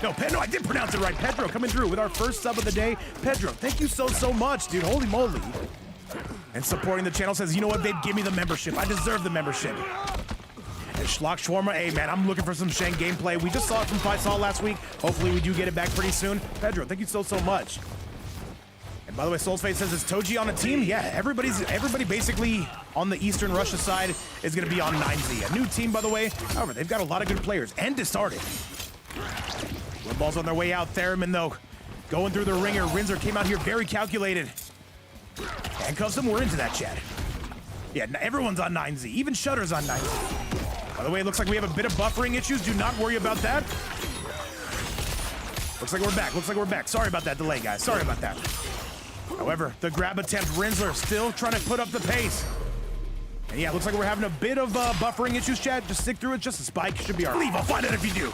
No, I did pronounce it right. Pedro coming through with our first sub of the day. Pedro, thank you so much, dude. Holy moly. And supporting the channel says, you know what, babe, give me the membership. I deserve the membership. And Schlock Shawarma, hey, man, I'm looking for some Shen gameplay. We just saw it from Faisal last week. Hopefully we do get it back pretty soon. Pedro, thank you so much. And by the way, Soulsface says, is Toji on a team? Yeah, everybody basically on the Eastern Russia side is going to be on 9Z. A new team, by the way. However, they've got a lot of good players and discarded. Blood Ball's on their way out. Theremin, though, going through the ringer. Rinsler came out here very calculated. Handcuffs him, we're into that, Chad. Yeah, everyone's on 9Z. Even Shutter's on 9Z. By the way, it looks like we have a bit of buffering issues. Do not worry about that. Looks like we're back. Sorry about that delay, guys. Sorry about that. However, the grab attempt, Rinsler still trying to put up the pace. And yeah, looks like we're having a bit of buffering issues, Chad. Just stick through it. Just a spike should be all right. Leave, I'll find out if you do.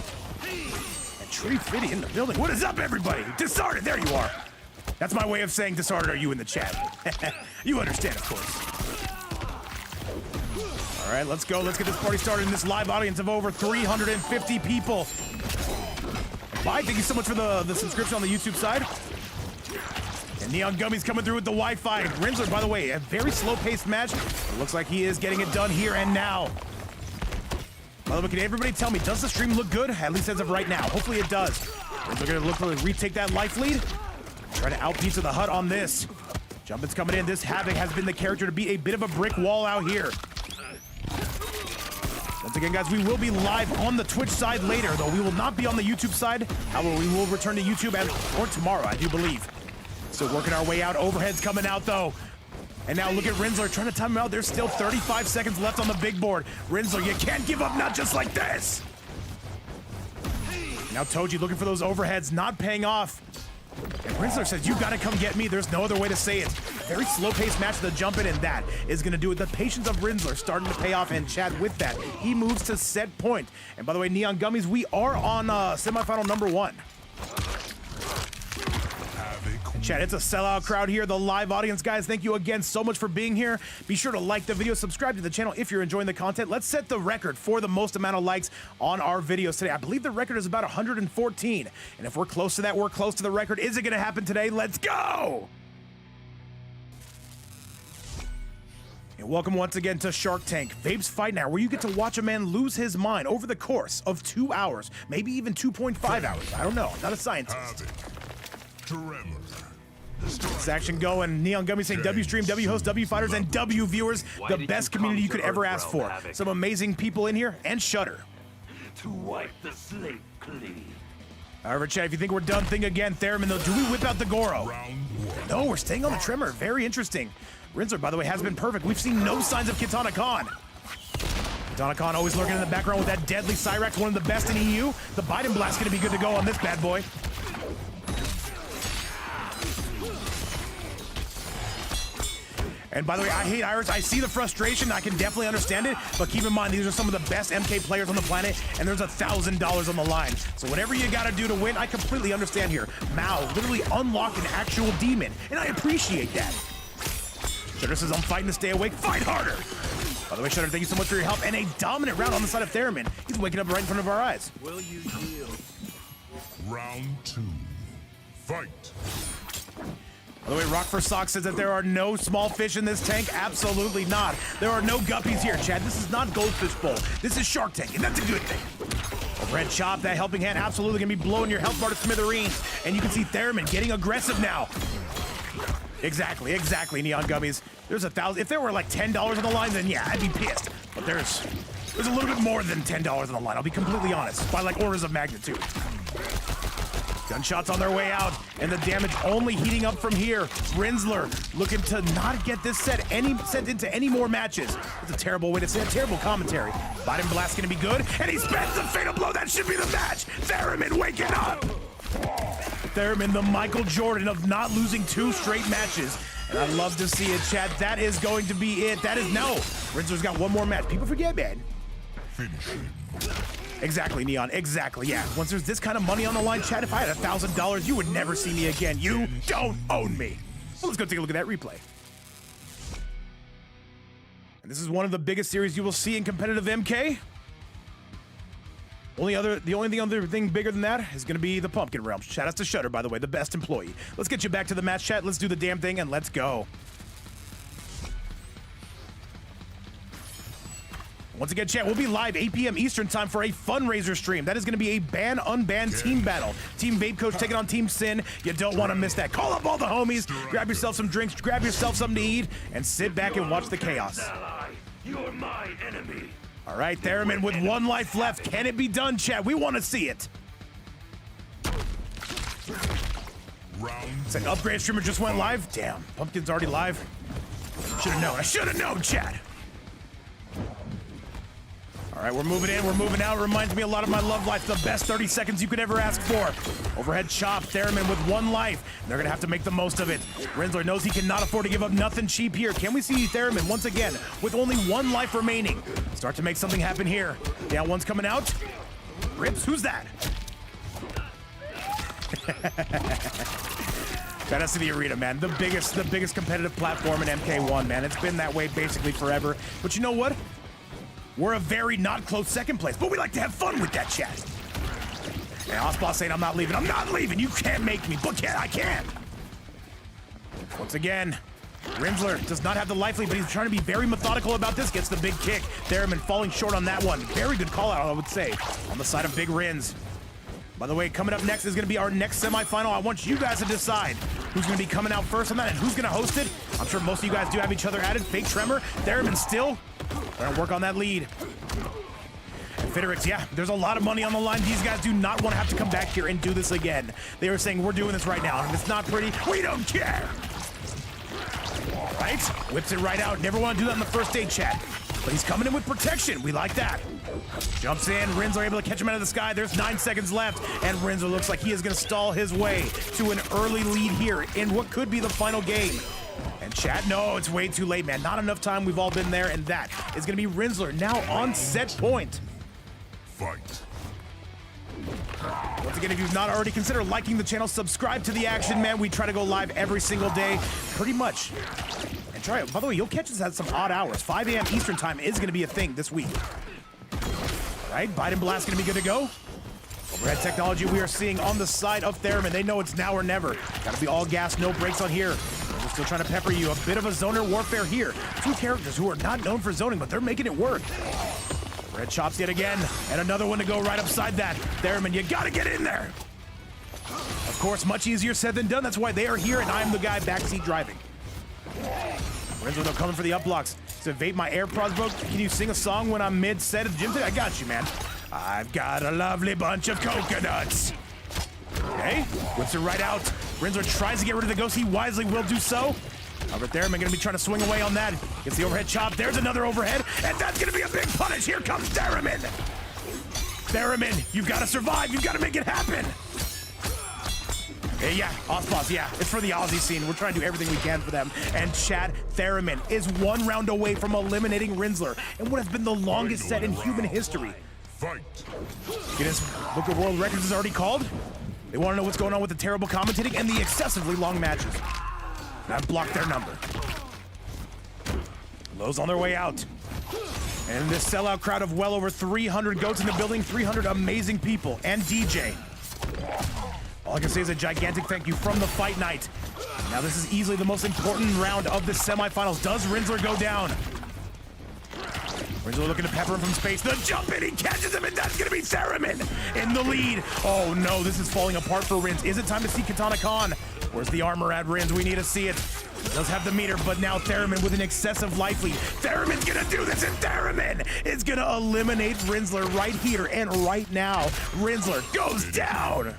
And Tree Fitty in the building. What is up, everybody? Disarded, there you are. That's my way of saying disarded are you in the chat. You understand, of course. All right, let's go. Let's get this party started in this live audience of over 350 people. Bye, thank you so much for the subscription on the YouTube side. And Neon Gummy's coming through with the Wi-Fi. Rinsler, by the way, a very slow-paced match. It looks like he is getting it done here and now. By the way, can everybody tell me, does the stream look good? At least as of right now. Hopefully it does. Rinsler gonna look for retake that life lead. Try to out Pizza the Hut on this. Jumpin's coming in. This Havoc has been the character to be a bit of a brick wall out here. Once again, guys, we will be live on the Twitch side later, though we will not be on the YouTube side. However, we will return to YouTube or tomorrow, I do believe. Still working our way out. Overhead's coming out, though. And now look at Rinsler trying to time him out. There's still 35 seconds left on the big board. Rinsler, you can't give up, not just like this. Now Toji looking for those overheads, not paying off. And Rinsler says, you gotta come get me. There's no other way to say it. Very slow-paced match to the jump in, and that is gonna do it. The patience of Rinsler starting to pay off, and Chad with that, he moves to set point. And by the way, Neon Gummies, we are on semifinal number 1. Chad, it's a sellout crowd here. The live audience, guys, thank you again so much for being here. Be sure to like the video, subscribe to the channel if you're enjoying the content. Let's set the record for the most amount of likes on our videos today. I believe the record is about 114. And if we're close to that, we're close to the record. Is it going to happen today? Let's go! And welcome once again to Shark Tank, Vape's Fight Now, where you get to watch a man lose his mind over the course of 2 hours, maybe even 2.5 hours. I don't know. I'm not a scientist. This action going. Neon Gummy saying W stream, W host, W fighters, and W viewers. The best community you could ever ask for. Some amazing people in here, and Shutter.
To wipe the slate clean.
However, Chad, if you think we're done, think again. Theremin, though, do we whip out the Goro? No, we're staying on the trimmer. Very interesting. Rinsler, by the way, has been perfect. We've seen no signs of Kitana Khan. Kitana Khan always lurking in the background with that deadly Cyrax, one of the best in EU. The Biden Blast going to be good to go on this bad boy. And by the way, I hate Iris. I see the frustration. I can definitely understand it. But keep in mind, these are some of the best MK players on the planet, and there's $1,000 on the line. So whatever you got to do to win, I completely understand here. Mao literally unlocked an actual demon, and I appreciate that. Shutter says, I'm fighting to stay awake. Fight harder! By the way, Shutter, thank you so much for your help. And a dominant round on the side of Theremin. He's waking up right in front of our eyes.
Will you yield?
Round 2. Fight.
By the way, Rock for Sock says that there are no small fish in this tank. Absolutely not. There are no guppies here, Chad. This is not Goldfish Bowl. This is Shark Tank, and that's a good thing. Overhead chop, that helping hand absolutely gonna be blowing your health bar to smithereens. And you can see Theremin getting aggressive now. Exactly, Neon Gummies. There's 1,000. If there were like $10 on the line, then yeah, I'd be pissed. But there's a little bit more than $10 on the line. I'll be completely honest, by like orders of magnitude. Gunshots on their way out, and the damage only heating up from here. Rinsler looking to not get this sent into any more matches. It's a terrible way to say it. Terrible commentary. Biden Blast gonna be good, and he spends the fatal blow. That should be the match. Theremin waking up. Theremin, the Michael Jordan of not losing 2 straight matches. And I love to see it, Chad. That is going to be it. That is no. Rinsler's got one more match. People forget, man.
Finish him.
Exactly, Neon. Exactly, yeah. Once there's this kind of money on the line, Chad, if I had $1,000, you would never see me again. You don't own me. Well, let's go take a look at that replay. And this is one of the biggest series you will see in competitive MK. The only other thing bigger than that is going to be the Pumpkin Realms. Shout out to Shutter, by the way, the best employee. Let's get you back to the match, chat. Let's do the damn thing, and let's go. Once again, chat, we'll be live 8 p.m. Eastern time for a fundraiser stream. That is going to be a ban-unbanned team battle. Team Vape Coach taking on Team Sin. You don't want to miss that. Call up all the homies, grab yourself some drinks, grab yourself something to eat, and sit back and watch the chaos.
Ally, you're my enemy.
All right, Theremin with 1 life left. Can it be done, chat? We want to see it. Said upgrade streamer just went live. Damn, Pumpkin's already live. Should have known. I should have known, chat. All right, we're moving in, we're moving out. Reminds me a lot of my love life. The best 30 seconds you could ever ask for. Overhead chop, Theremin with 1 life. They're gonna have to make the most of it. Rinsler knows he cannot afford to give up nothing cheap here. Can we see Theremin once again with only 1 life remaining? Start to make something happen here. Down one's coming out. Rips, who's that? Shout out to the arena, man. The biggest competitive platform in MK1, man. It's been that way basically forever. But you know what? We're a very not close second place, but we like to have fun with that, chat. And Osboss saying, I'm not leaving. I'm not leaving. You can't make me. But yeah, I can. Once again, Rinsler does not have the life lead, but he's trying to be very methodical about this. Gets the big kick. Theremin falling short on that one. Very good call out, I would say, on the side of Big Rins. By the way, coming up next is going to be our next semifinal. I want you guys to decide who's going to be coming out first on that and who's going to host it. I'm sure most of you guys do have each other added. Fake Tremor, Theremin still trying to work on that lead. And Pir1x, yeah, there's a lot of money on the line. These guys do not want to have to come back here and do this again. They were saying, we're doing this right now. And if it's not pretty, we don't care. All right, whips it right out. Never want to do that on the first day, chat. but he's coming in with protection. We like that. Jumps in, Rinsler able to catch him out of the sky. There's 9 seconds left, and Rinsler looks like he is gonna stall his way to an early lead here in what could be the final game. And chat, no, it's way too late, man. Not enough time, we've all been there, and that is gonna be Rinsler now on set point.
Fight.
Once again, if you've not already, consider liking the channel, subscribe to the action, man. We try to go live every single day, pretty much. And try it. By the way, you'll catch us at some odd hours. 5 a.m. Eastern time is going to be a thing this week. All right, Biden Blast going to be good to go. Overhead technology we are seeing on the side of Theremin. They know it's now or never. Got to be all gas, no brakes on here. We're still trying to pepper you. A bit of a zoner warfare here. 2 characters who are not known for zoning, but they're making it work. Red chops yet again, and another one to go right upside that. Theremin, you gotta get in there. Of course, much easier said than done. That's why they are here, and I'm the guy backseat driving. Renzo, though, coming for the up blocks. So, vape my AirPods, bro. Can you sing a song when I'm mid-set at the gym today? I got you, man. I've got a lovely bunch of coconuts. Okay, whips it right out. Renzo tries to get rid of the ghost. He wisely will do so. Over there, I'm gonna be trying to swing away on that. Gets the overhead chop. There's another overhead, and that's gonna be a big punish. Here comes Theremin. Theremin, you've got to survive. You've got to make it happen. Hey, yeah, Osboss, yeah. It's for the Aussie scene. We're trying to do everything we can for them. And Chad, Theremin is 1 round away from eliminating Rinsler in what has been the longest set in human history.
Fight.
Guinness Book of World Records is already called. They want to know what's going on with the terrible commentating and the excessively long matches. I've blocked their number. Lowe's on their way out. And this sellout crowd of well over 300 goats in the building, 300 amazing people, and DJ. All I can say is a gigantic thank you from the fight night. Now this is easily the most important round of the semifinals. Does Rinsler go down? Rinsler looking to pepper him from space. The jump in, he catches him, and that's gonna be Theremin in the lead. Oh no, this is falling apart for Rins. Is it time to see Katana Khan? Where's the armor at, Rins? We need to see it. Does have the meter, but now Theremin with an excessive life lead. Theremin's gonna do this, and Theremin is gonna eliminate Rinsler right here and right now. Rinsler goes down.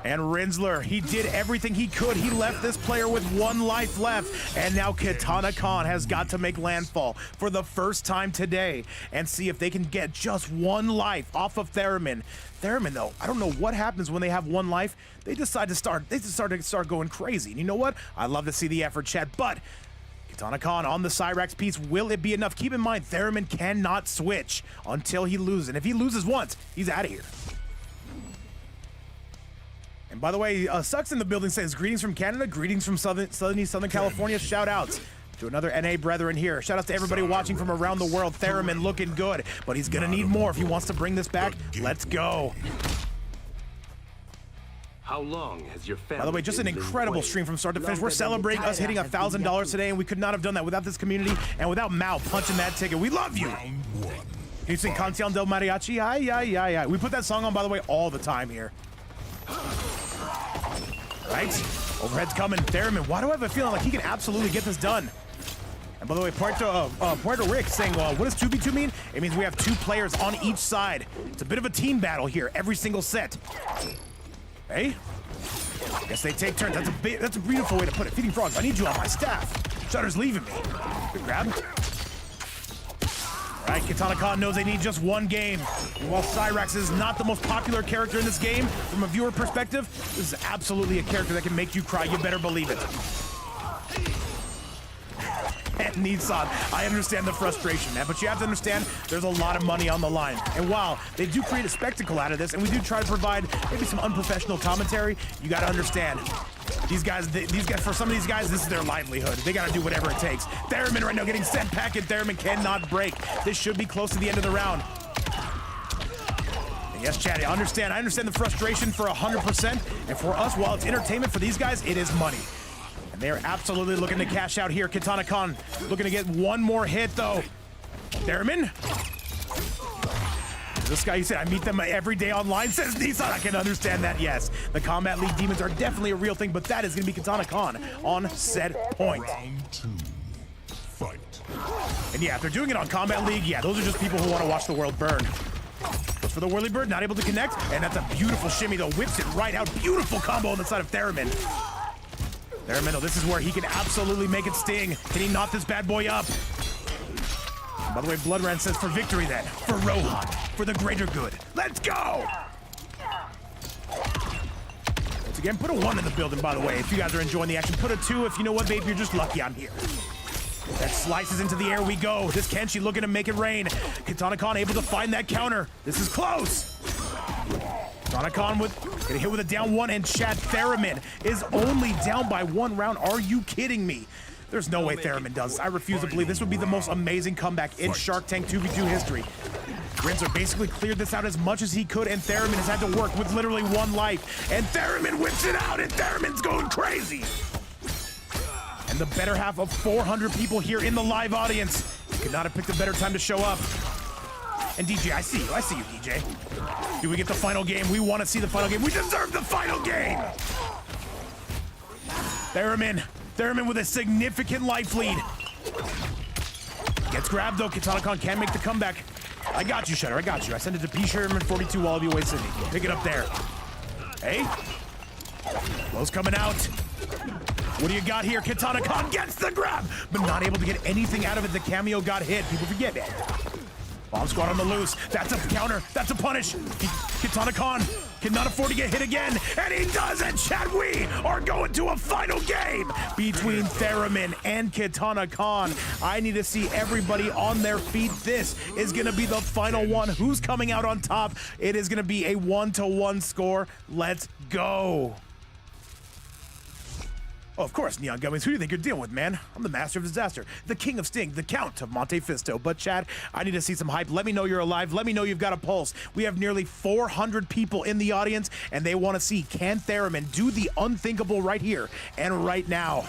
And Rinsler, he did everything he could. He left this player with 1 life left. And now Katana Khan has got to make landfall for the first time today and see if they can get just 1 life off of Theremin. Theremin, though, I don't know what happens when they have 1 life. They decide to start going crazy. And you know what? I love to see the effort, chat, but Katana Khan on the Cyrax piece, will it be enough? Keep in mind, Theremin cannot switch until he loses. And if he loses once, he's out of here. And by the way, Sucks in the building says, greetings from Canada, greetings from Southern California, shout outs to another NA brethren here. Shout out to everybody watching from around the world. Theremin looking good, but he's gonna need more if he wants to bring this back. Let's go.
How long has your family?
By the way, just an incredible stream from start to finish. We're celebrating us hitting $1,000 today, and we could not have done that without this community and without Mao punching that ticket. We love you.
Round 1.
Can you sing Canción del Mariachi? Ay, ay, ay, ay. We put that song on, by the way, all the time here. Right? Overhead's coming. Theremin, why do I have a feeling like he can absolutely get this done? And by the way, Puerto Rick saying, what does 2v2 mean? It means we have 2 players on each side. It's a bit of a team battle here, every single set. Hey? Guess they take turns. That's a beautiful way to put it. Feeding Frogs, I need you on my staff. Shutter's leaving me. Good grab. Right, Katana Khan knows they need just 1 game. And while Cyrax is not the most popular character in this game, from a viewer perspective, this is absolutely a character that can make you cry. You better believe it. And Nissan, I understand the frustration, man, but you have to understand there's a lot of money on the line. And while they do create a spectacle out of this, and we do try to provide maybe some unprofessional commentary, you got to understand. These guys, for some of these guys, this is their livelihood. They gotta do whatever it takes. Theremin right now getting sent back, and Theremin cannot break. This should be close to the end of the round. And yes, Chad, I understand the frustration for 100%. And for us, while it's entertainment, for these guys, it is money. And they are absolutely looking to cash out here. Katana Khan looking to get 1 more hit, though. Theremin? This guy, you said, I meet them every day online, says Nissan. I can understand that, yes. The Combat League demons are definitely a real thing, but that is going to be Katana Khan on set point.
Round 2. Fight.
And yeah, if they're doing it on Combat League, yeah, those are just people who want to watch the world burn. Goes for the whirly bird, not able to connect, and that's a beautiful shimmy, though. Whips it right out. Beautiful combo on the side of Theremin. Theremin, though, this is where he can absolutely make it sting. Can he knot this bad boy up? By the way, Bloodran says for victory then. For Rohan. For the greater good. Let's go! Once again, put a 1 in the building, by the way, if you guys are enjoying the action. Put a 2 if you know what, babe, you're just lucky I'm here. That slices into the air we go. This Kenshi looking to make it rain. Kitana Khan able to find that counter. This is close. Kitana Khan getting hit with a down 1, and Chad Theremin is only down by 1 round. Are you kidding me? There's no way Theremin does this. I refuse to believe this would be the most amazing comeback in Shark Tank 2v2 history. Rinzer basically cleared this out as much as he could, and Theremin has had to work with literally 1 life. And Theremin whips it out, and Theremin's going crazy. And the better half of 400 people here in the live audience. Could not have picked a better time to show up. And DJ, I see you, DJ. Do we get the final game? We want to see the final game. We deserve the final game! Theremin with a significant life lead. Gets grabbed though, Kitana Khan can make the comeback. I got you, Shutter, I got you. I sent it to P1x42 while you away Sydney. Pick it up there. Hey? Blow's coming out. What do you got here? Kitana Khan gets the grab, but not able to get anything out of it. The cameo got hit. People forget it. Bomb squad on the loose. That's a counter. That's a punish. Kitana Khan cannot afford to get hit again, and he does it. Chad, we are going to a final game between Theremin and Kitana Khan. I need to see everybody on their feet. This is going to be the final one. Who's coming out on top? It is going to be a 1-1 score. Let's go. Oh, of course, Neon Gummies. Who do you think you're dealing with, man? I'm the master of disaster, the king of sting, the count of Monte Fisto. But Chad, I need to see some hype. Let me know you're alive. Let me know you've got a pulse. We have nearly 400 people in the audience, and they want to see, can Theremin do the unthinkable right here and right now?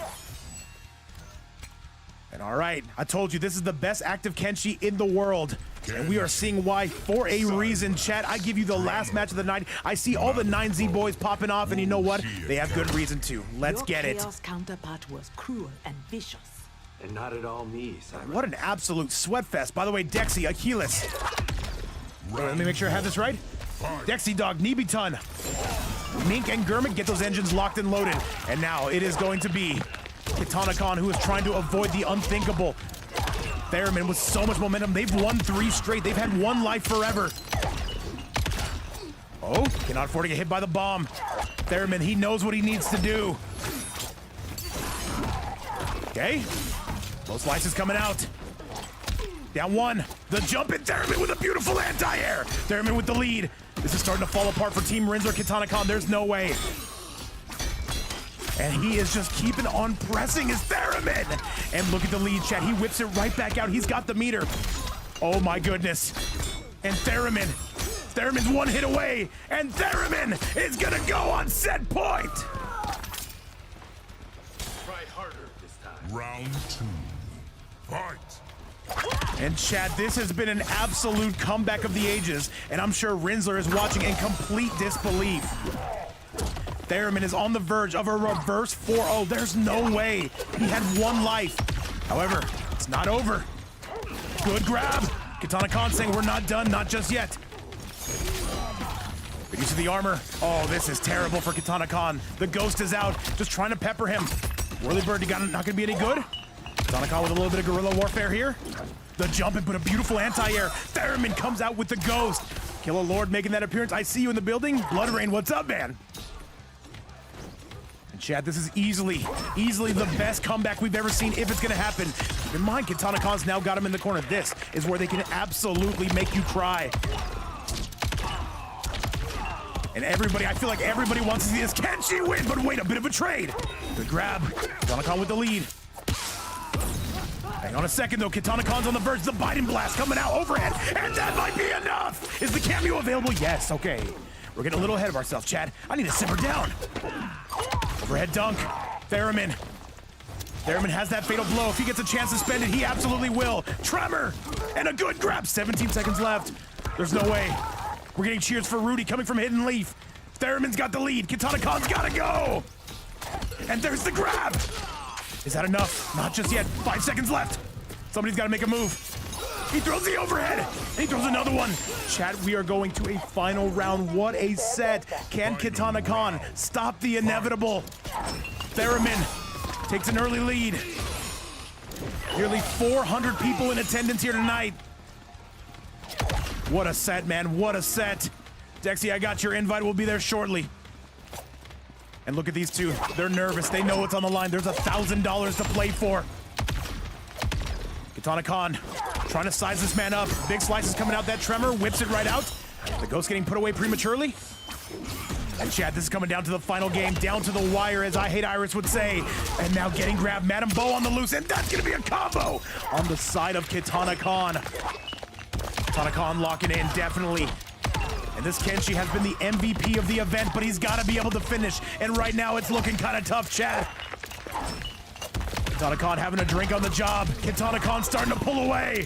And all right, I told you this is the best active Kenshi in the world. And we are seeing why for a reason, chat. I give you the last match of the night. I see all the 9Z boys popping off, and you know what? They have good reason to. Let's get it.
Your Chaos counterpart was cruel and vicious.
And not at all me, Simon.
What an absolute sweat fest. By the way, Dexy, Ahiless. Let me make sure I have this right. Dexy Dog, Nibiton. Mink and Germik get those engines locked and loaded. And now it is going to be Kitana Khan, who is trying to avoid the unthinkable. Theremin with so much momentum. They've won 3 straight. They've had 1 life forever. Oh, cannot afford to get hit by the bomb. Theremin, he knows what he needs to do. Okay. Those slices coming out. Down 1. The jump in Theremin with a beautiful anti-air. Theremin with the lead. This is starting to fall apart for Team Rinzer Kitana Khan. There's no way. And he is just keeping on pressing his Theremin. And look at the lead, chat. He whips it right back out. He's got the meter. Oh my goodness. And Theremin's 1 hit away. And Theremin is gonna go on set point.
Try harder this time.
Round 2. Fight.
And Chad, this has been an absolute comeback of the ages. And I'm sure Rinzer is watching in complete disbelief. Theremin is on the verge of a reverse 4-0. There's no way. He had 1 life. However, it's not over. Good grab. Kitana Khan saying we're not done, not just yet. Good use of the armor. Oh, this is terrible for Kitana Khan. The ghost is out, just trying to pepper him. Whirlybird, not gonna be any good. Kitana Khan with a little bit of guerrilla warfare here. The jump and put a beautiful anti-air. Theremin comes out with the ghost. Killer Lord making that appearance. I see you in the building. Blood Rain, what's up, man? Chad, this is easily the best comeback we've ever seen if it's gonna happen. Keep in mind, Kitana Khan's now got him in the corner. This is where they can absolutely make you cry. And everybody, I feel like everybody wants to see this Kenshi win, but wait, a bit of a trade. Good grab. Kitana Khan with the lead. Hang on a second though, Kitana Khan's on the verge. The Biden blast coming out overhead, and that might be enough. Is the cameo available? Yes, okay. We're getting a little ahead of ourselves, Chad. I need to simmer down. Overhead dunk. Theremin has that fatal blow. If he gets a chance to spend it, he absolutely will. Tremor and a good grab. 17 seconds left. There's no way. We're getting cheers for Rudy coming from Hidden Leaf. Theremin's got the lead. Kitana Khan's gotta go. And there's the grab. Is that enough? Not just yet. 5 seconds left. Somebody's gotta make a move. He throws the overhead. He throws another one. Chat, we are going to a final round. What a set. Can Kitana Khan stop the inevitable? Theremin takes an early lead. Nearly 400 people in attendance here tonight. What a set, man. What a set. Dexy, I got your invite. We'll be there shortly. And look at these two. They're nervous. They know what's on the line. There's $1,000 to play for. Kitana Khan trying to size this man up. Big slices coming out. That tremor whips it right out. The ghost getting put away prematurely. And Chad, this is coming down to the final game, down to the wire, as Ahiless would say. And now getting grabbed, Madam Bo on the loose, and that's gonna be a combo on the side of Kitana Khan. Kitana Khan locking in, definitely. And this Kenshi has been the MVP of the event, but he's gotta be able to finish. And right now it's looking kind of tough, Chad. Kitana Khan having a drink on the job. Kitana Khan starting to pull away.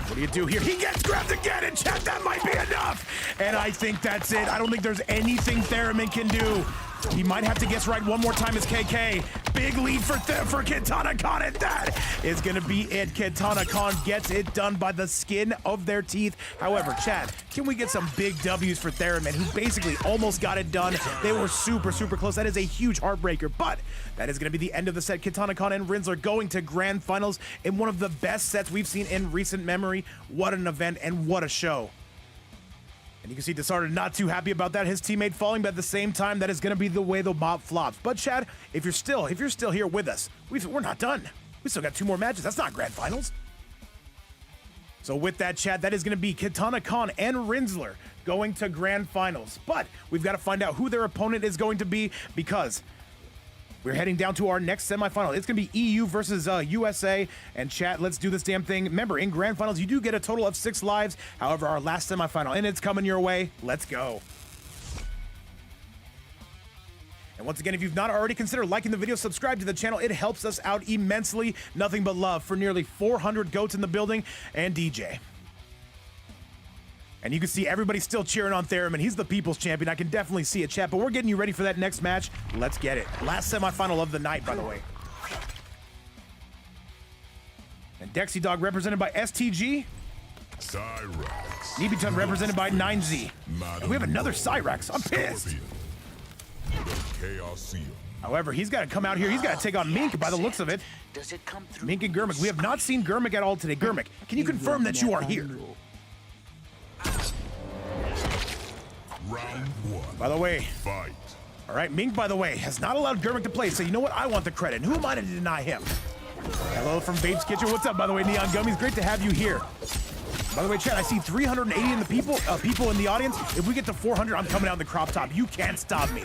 What do you do here? He gets grabbed again, and Chad, that might be enough. And I think that's it. I don't think there's anything Theremin can do. He might have to guess right one more time as KK. Big lead for Kitana Khan, and that is gonna be it. Kitana Khan gets it done by the skin of their teeth. However, Chad, can we get some big W's for Theremin, who basically almost got it done? They were super, super close. That is a huge heartbreaker, but that is gonna be the end of the set. Kitana Khan and Rinsler going to grand finals in one of the best sets we've seen in recent memory. What an event and what a show. And you can see Desarter not too happy about that, his teammate falling, but at the same time, that is going to be the way the mob flops. But Chad, if you're still here with us, we're not done. We still got 2 more matches. That's not grand finals. So with that, Chad, that is going to be Kitana Khan and Rinsler going to grand finals. But we've got to find out who their opponent is going to be, because we're heading down to our next semifinal. It's going to be EU versus USA. And chat, let's do this damn thing. Remember, in grand finals, you do get a total of 6 lives. However, our last semifinal, and it's coming your way. Let's go. And once again, if you've not already, consider liking the video, subscribe to the channel. It helps us out immensely. Nothing but love for nearly 400 goats in the building and DJ. And you can see everybody still cheering on Theremin. He's the people's champion. I can definitely see it, chat. But we're getting you ready for that next match. Let's get it. Last semifinal of the night, by the way. And Dexy Dog represented by STG.
Cyrax.
Nibiton represented by 9Z. And we have another Cyrax. I'm pissed. However, he's got to come out here. He's got to take on Mink by the looks of it.
Does it come through?
Mink and Germik. We have not seen Germik at all today. Germik, can you confirm that you are here?
Round 1.
By the way,
Fight.
all right, Mink, by the way, has not allowed Germik to play, so you know what? I want the credit. And who am I to deny him? Hello from Babe's Kitchen. What's up, by the way, Neon Gummies? Great to have you here. By the way, chat, I see 380 in the people in the audience. If we get to 400, I'm coming out in the crop top. You can't stop me.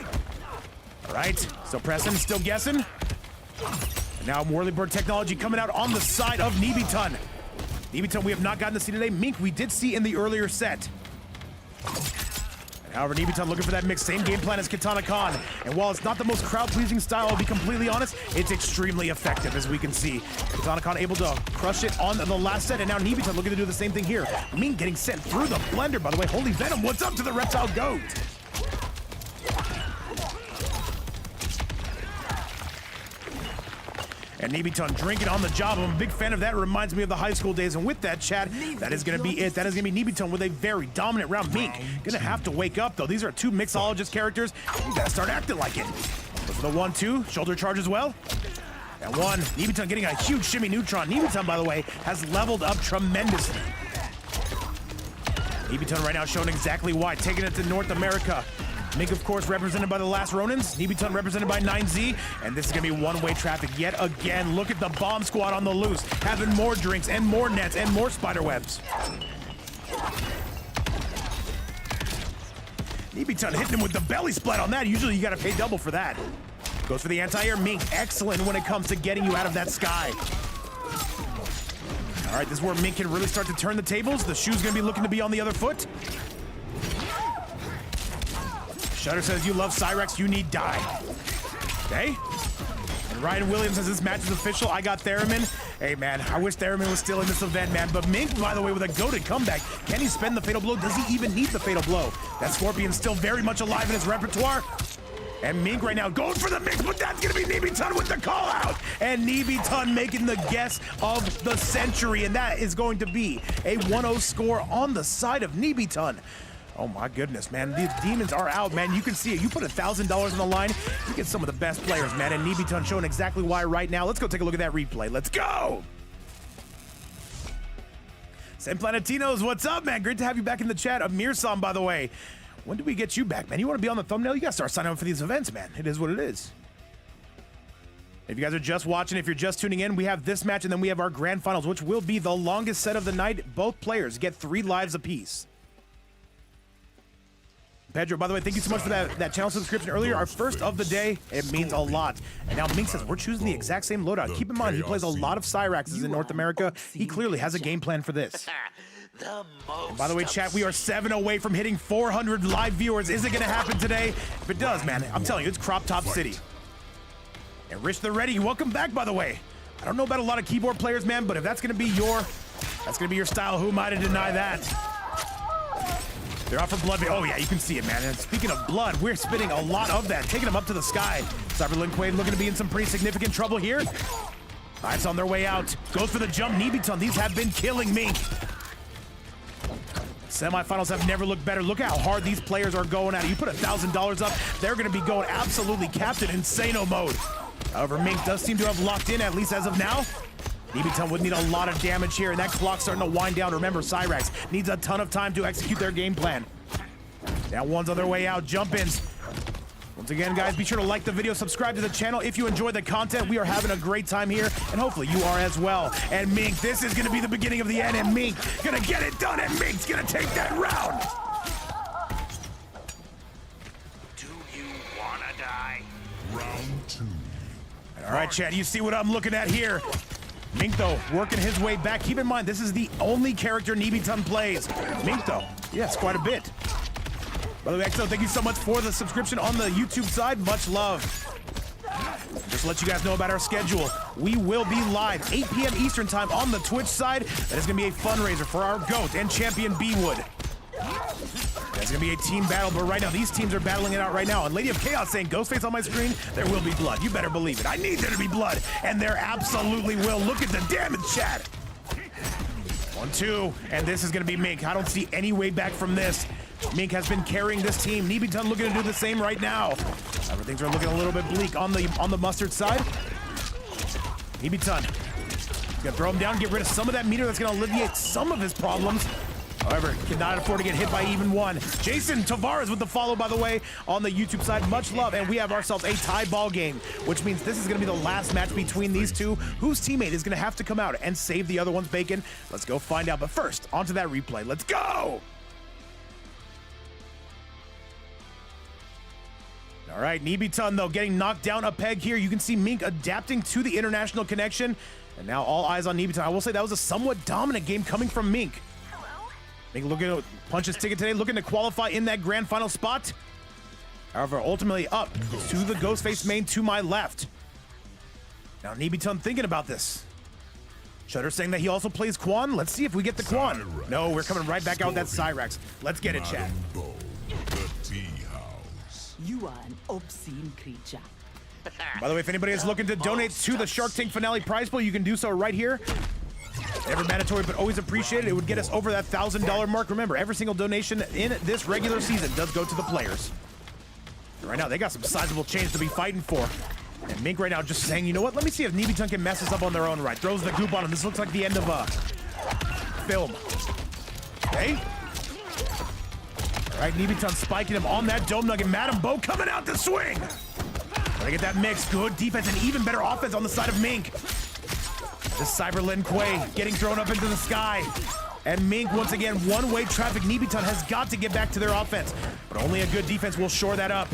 All right, so Preston still guessing. And now Whirlybird Technology coming out on the side of Nibiton. Nibiton, we have not gotten to see today. Mink, we did see in the earlier set. However, Nibiton looking for that mix. Same game plan as Kitana Khan. And while it's not the most crowd-pleasing style, I'll be completely honest, it's extremely effective, as we can see. Kitana Khan able to crush it on the last set, and now Nibiton looking to do the same thing here. Mink getting sent through the blender. By the way, Holy Venom, what's up to the Reptile Goat? And Nibiton drinking on the job. I'm a big fan of that. It reminds me of the high school days. And with that, chat, that is going to be it. That is going to be Nibiton with a very dominant round. Mink going to have to wake up, though. These are 2 mixologist characters. You got to start acting like it. Look for the 1-2. Shoulder charge as well. And 1. Nibiton getting a huge shimmy neutron. Nibiton, by the way, has leveled up tremendously. Nibiton right now showing exactly why. Taking it to North America. Mink, of course, represented by the Last Ronins. Nibiton represented by 9Z. And this is going to be one-way traffic yet again. Look at the bomb squad on the loose. Having more drinks and more nets and more spider webs. Nibiton hitting him with the belly splat on that. Usually you got to pay double for that. Goes for the anti-air. Mink, excellent when it comes to getting you out of that sky. All right, this is where Mink can really start to turn the tables. The shoe's going to be looking to be on the other foot. Shutter says you love Cyrax, you need die. Okay? And Ryan Williams says this match is official. I got Theremin. Hey, man, I wish Theremin was still in this event, man. But Mink, by the way, with a goated comeback. Can he spend the Fatal Blow? Does he even need the Fatal Blow? That Scorpion's still very much alive in his repertoire. And Mink right now going for the mix, but that's going to be Nibiton with the call out. And Nibiton making the guess of the century. And that is going to be a 1-0 score on the side of Nibiton. Oh my goodness, man. These demons are out, man. You can see it. You put $1,000 on the line, you get some of the best players, man. And Nibiton showing exactly why right now. Let's go take a look at that replay. Let's go! San Planetinos, what's up, man? Great to have you back in the chat. Amir-san, by the way. When do we get you back, man? You want to be on the thumbnail? You got to start signing up for these events, man. It is what it is. If you guys are just watching, if you're just tuning in, we have this match and then we have our grand finals, which will be the longest set of the night. Both players get 3 lives apiece. Pedro, by the way, thank you so much for that channel subscription earlier. Our first of the day, it means a lot. And now Mink says we're choosing the exact same loadout. Keep in mind, he plays a lot of Cyraxes in North America. He clearly has a game plan for this. By the way, chat, we are 7 away from hitting 400 live viewers. Is it going to happen today? If it does, man, I'm telling you, it's Crop Top City. And Rich the Ready, welcome back, by the way. I don't know about a lot of keyboard players, man, but if that's going to be your style, who am I to deny that? They're out for blood. Oh, yeah, you can see it, man. And speaking of blood, we're spitting a lot of that, taking them up to the sky. Cyberlin Quaid looking to be in some pretty significant trouble here. Knights on their way out. Goes for the jump. Nibiton, these have been killing Mink. Semifinals have never looked better. Look how hard these players are going at it. You put $1,000 up, they're going to be going absolutely Captain Insano mode. However, Mink does seem to have locked in, at least as of now. Nibiton would need a lot of damage here, and that clock's starting to wind down. Remember, Cyrax needs a ton of time to execute their game plan. Now one's on their way out, jump-ins. Once again, guys, be sure to like the video, subscribe to the channel if you enjoy the content. We are having a great time here, and hopefully you are as well. And Mink, this is going to be the beginning of the end, and Mink going to get it done, and Mink's going to take that round.
Do you wanna die?
Round 2.
All right, Chad, you see what I'm looking at here. Mink, though, working his way back. Keep in mind, this is the only character Nibiton plays. Mink, though, yes, quite a bit. By the way, XO, thank you so much for the subscription on the YouTube side. Much love. Just to let you guys know about our schedule. We will be live 8 p.m. Eastern time on the Twitch side. That is going to be a fundraiser for our GOAT and champion B-Wood. That's going to be a team battle, but right now, these teams are battling it out right now. And Lady of Chaos saying, Ghostface on my screen, there will be blood. You better believe it. I need there to be blood, and there absolutely will. Look at the damage, chat. 1-2, and this is going to be Mink. I don't see any way back from this. Mink has been carrying this team. Nibiton looking to do the same right now. However, things are looking a little bit bleak on the mustard side. Nibiton, he's going to throw him down, get rid of some of that meter that's going to alleviate some of his problems. However, cannot afford to get hit by even one. Jason Tavares with the follow, by the way, on the YouTube side. Much love, and we have ourselves a tie ball game, which means this is going to be the last match between these two. Whose teammate is going to have to come out and save the other one's bacon? Let's go find out. But first, onto that replay. Let's go! All right, Nibiton, though, getting knocked down a peg here. You can see Mink adapting to the international connection. And now all eyes on Nibiton. I will say that was a somewhat dominant game coming from Mink. Mink looking to punch his ticket today, looking to qualify in that grand final spot. However, ultimately up to the Ghostface main to my left. Now Nibiton thinking about this. Shutter saying that he also plays Quan. Let's see if we get the Quan. No, we're coming right back out with that Cyrax. Let's get it, chat.
You are an obscene creature.
By the way, if anybody is looking to donate to the Shark Tank Finale prize pool, you can do so right here. Never mandatory, but always appreciated. It would get us over that $1,000 mark. Remember, every single donation in this regular season does go to the players. Right now, they got some sizable change to be fighting for. And Mink right now just saying, you know what? Let me see if Nibiton can mess us up on their own right. Throws the goop on him. This looks like the end of a film. Okay. All right, Nibiton spiking him on that dome nugget. Madam Bo coming out to swing. Gotta get that mix. Good defense and even better offense on the side of Mink. This Cyberlin Quay getting thrown up into the sky. And Mink, once again, one-way traffic. Nibiton has got to get back to their offense. But only a good defense will shore that up.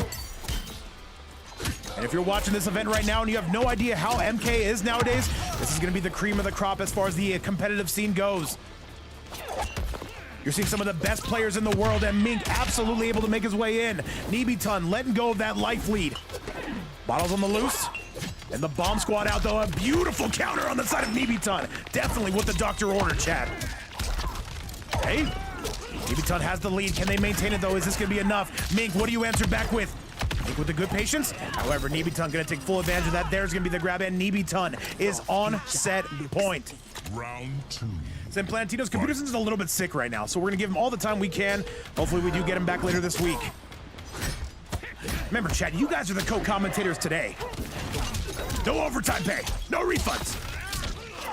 And if you're watching this event right now and you have no idea how MK is nowadays, this is going to be the cream of the crop as far as the competitive scene goes. You're seeing some of the best players in the world, and Mink absolutely able to make his way in. Nibiton letting go of that life lead. Bottles on the loose. And the bomb squad out, though. A beautiful counter on the side of Nibiton. Definitely what the doctor ordered, chat. Okay. Nibiton has the lead. Can they maintain it, though? Is this going to be enough? Mink, what do you answer back with? Mink with the good patience. However, Nibiton going to take full advantage of that. There's going to be the grab, and Nibiton is on set point.
Round 2.
Plantino's computer system is a little bit sick right now, so we're gonna give him all the time we can. Hopefully we do get him back later this week. Remember, chat, you guys are the co-commentators today. No overtime pay, no refunds.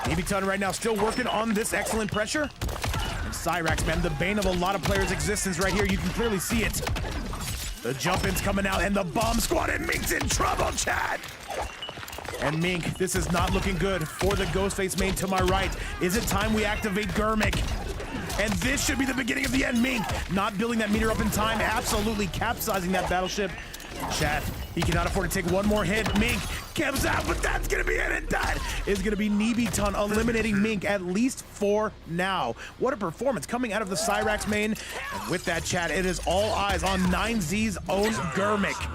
Neebiton right now still working on this excellent pressure. And Cyrax, man, the bane of a lot of players' existence right here. You can clearly see it. The jump-in's coming out, and the bomb squad, and Mink's in trouble, chat. And Mink, this is not looking good for the Ghostface main to my right. Is it time we activate Germik? And this should be the beginning of the end. Mink not building that meter up in time, absolutely capsizing that battleship. Chat, he cannot afford to take one more hit. Mink comes out, but that's gonna be it, and that is gonna be Neebiton eliminating Mink, at least for now. What a performance coming out of the Cyrax main. And with that, chat, it is all eyes on 9Z's own Germik.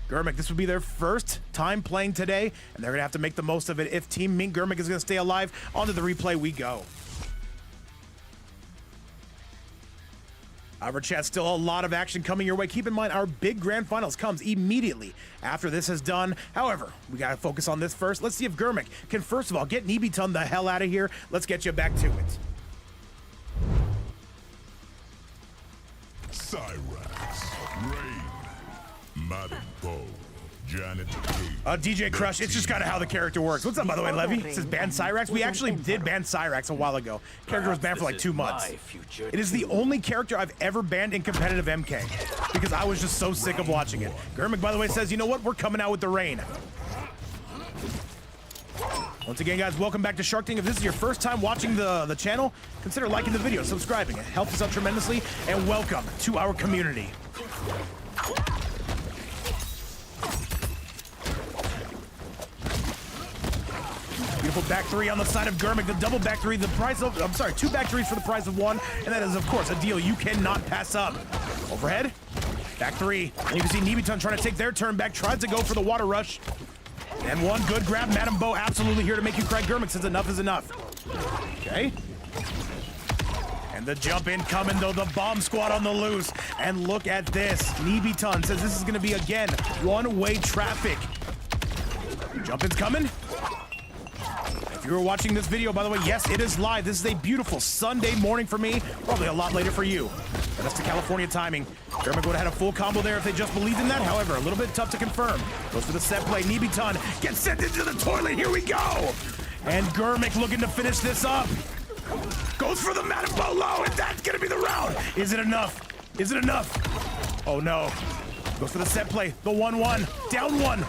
Germik, this would be their first time playing today, and they're gonna have to make the most of it if Team Mink Germik is gonna stay alive. Onto the replay we go. However, chat, still a lot of action coming your way. Keep in mind, our big grand finals comes immediately after this is done. However, we gotta focus on this first. Let's see if Germik can, first of all, get Neebiton the hell out of here. Let's get you back to it.
Cyrax, Rain, Madam Bo, Janet
DJ Crush, it's just kind of how the character works. What's up, by the way, Levy? It says ban Cyrax. We actually did ban Cyrax a while ago. Character was banned for like 2 months. It is the only character I've ever banned in competitive MK because I was just so sick of watching it. Germik, by the way, says, you know what? We're coming out with the rain. Once again, guys, welcome back to Shark Tank. If this is your first time watching the channel, consider liking the video, subscribing. It helps us out tremendously, and welcome to our community. Beautiful back three on the side of Germik. The double back three, the price of, I'm sorry, 2 back threes for the price of 1. And that is, of course, a deal you cannot pass up. Overhead, back 3. And you can see Neebiton trying to take their turn back, tries to go for the water rush. And one good grab. Madam Bo absolutely here to make you cry. Germik says enough is enough. Okay. And the jump in coming, though, the bomb squad on the loose. And look at this. Neebiton says this is going to be, again, one-way traffic. Jump in's coming. If you were watching this video, by the way, yes, it is live. This is a beautiful Sunday morning for me. Probably a lot later for you. But that's the California timing. Germik would have had a full combo there if they just believed in that. However, a little bit tough to confirm. Goes for the set play. Neebiton gets sent into the toilet. Here we go. And Germik looking to finish this up. Goes for the Madam Bo low, and that's going to be the round. Is it enough? Is it enough? Oh, no. Goes for the set play. The 1-1. Down 1.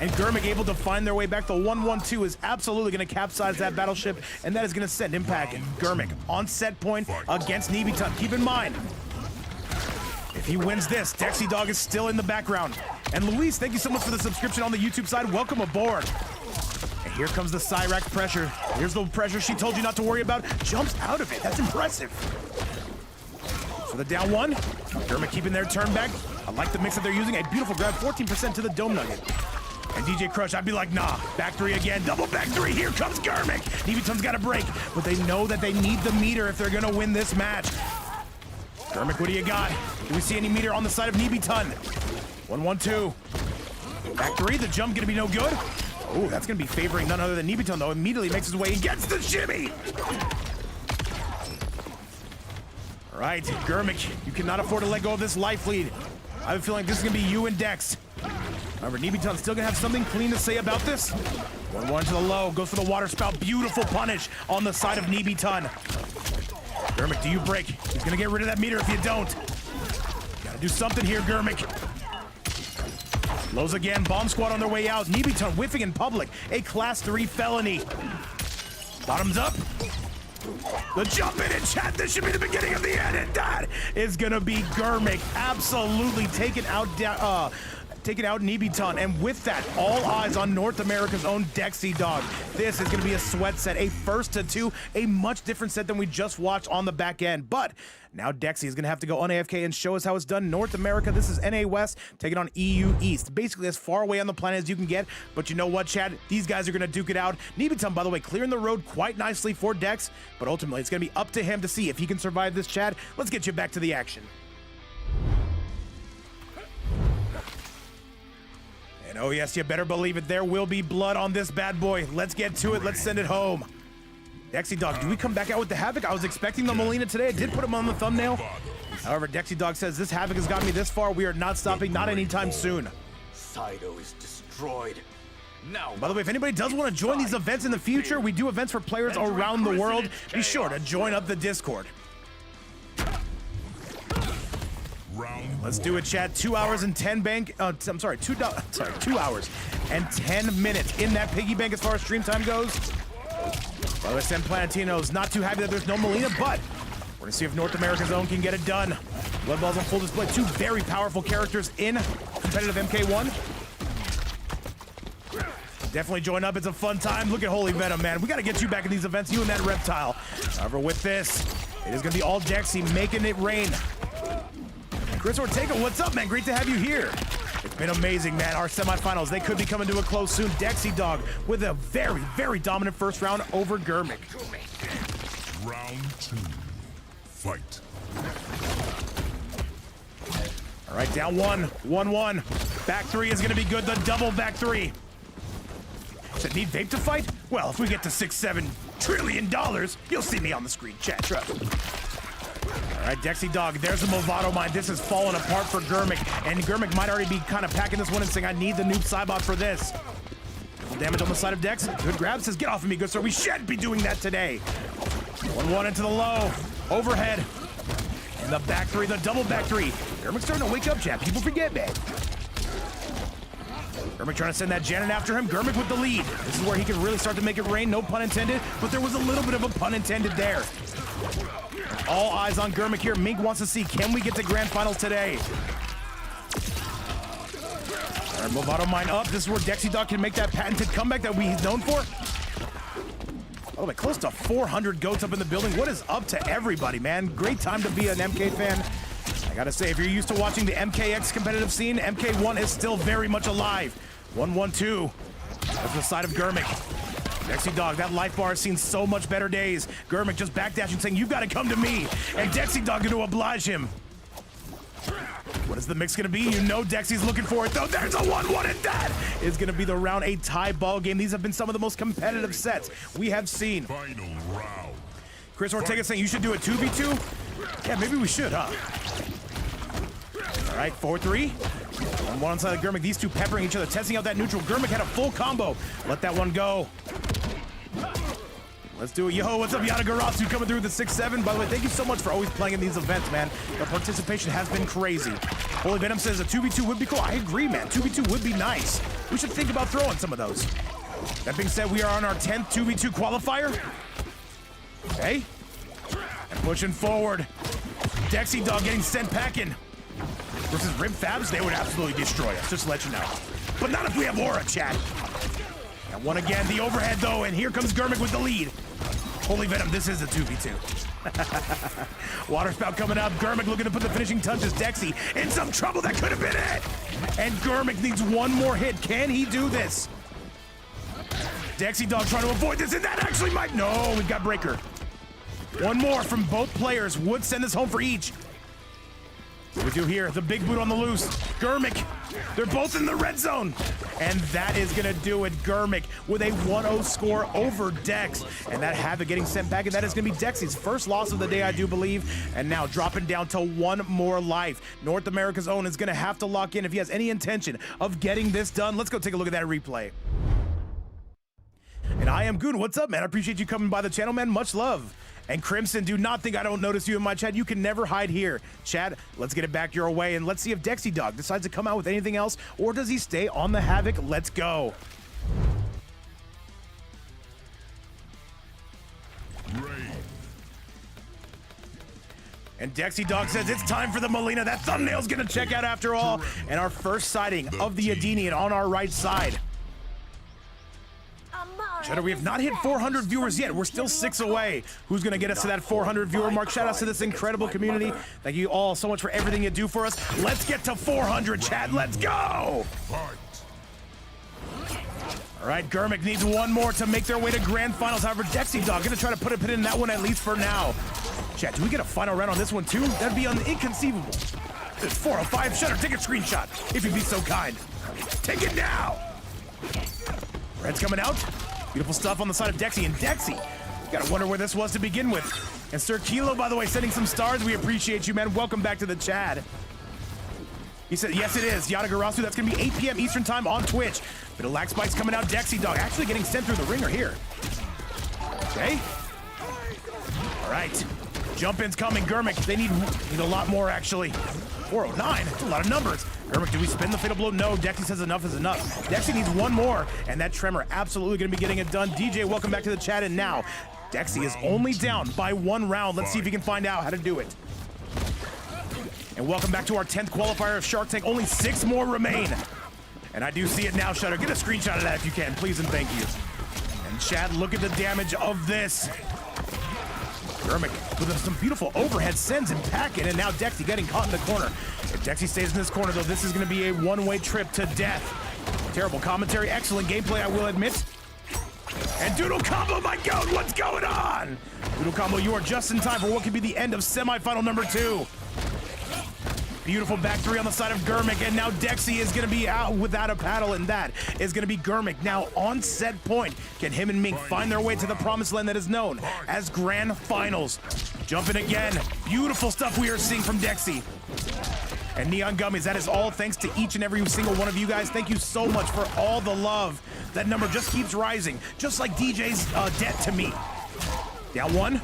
And Germik able to find their way back. The 1-1-2 is absolutely going to capsize that battleship, and that is going to send Impact and Germik on set point against Neebiton. Keep in mind, if he wins this, Dexy Dog is still in the background. And Luis, thank you so much for the subscription on the YouTube side. Welcome aboard. And here comes the Cyrax pressure. Here's the pressure she told you not to worry about. Jumps out of it. That's impressive. For the down 1, Germik keeping their turn back. I like the mix that they're using. A beautiful grab, 14% to the Dome Nugget. And DJ Crush, I'd be like, nah, back 3 again, double back 3, here comes Germik. Neebiton's got a break, but they know that they need the meter if they're gonna win this match. Germik, what do you got? Do we see any meter on the side of Neebiton? 1-1-2. Back 3, the jump gonna be no good. Oh, that's gonna be favoring none other than Neebiton, though. Immediately makes his way and gets the shimmy. All right, Germik, you cannot afford to let go of this life lead. I have a feeling this is gonna be you and Dex. However, Neebiton's still gonna have something clean to say about this. 1-1 to the low, goes for the water spout. Beautiful punish on the side of Neebiton. Germik, do you break? He's gonna get rid of that meter if you don't. Gotta do something here, Germik. Lows again, bomb squad on their way out. Neebiton whiffing in public, a class 3 felony. Bottoms up. The jump in and chat, this should be the beginning of the end, and that is gonna be Germik absolutely taking out Neebiton, and with that, all eyes on North America's own Dexy Dog. This is going to be a sweat set, a 1st to 2, a much different set than we just watched on the back end. But now Dexy is going to have to go on AFK and show us how it's done. North America, this is NA West taking on EU East. Basically as far away on the planet as you can get. But you know what, Chad? These guys are going to duke it out. Neebiton, by the way, clearing the road quite nicely for Dex. But ultimately, it's going to be up to him to see if he can survive this, Chad. Let's get you back to the action. And Oh yes, you better believe it. There will be blood on this bad boy. Let's get to it. Let's send it home. Dexy Dog, do we come back out with the Havoc? I was expecting the Molina today. I did put him on the thumbnail. However, Dexy Dog says this Havoc has gotten me this far. We are not stopping, not anytime soon.
Sido is destroyed. Now,
by the way, if anybody does want to join these events in the future, we do events for players around the world. Be sure to join up the Discord. Let's do it, chat. 2 hours and 10 bank. I'm sorry, 2 hours and 10 minutes in that piggy bank as far as stream time goes. By the way, Sam Planetino's not too happy that there's no Molina, but we're gonna see if North America's own can get it done. Blood Balls on full display. Two very powerful characters in competitive MK1. Definitely join up. It's a fun time. Look at Holy Venom, man. We got to get you back in these events, you and that reptile. However, with this, it is going to be all Dexy making it rain. Chris Ortega, what's up, man? Great to have you here. It's been amazing, man. Our semifinals, they could be coming to a close soon. Dexy Dog with a very, very dominant first round over Germik.
Round 2. Fight.
All right, down 1-1. Back three is going to be good. The double back three. Does it need Vape to fight? Well, if we get to $6-7 trillion, you'll see me on the screen. Chat, trust. All right, Dexy Dog, there's the Movado mine. This is falling apart for Germik, and Germik might already be kind of packing this one and saying, I need the noob Cybot for this. Damage on the side of Dex. Good grab. Says, get off of me, good sir. We shan't be doing that today. 1-1 into the low. Overhead. And the back three, the double back three. Germik's starting to wake up, chat. People forget, man. Germik trying to send that Janet after him. Germik with the lead. This is where he can really start to make it rain. No pun intended, but there was a little bit of a pun intended there. All eyes on Germik here. Mink wants to see, can we get to grand finals today? All right, Movado mine up. This is where Dexy Dog can make that patented comeback that he's known for. By the way, close to 400 goats up in the building. What is up to everybody, man? Great time to be an MK fan. I gotta say, if you're used to watching the MKX competitive scene, MK1 is still very much alive. 1-1-2. That's the side of Germik. Dexy Dog, that life bar has seen so much better days. Germik just backdashing, saying, you've got to come to me. And Dexy Dog going to oblige him. What is the mix going to be? You know Dexy's looking for it, though. There's a 1-1, and that is going to be the round 8 tie ball game. These have been some of the most competitive sets we have seen.
Final round.
Chris Ortega saying you should do a 2v2? Yeah, maybe we should, huh? All right, 4-3. On one side of Germik, these two peppering each other, testing out that neutral. Germik had a full combo. Let that one go. Let's do it. Yo, what's up, Yadagarasu coming through with the 6-7. By the way, thank you so much for always playing in these events, man. The participation has been crazy. Holy Venom says a 2v2 would be cool. I agree, man. 2v2 would be nice. We should think about throwing some of those. That being said, we are on our 10th 2v2 qualifier. Okay. And pushing forward. Dexy Dog getting sent packing. Versus Rib Fabs, they would absolutely destroy us, just to let you know. But not if we have Aura, chat. And one again, the overhead though, and here comes Germik with the lead. Holy Venom, this is a 2v2. Water spout coming up. Germik looking to put the finishing touches. Dexy in some trouble. That could have been it. And Germik needs one more hit. Can he do this? Dexy Dog trying to avoid this, and that actually might. No, we've got Breaker. One more from both players would send this home for each. What we do here, the big boot on the loose. Germik, they're both in the red zone. And that is gonna do it. Germik with a 1-0 score over Dex. And that Havoc getting sent back, and that is gonna be Dexy's first loss of the day, I do believe. And now dropping down to one more life. North America's own is gonna have to lock in if he has any intention of getting this done. Let's go take a look at that replay. And I am Goon, what's up, man? I appreciate you coming by the channel, man. Much love. And Crimson, do not think I don't notice you in my chat. You can never hide here. Chat, let's get it back your way, and let's see if Dexy Dog decides to come out with anything else, or does he stay on the Havoc? Let's go. And Dexy Dog says it's time for the Molina. That thumbnail's gonna check out after all. And our first sighting of the Adenian on our right side. Cheddar, we have not hit 400 viewers yet. We're still 6 away. Who's going to get us to that 400 viewer mark? Shout out to this incredible community. Thank you all so much for everything you do for us. Let's get to 400, Chad. Let's go. All right, Germik needs one more to make their way to grand finals. However, Dexy Dog going to try to put a pin in that one at least for now. Chad, do we get a final round on this one too? That'd be inconceivable. It's 405. Shutter, take a screenshot if you'd be so kind. Take it now. Red's coming out. Beautiful stuff on the side of Dexy. And Dexy, gotta wonder where this was to begin with. And Sir Kilo, by the way, sending some stars. We appreciate you, man. Welcome back to the chat. He said, yes, it is. Yada Garasu, that's going to be 8 p.m. Eastern time on Twitch. Bit of lag spikes coming out. Dexy Dog actually getting sent through the ringer here. Okay. All right. Jump-in's coming. Germik, they need a lot more, actually. 409. That's a lot of numbers. Germik, do we spin the fatal blow? No. Dexy says enough is enough. Dexy needs one more, and that Tremor absolutely going to be getting it done. DJ, welcome back to the chat, and now Dexy is only down by 1 round. Let's see if he can find out how to do it. And welcome back to our 10th qualifier of Shark Tank. Only 6 more remain. And I do see it now, Shutter. Get a screenshot of that if you can, please and thank you. And Chad, look at the damage of this. Germik with some beautiful overhead sends and packing, and now Dexy getting caught in the corner. If Dexy stays in this corner, though, this is going to be a one-way trip to death. Terrible commentary, excellent gameplay, I will admit. And Doodle Combo, my God, what's going on? Doodle Combo, you are just in time for what could be the end of semifinal number 2. Beautiful back 3 on the side of Germik, and now Dexy is going to be out without a paddle, and that is going to be Germik. Now on set point, can him and Mink find their way to the promised land that is known as Grand Finals? Jumping again. Beautiful stuff we are seeing from Dexy. And Neon Gummies, that is all thanks to each and every single one of you guys. Thank you so much for all the love. That number just keeps rising, just like DJ's debt to me. Down 1.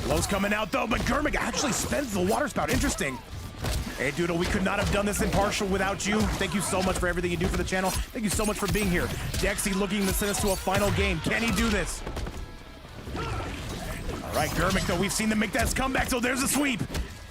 Blow's coming out, though, but Germik actually spends the water spout. Interesting. Hey, Doodle, we could not have done this impartial without you. Thank you so much for everything you do for the channel. Thank you so much for being here. Dexy looking to send us to a final game. Can he do this? All right, Germik, though, we've seen them make that comeback, so there's a sweep.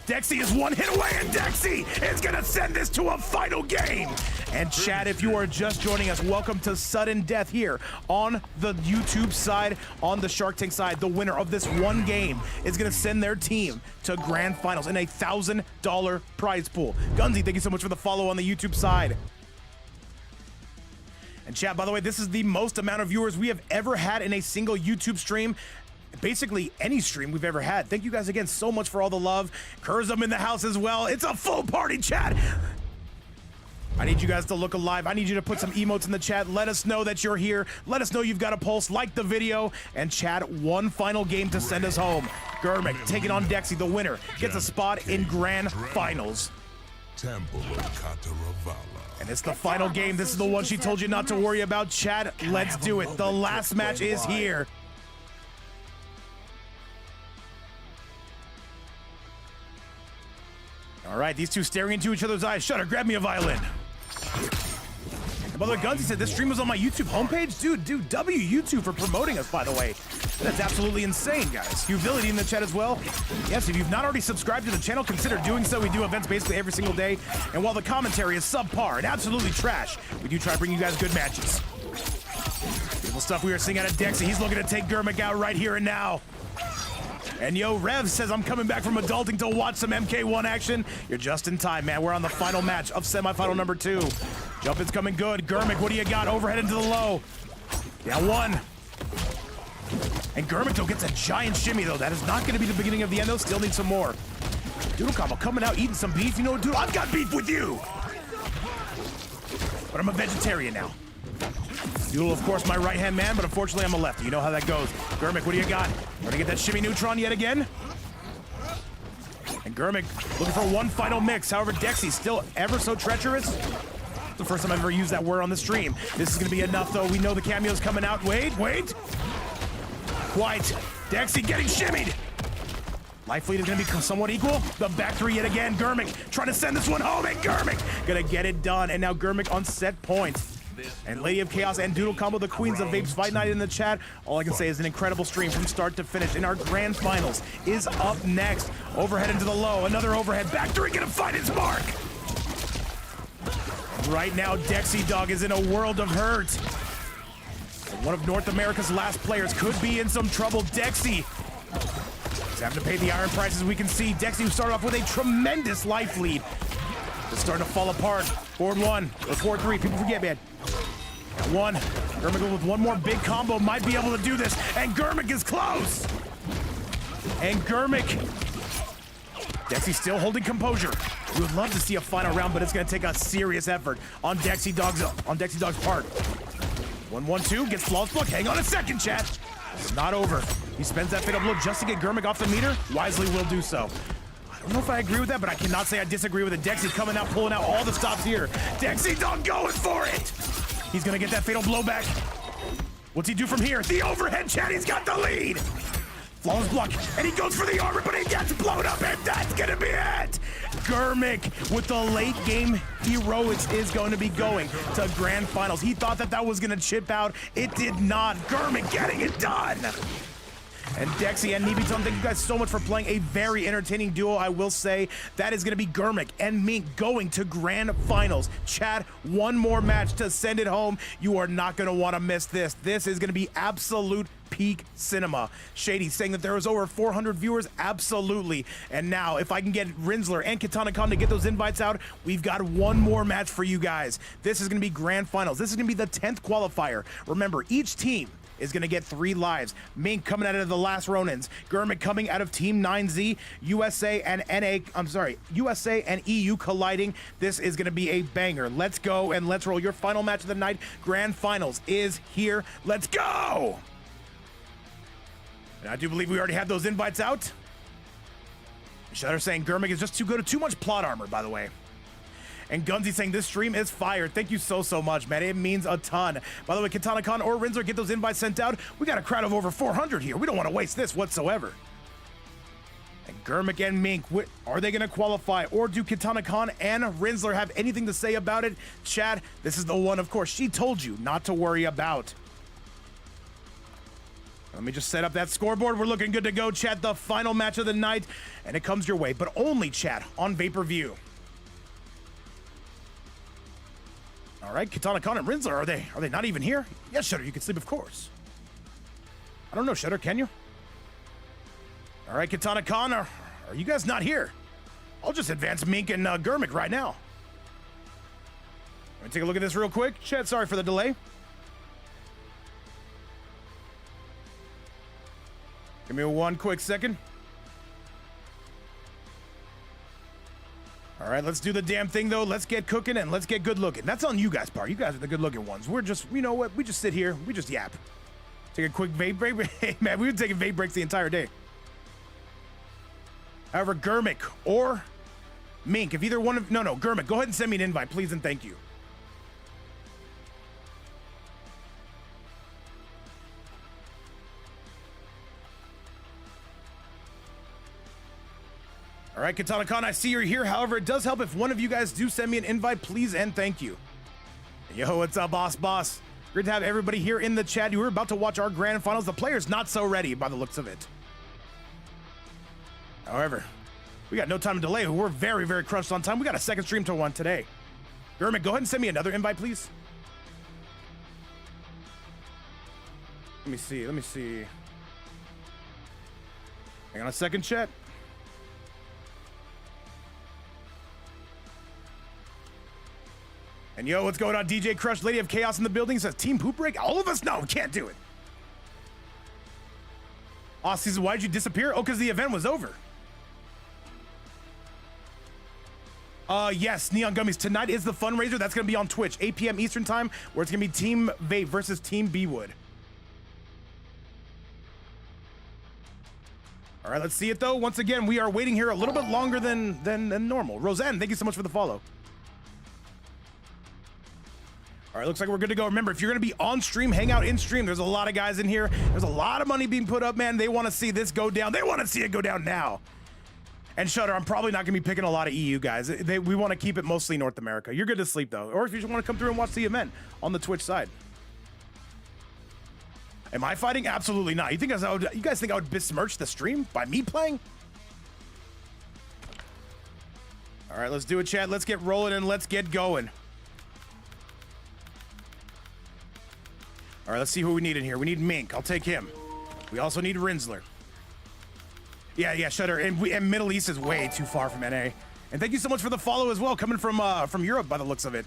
Dexy is 1 hit away, and Dexy is going to send this to a final game. And Chad, if you are just joining us, welcome to Sudden Death here on the YouTube side, on the Shark Tank side. The winner of this one game is going to send their team to Grand Finals in a $1,000 prize pool. Gunzy, thank you so much for the follow on the YouTube side. And Chad, by the way, this is the most amount of viewers we have ever had in a single YouTube stream. Basically any stream we've ever had. Thank you guys again so much for all the love. Kurzum in the house as well. It's a full party, chat. I need you guys to look alive. I need you to put some emotes in the chat. Let us know that you're here. Let us know you've got a pulse. Like the video. And Chad, one final game to send us home. Germik taking on Dexy. The winner gets a spot in Grand Finals. And it's the final game. This is the one she told you not to worry about. Chad, let's do it. The last match is here. All right, these two staring into each other's eyes. Shutter, grab me a violin. And by the way, Gunsy said this stream was on my YouTube homepage. Dude, W YouTube for promoting us, by the way. That's absolutely insane, guys. Humility in the chat as well. Yes, if you've not already subscribed to the channel, consider doing so. We do events basically every single day. And while the commentary is subpar and absolutely trash, we do try to bring you guys good matches. Beautiful stuff we are seeing out of Dexy. He's looking to take Germik out right here and now. And yo, Rev says, I'm coming back from adulting to watch some MK1 action. You're just in time, man. We're on the final match of semifinal number 2. Jump-in's coming good. Germik, what do you got? Overhead into the low. Down 1. And Germik, though, gets a giant shimmy, though. That is not going to be the beginning of the end, though. Still need some more. Doodle Combo coming out, eating some beef. You know what, Doodle? I've got beef with you. But I'm a vegetarian now. Doodle, of course, my right-hand man, but unfortunately, I'm a lefty. You know how that goes. Germik, what do you got? Trying to get that shimmy neutron yet again? And Germik looking for one final mix. However, Dexy's still ever so treacherous. It's the first time I've ever used that word on the stream. This is going to be enough, though. We know the cameo's coming out. Wait. Quite. Dexy getting shimmied. Life lead is going to be somewhat equal. The back 3 yet again. Germik trying to send this one home, and Germik going to get it done. And now Germik on set point. And Lady of Chaos and Doodle Combo, the queens of Vapes Fight Night in the chat. All I can say is an incredible stream from start to finish. And our Grand Finals is up next. Overhead into the low. Another overhead. Back 3 going to find its mark. And right now, Dexy Dog is in a world of hurt. One of North America's last players could be in some trouble. Dexy is having to pay the iron price, as we can see. Dexy, who started off with a tremendous life lead, is starting to fall apart. 4-1 or 4-3. People forget, man. 1. Germik with one more big combo might be able to do this. And Germik is close. And Germik. Dexy still holding composure. We would love to see a final round, but it's gonna take a serious effort on Dexy Dog's part. 1-1-2 gets flawless block. Hang on a second, chat. It's not over. He spends that fatal blow just to get Germik off the meter. Wisely will do so. I don't know if I agree with that, but I cannot say I disagree with it. Dexy coming out, pulling out all the stops here. Dexy Dog going for it. He's gonna get that fatal blow back. What's he do from here? The overhead, chat. He's got the lead. Flawless block, and he goes for the armor, but he gets blown up, and that's gonna be it! Germik with the late game heroics is going to be going to grand finals. He thought that that was gonna chip out. It did not. Germik getting it done. And Dexy and Nibiton, thank you guys so much for playing a very entertaining duo. I will say that is going to be Germik and Mink going to grand finals. Chat, one more match to send it home. You are not going to want to miss this. This is going to be absolute peak cinema. Shady saying that there was over 400 viewers. Absolutely. And now, if I can get Rinsler and Katana Khan to get those invites out, we've got one more match for you guys. This is going to be grand finals. This is going to be the 10th qualifier. Remember, each team is going to get 3 lives. Mink coming out of the last Ronins. Germik coming out of Team 9Z. USA and EU colliding. This is going to be a banger. Let's go and let's roll. Your final match of the night. Grand finals is here. Let's go! And I do believe we already had those invites out. Shutter saying Germik is just too good. Too much plot armor, by the way. And Gunzy saying this stream is fire. Thank you so much, man. It means a ton. By the way, Katana Khan or Rinsler, get those invites sent out. We got a crowd of over 400 here. We don't want to waste this whatsoever. And Germik and Mink, are they going to qualify? Or do Katana Khan and Rinsler have anything to say about it? Chad, this is the one, of course, she told you not to worry about. Let me just set up that scoreboard. We're looking good to go, chat. The final match of the night. And it comes your way, but only, chat, on Vapor-View. All right, Katana Khan and Rinsler, are they not even here? Yes, Shutter, you can sleep, of course. I don't know, Shutter, can you? All right, Katana Khan, are you guys not here? I'll just advance Mink and Germik right now. Let me take a look at this real quick. Chat, sorry for the delay. Give me one quick second. All right, let's do the damn thing, though. Let's get cooking and let's get good looking. That's on you guys' part. You guys are the good looking ones. We're just, you know what? We just sit here. We just yap. Take a quick vape break. Hey, man, we've been taking vape breaks the entire day. However, Germik or Mink, if either one of, no, Germik, go ahead and send me an invite, please and thank you. All right, Katana Khan, I see you're here. However, it does help if one of you guys do send me an invite, please and thank you. Yo, what's up, boss? Great to have everybody here in the chat. You were about to watch our grand finals. The player's not so ready by the looks of it. However, we got no time to delay. We're very, very crunched on time. We got a second stream to run today. Germik, go ahead and send me another invite, please. Let me see. Hang on a second, chat. And yo, what's going on? DJ Crush, Lady of Chaos in the building, says Team Poop Break. All of us? No, we can't do it. Season, why did you disappear? Oh, because the event was over. Yes, Neon Gummies. Tonight is the fundraiser. That's going to be on Twitch, 8 p.m. Eastern time, where it's going to be Team Vape versus Team B-Wood. All right, let's see it, though. Once again, we are waiting here a little bit longer than normal. Roseanne, thank you so much for the follow. All right, looks like we're good to go. Remember, if you're going to be on stream, hang out in stream. There's a lot of guys in here. There's a lot of money being put up, man. They want to see this go down. They want to see it go down now. And Shutter, I'm probably not going to be picking a lot of EU guys. We want to keep it mostly North America. You're good to sleep, though. Or if you just want to come through and watch the event on the Twitch side. Am I fighting? Absolutely not. You guys think I would besmirch the stream by me playing? All right, let's do it, chat. Let's get rolling and let's get going. All right, let's see who we need in here. We need Mink. I'll take him. We also need Rinsler. Yeah, Shutter. And Middle East is way too far from NA. And thank you so much for the follow as well, coming from Europe by the looks of it.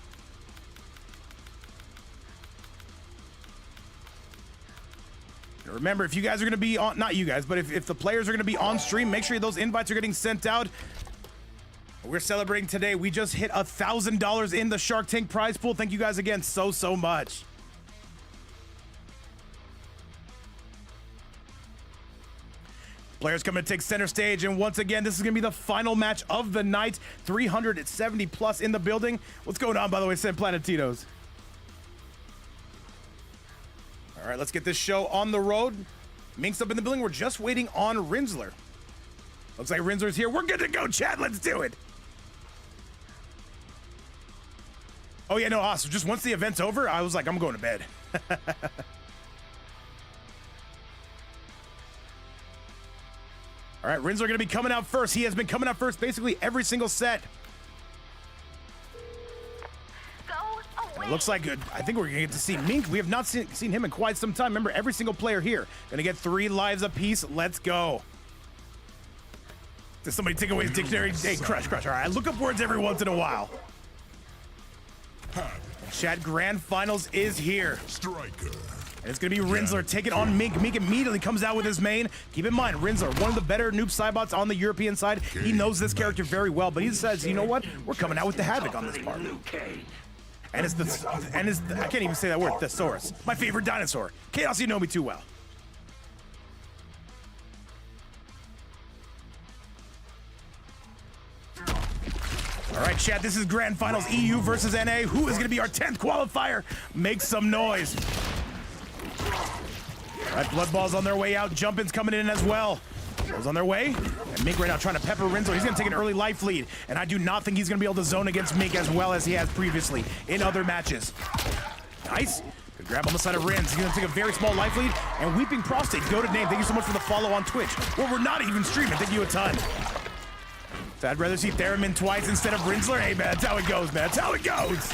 Remember, if you guys are going to be on, not you guys, but if the players are going to be on stream, make sure those invites are getting sent out. We're celebrating today. We just hit $1,000 in the Shark Tank prize pool. Thank you guys again so much. Players coming to take center stage, and once again, this is going to be the final match of the night. 370 plus in the building. What's going on, by the way, San Planetitos? All right, let's get this show on the road. Mink's up in the building. We're just waiting on Rinzler. Looks like Rinzler's here. We're good to go, chat. Let's do it. Oh, yeah, no, awesome. Just once the event's over, I was like, I'm going to bed. All right, Rinzler going to be coming out first. He has been coming out first basically every single set.
Go away.
It looks like I think we're going to get to see Mink. We have not seen him in quite some time. Remember, every single player here going to get 3 lives apiece. Let's go. Does somebody take away his dictionary? Hey, crush. All right, I look up words every once in a while. Chat, Grand Finals is here.
Striker.
And it's going to be Rinzler taking on Mink. Mink immediately comes out with his main. Keep in mind, Rinzler, one of the better noob Cybots on the European side. He knows this character very well, but he says, you know what? We're coming out with the Havoc on this part. And it's I can't even say that word, Thesaurus. My favorite dinosaur. Chaos, you know me too well. All right, chat, this is Grand Finals EU versus NA. Who is going to be our 10th qualifier? Make some noise. All right, Blood Ball's on their way out. Jumpin's coming in as well. Ball's on their way. And Mink right now trying to pepper Rinzler. He's going to take an early life lead. And I do not think he's going to be able to zone against Mink as well as he has previously in other matches. Nice. Good grab on the side of Rinz. He's going to take a very small life lead. And Weeping Prostate, goated name. Thank you so much for the follow on Twitch. Well, we're not even streaming. Thank you a ton. So I'd rather see Theremin twice instead of Rinzler. Hey, man, that's how it goes, man. That's how it goes.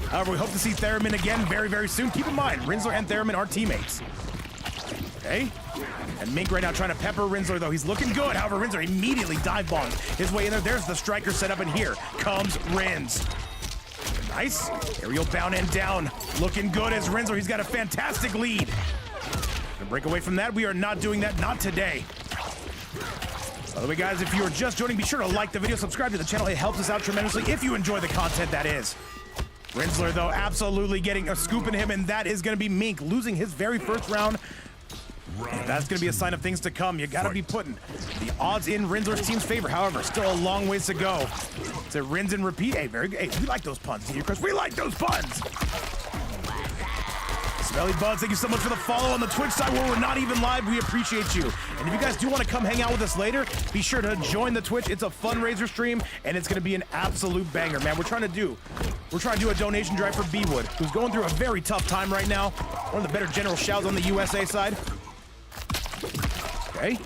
However, we hope to see Theremin again very soon. Keep in mind, Rinzler and Theremin are teammates. Okay? And Mink right now trying to pepper Rinzler, though. He's looking good. However, Rinzler immediately dive bombs his way in there. There's the striker set up, and here comes Rinz. Nice. Aerial bound and down. Looking good as Rinzler. He's got a fantastic lead. Gonna break away from that. We are not doing that. Not today. By the way, guys, if you are just joining, be sure to like the video, subscribe to the channel. It helps us out tremendously if you enjoy the content, that is. Rinzler, though, absolutely getting a scoop in him, and that is going to be Mink losing his very first round. And that's going to be a sign of things to come. You got to be putting the odds in Rinzler's team's favor. However, still a long ways to go. So rinse and repeat. Hey, very good. Hey, we like those puns, Chris. We like those puns. Smelly Buds, thank you so much for the follow on the Twitch side where we're not even live. We appreciate you. And if you guys do want to come hang out with us later, be sure to join the Twitch. It's a fundraiser stream, and it's going to be an absolute banger, man. We're trying to do a donation drive for B-Wood, who's going through a very tough time right now. One of the better general shouts on the USA side. Okay.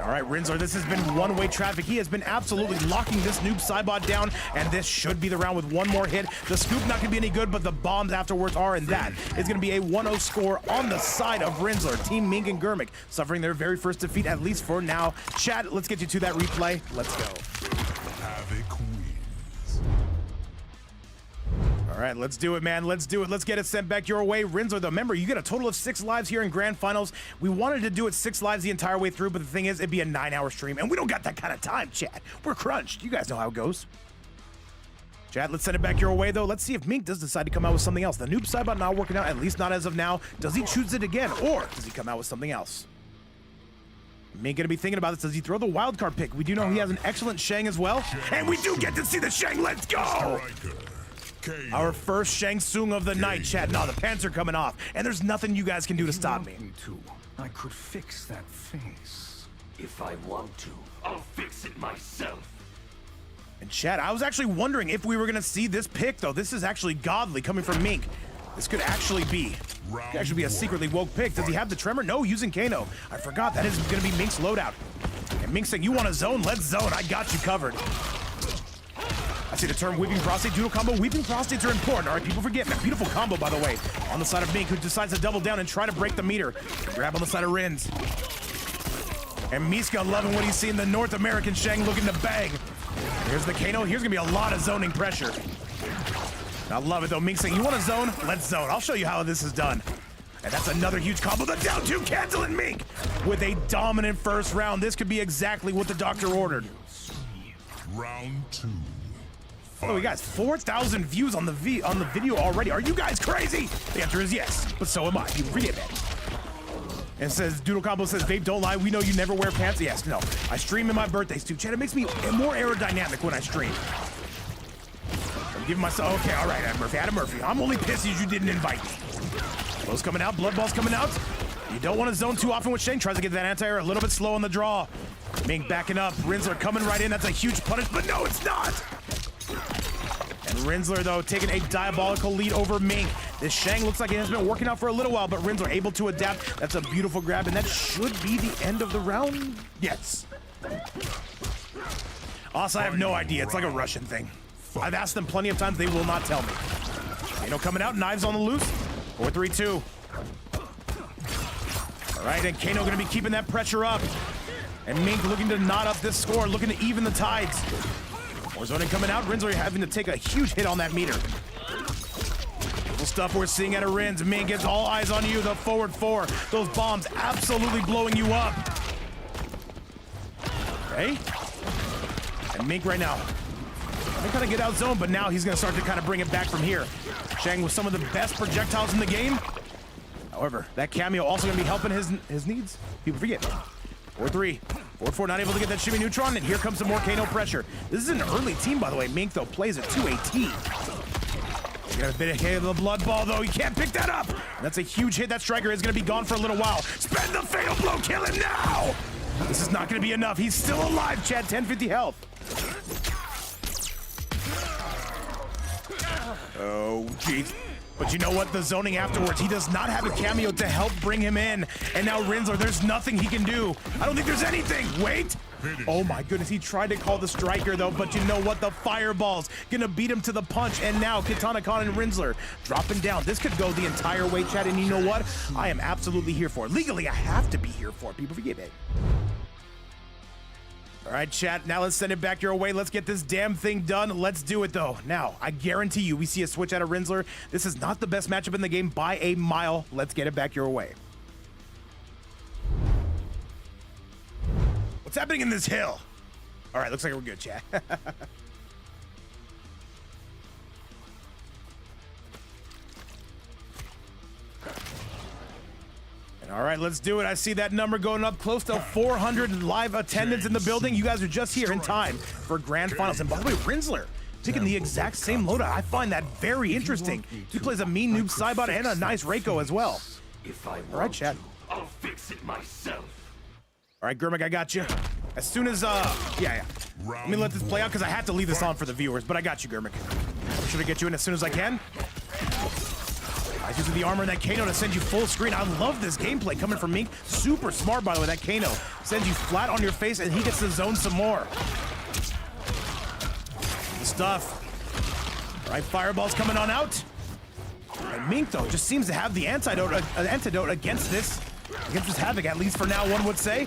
All right, Rinzler, this has been one-way traffic. He has been absolutely locking this noob Cybot down, and this should be the round with one more hit. The scoop not going to be any good, but the bombs afterwards are, and that is going to be a 1-0 score on the side of Rinzler. Team Mink and Germik suffering their very first defeat, at least for now. Chat, let's get you to that replay. Let's go.
Havoc wins.
All right, let's do it, man. Let's do it. Let's get it sent back your way. Rinzler, though, remember, you get a total of 6 lives here in Grand Finals. We wanted to do it 6 lives the entire way through, but the thing is, it'd be a 9-hour stream, and we don't got that kind of time, chat. We're crunched. You guys know how it goes. Chat, let's send it back your way, though. Let's see if Mink does decide to come out with something else. The noob Cybot not working out, at least not as of now. Does he choose it again, or does he come out with something else? Mink gonna be thinking about this. Does he throw the wild card pick? We do know he has an excellent Shang as well, and we do get to see the Shang. Let's go! Our first Shang Tsung of the night, chat. No, the pants are coming off, and there's nothing you guys can do to stop me.
I could fix that face. If I want to, I'll fix it myself.
And chat, I was actually wondering if we were gonna see this pick, though. This is actually godly coming from Mink. This could actually be a secretly woke pick. Does he have the tremor? No, using Kano. I forgot that is gonna be Mink's loadout. And Mink saying, you want a zone? Let's zone. I got you covered. I see the term Weeping Prostate, Doodle combo. Weeping Prostates are important. All right, people forget, man. Beautiful combo, by the way. On the side of Mink, who decides to double down and try to break the meter. Grab on the side of Rinz. And Miska loving what he's seeing. The North American Shang looking to bang. Here's the Kano. Here's going to be a lot of zoning pressure. I love it, though. Mink saying, you want to zone? Let's zone. I'll show you how this is done. And that's another huge combo. The down 2 canceling Mink with a dominant first round. This could be exactly what the doctor ordered.
Round 2.
Oh, we got 4,000 views on the video already. Are you guys crazy? The answer is yes, but so am I. You forget that. And it says, Doodle Combo says, Vape, don't lie. We know you never wear pants. Yes, no. I stream in my birthdays too. Chad, it makes me more aerodynamic when I stream. I'm giving myself, okay, all right, Adam Murphy. I'm only pissed you didn't invite me. Blow's coming out, Blood Ball's coming out. You don't want to zone too often with Shane. Tries to get that anti-air a little bit slow on the draw. Mink backing up. Rinsler coming right in. That's a huge punish, but no, it's not. And Rinsler, though, taking a diabolical lead over Mink. This Shang looks like it has been working out for a little while, but Rinsler able to adapt. That's a beautiful grab, and that should be the end of the round. Yes. Also, I have no idea. It's like a Russian thing. I've asked them plenty of times. They will not tell me. Kano coming out. Knives on the loose. 4-3-2. All right, and Kano going to be keeping that pressure up. And Mink looking to knot up this score, looking to even the tides. More zoning coming out. Rinsler having to take a huge hit on that meter. Cool stuff we're seeing out of Rins. Mink gets all eyes on you. The forward 4. Those bombs absolutely blowing you up. Okay. And Mink right now. They kind of get out zone, but now he's going to start to kind of bring it back from here. Shang with some of the best projectiles in the game. However, that cameo also going to be helping his needs. People forget. 4-3. 4-4 not able to get that shimmy neutron, and here comes some more Kano pressure. This is an early team, by the way. Mink, though, plays it to a T. Got a bit of hit of the blood ball, though. He can't pick that up. That's a huge hit. That striker is going to be gone for a little while. Spend the fatal blow. Kill him now. This is not going to be enough. He's still alive, Chad. 1050 health. Oh, jeez. But you know what? The zoning afterwards, he does not have a cameo to help bring him in. And now Rinsler, there's nothing he can do. I don't think there's anything. Wait. Oh my goodness, he tried to call the striker though, but you know what? The fireball's gonna beat him to the punch. And now Katana Khan and Rinsler dropping down. This could go the entire way, Chad. And you know what? I am absolutely here for it. Legally, I have to be here for it. People forget it. All right, chat, now let's send it back your way. Let's get this damn thing done. Let's do it, though. Now, I guarantee you, we see a switch out of Rinsler. This is not the best matchup in the game by a mile. Let's get it back your way. What's happening in this hill? All right, looks like we're good, chat. All right, let's do it. I see that number going up close to 400 live attendance in the building. You guys are just here in time for grand finals. And by the way, Rinsler picking the exact same loadout. I find that very interesting. He plays a mean noob Cybot and a nice Reiko as well. All right, chat.
I'll fix it myself.
All right, Germik, I got you. As soon as, yeah. Let me let this play out because I have to leave this on for the viewers, but I got you, Germik. I'm sure to get you in as soon as I can. Using the armor and that Kano to send you full screen. I love this gameplay coming from Mink. Super smart, by the way. That Kano sends you flat on your face, and he gets to zone some more. Good stuff. All right, fireball's coming on out. And Mink, though, just seems to have the antidote against this havoc, at least for now, one would say.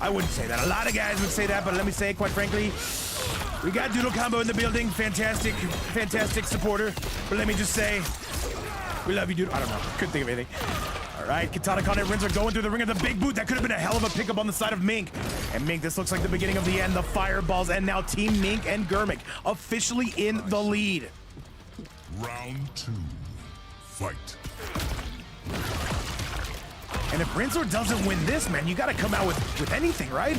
I wouldn't say that. A lot of guys would say that, but let me say, quite frankly, we got Doodle Combo in the building. Fantastic, fantastic supporter. But let me just say, we love you, dude. I don't know. Couldn't think of anything. All right, Katana Khan and Rinsler going through the ring of the big boot. That could have been a hell of a pickup on the side of Mink. And Mink, this looks like the beginning of the end. The fireballs, and now Team Mink and Germik officially in the lead.
Round 2. Fight.
And if Rinsler doesn't win this, man, you got to come out with anything, right?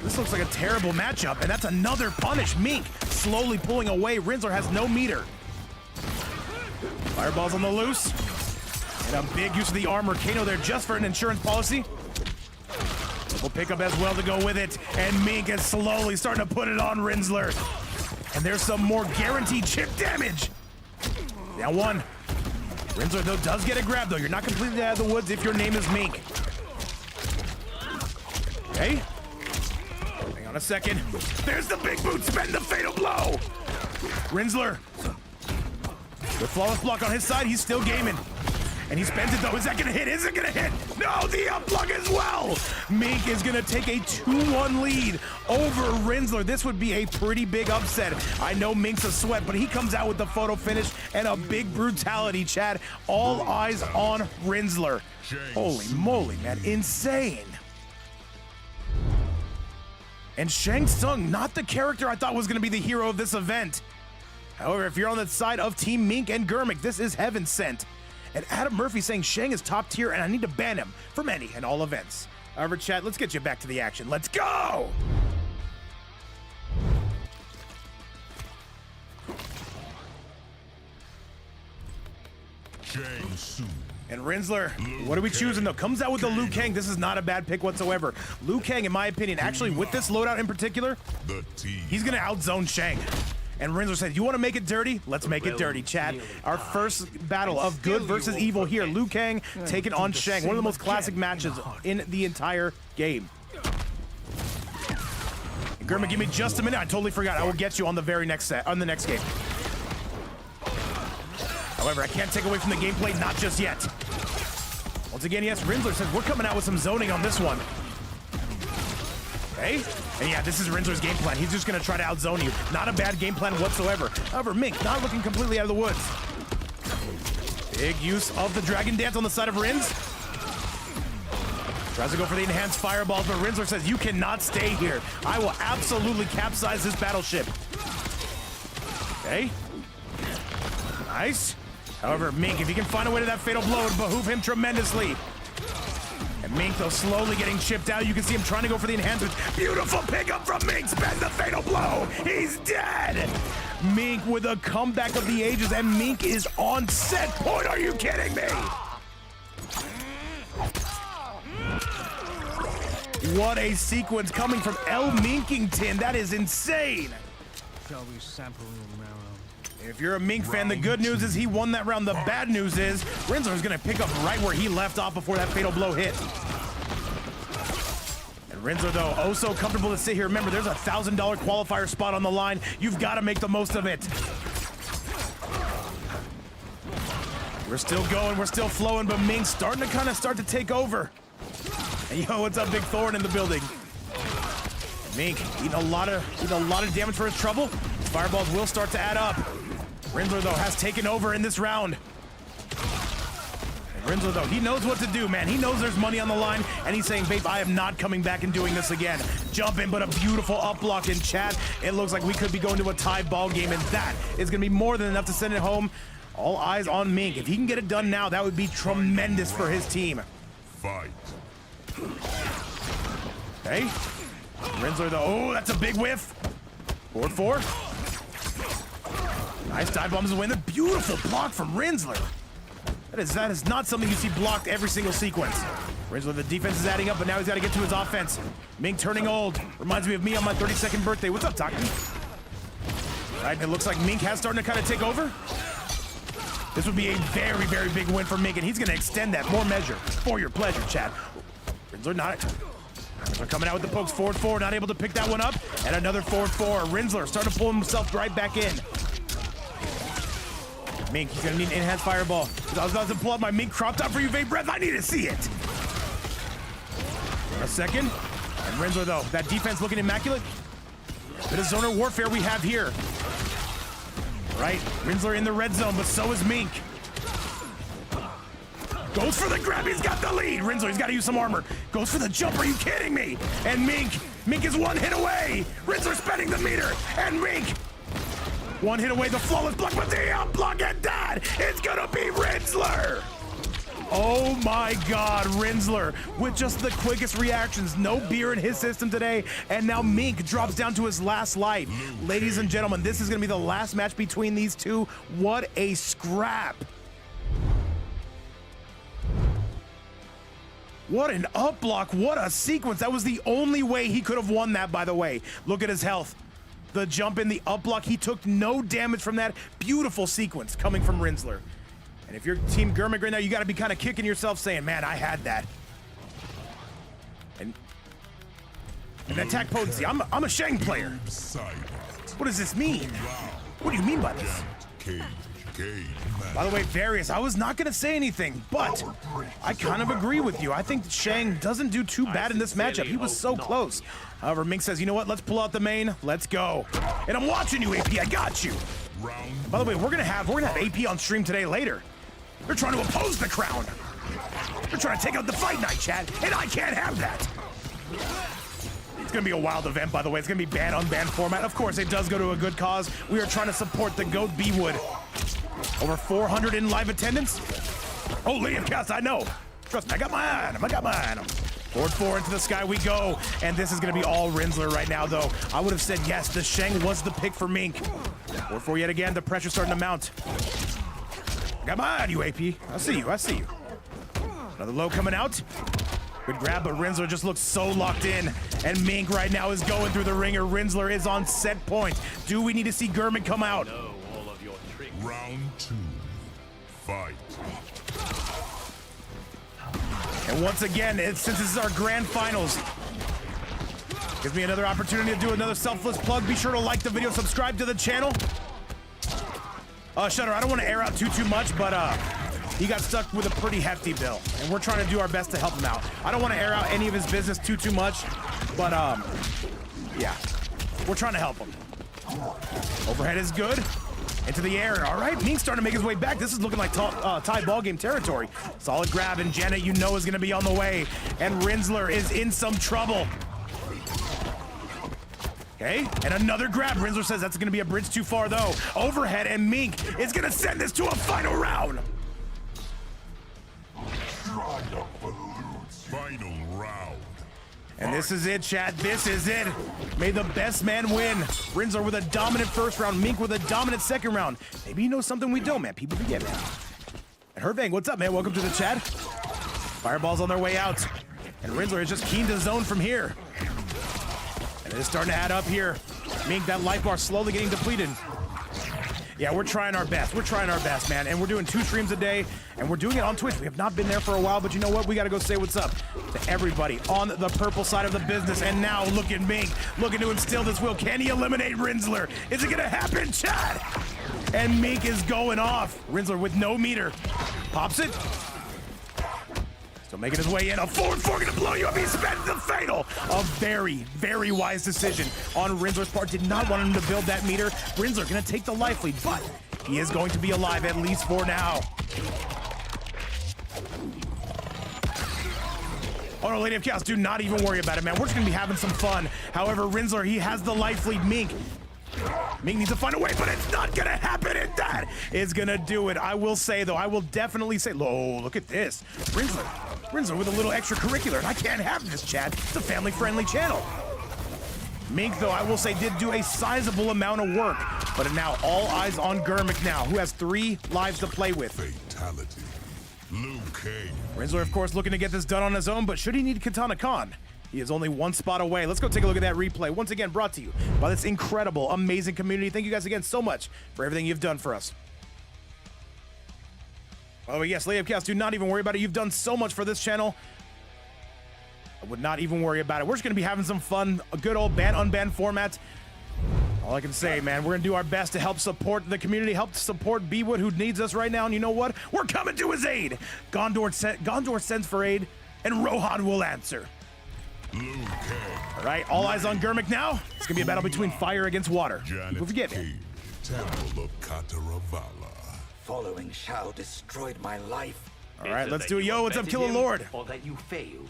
This looks like a terrible matchup, and that's another punish. Mink slowly pulling away. Rinsler has no meter. Fireballs on the loose. And a big use of the armor. Kano there just for an insurance policy. We'll pick up as well to go with it. And Mink is slowly starting to put it on Rinsler. And there's some more guaranteed chip damage. Down one. Rinsler, though, does get a grab, though. You're not completely out of the woods if your name is Mink. Okay. Hang on a second. There's the big boot. Spend the fatal blow. Rinsler. The flawless block on his side, he's still gaming. And he spends it though. Is that gonna hit? Is it gonna hit? No, the unplug as well. Mink is gonna take a 2-1 lead over Rinsler. This would be a pretty big upset. I know Mink's a sweat, but he comes out with the photo finish and a big brutality, Chad. All eyes on Rinsler. Holy moly, man, insane. And Shang Tsung, not the character I thought was going to be the hero of this event. However, if you're on the side of Team Mink and Germik, this is heaven sent. And Adam Murphy saying Shang is top tier and I need to ban him from any and all events. However, chat, let's get you back to the action. Let's go!
Shang Tsung.
And Rinsler, what are we choosing though? Comes out with the Liu Kang. This is not a bad pick whatsoever. Liu Kang, in my opinion, actually with this loadout in particular, he's gonna outzone Shang. And Rinsler said, you want to make it dirty? Let's make it dirty, chat. Our first battle of good versus evil here. Liu Kang taking on Shang. One of the most classic matches in the entire game. And Germik, give me just a minute. I totally forgot. I will get you on the very next set, on the next game. However, I can't take away from the gameplay, not just yet. Once again, yes, Rinsler says we're coming out with some zoning on this one. Okay, and yeah, this is Rinsler's game plan. He's just gonna try to outzone you. Not a bad game plan whatsoever. However, Mink not looking completely out of the woods. Big use of the Dragon Dance on the side of Rins. Tries to go for the enhanced fireballs, but Rinsler says you cannot stay here. I will absolutely capsize this battleship. Okay, nice. However, Mink, if he can find a way to that fatal blow, it would behoove him tremendously. And Mink, though, slowly getting chipped out. You can see him trying to go for the enhancement. Beautiful pickup from Mink. Spends the fatal blow. He's dead. Mink with a comeback of the ages, and Mink is on set point. Are you kidding me? What a sequence coming from El Minkington. That is insane.
Shall we sample around?
If you're a Mink fan, the good news is he won that round. The bad news is Rinsler is going to pick up right where he left off before that fatal blow hit. And Rinsler, though, oh so comfortable to sit here. Remember, there's a $1,000 qualifier spot on the line. You've got to make the most of it. We're still going, we're still flowing, but Mink's starting to start to take over. And yo, what's up, Big Thorn in the building? Mink eating a lot of damage for his trouble. His fireballs will start to add up. Rinsler, though, has taken over in this round. And Rinsler, though, he knows what to do, man. He knows there's money on the line, and he's saying, babe, I am not coming back and doing this again. Jumping, but a beautiful up block in chat. It looks like we could be going to a tie ball game, and that is going to be more than enough to send it home. All eyes on Mink. If he can get it done now, that would be tremendous for his team.
Fight.
Okay. Rinsler, though, oh, that's a big whiff. 4-4. Nice dive bombs to win. The beautiful block from Rinsler. That is not something you see blocked every single sequence. Rinsler, the defense is adding up, but now he's got to get to his offense. Mink turning old. Reminds me of me on my 32nd birthday. What's up, Taki? All right, it looks like Mink has started to kind of take over. This would be a very, very big win for Mink, and he's going to extend that more measure for your pleasure, Chad. Rinsler not. Rinsler coming out with the pokes, 4-4, not able to pick that one up, and another 4-4. Rinsler starting to pull himself right back in. Mink, he's gonna need an enhanced fireball. I was about to pull out my Mink crop top for you, Vape Breath. I need to see it. A second. And Rinsler, though, that defense looking immaculate. Bit of zoner warfare we have here. Right, Rinsler in the red zone, but so is Mink. Goes for the grab, he's got the lead. Rinsler, he's got to use some armor. Goes for the jump, are you kidding me? And Mink is one hit away. Rinsler spending the meter, and Mink one hit away, the flawless block, but the up block at that, it's gonna be Rinsler. Oh my God, Rinsler with just the quickest reactions. No beer in his system today, and now Mink drops down to his last life. Ladies and gentlemen, this is gonna be the last match between these two. What a scrap. What an up block, what a sequence. That was the only way he could have won that, by the way. Look at his health. The jump in the up block, he took no damage from that. Beautiful sequence coming from Rinsler. And if you're Team Germik right now, you got to be kind of kicking yourself saying, man, I had that. And attack potency, I'm a Shang player. What does this mean? What do you mean by this? By the way, Various, I was not going to say anything, but I kind of agree with you. I think Shang doesn't do too bad in this matchup. He was so close. However, Mink says, you know what? Let's pull out the main. Let's go. And I'm watching you, AP. I got you. By the way, we're gonna have AP on stream today later. They're trying to oppose the crown. They're trying to take out the fight night, chat, and I can't have that. gonna be a wild event, by the way. It's gonna be ban-on-ban format. Of course, it does go to a good cause. We are trying to support the GOAT B-Wood. Over 400 in live attendance. Oh, Liam Cast, I know. Trust me, I got my item. I got my item. Forward 4 into the sky we go. And this is gonna be all Rinsler right now, though. I would have said yes, the Sheng was the pick for Mink. Forward 4 yet again, the pressure's starting to mount. Come on, you AP. I see you, I see you. Another low coming out. Good grab, but Rinsler just looks so locked in. And Mink right now is going through the ringer. Rinsler is on set point. Do we need to see Germik come out?
Round 2. Fight.
And once again, since this is our grand finals, gives me another opportunity to do another selfless plug. Be sure to like the video, subscribe to the channel. Shutter, I don't want to air out too much, but he got stuck with a pretty hefty bill, and we're trying to do our best to help him out. I don't want to air out any of his business too much, but yeah, we're trying to help him. Overhead is good. Into the air. All right, Mink's starting to make his way back. This is looking like tie ball game territory. Solid grab, and Janet, you know, is going to be on the way. And Rinsler is in some trouble. Okay, and another grab. Rinsler says that's going to be a bridge too far, though. Overhead, and Mink is going to send this to a final round.
Final round.
And this is it, chat. This is it. May the best man win. Rinsler with a dominant first round. Mink with a dominant second round. Maybe you know something we don't, man. People forget, man. And Hervang, what's up, man? Welcome to the chat. Fireballs on their way out. And Rinsler is just keen to zone from here. And it is starting to add up here. Mink, that life bar slowly getting depleted. Yeah, we're trying our best. We're trying our best, man. And we're doing 2 streams a day, and we're doing it on Twitch. We have not been there for a while, but you know what? We got to go say what's up to everybody on the purple side of the business. And now, look at Mink, looking to instill this will. Can he eliminate Rinsler? Is it going to happen, Chad? And Mink is going off. Rinsler with no meter. Pops it. Still making his way in. A forward 4 going to blow you up. He spends the fatal. A very wise decision on Rinsler's part. Did not want him to build that meter. Rinsler going to take the life lead, but he is going to be alive at least for now. Oh no, Lady of Chaos, do not even worry about it, man. We're just going to be having some fun. However, Rinsler, he has the life lead. Mink needs to find a way, but it's not gonna happen, and that is gonna do it. I will say, though, I will definitely say, oh, look at this. Rinsler with a little extracurricular, and I can't have this, Chad. It's a family-friendly channel. Mink, though, I will say, did do a sizable amount of work, but now all eyes on Germik now, who has 3 lives to play with.
Fatality. Liu Kang.
Rinsler, of course, looking to get this done on his own, but should he need Katana Khan? He is only 1 spot away. Let's go take a look at that replay. Once again, brought to you by this incredible, amazing community. Thank you guys again so much for everything you've done for us. Oh, yes, Lady of Chaos, do not even worry about it. You've done so much for this channel. I would not even worry about it. We're just going to be having some fun, a good old ban-unban format. All I can say, man, we're going to do our best to help support the community, help support B-Wood, who needs us right now. And you know what? We're coming to his aid. Gondor sends for aid, and Rohan will answer. All right, all eyes on Germik now. It's gonna be a battle between fire against water. People forget it.
Temple of Kataravala.
Following Shao destroyed my life.
All right, let's do it. Yo, what's up, Killer Lord?
Or that you failed.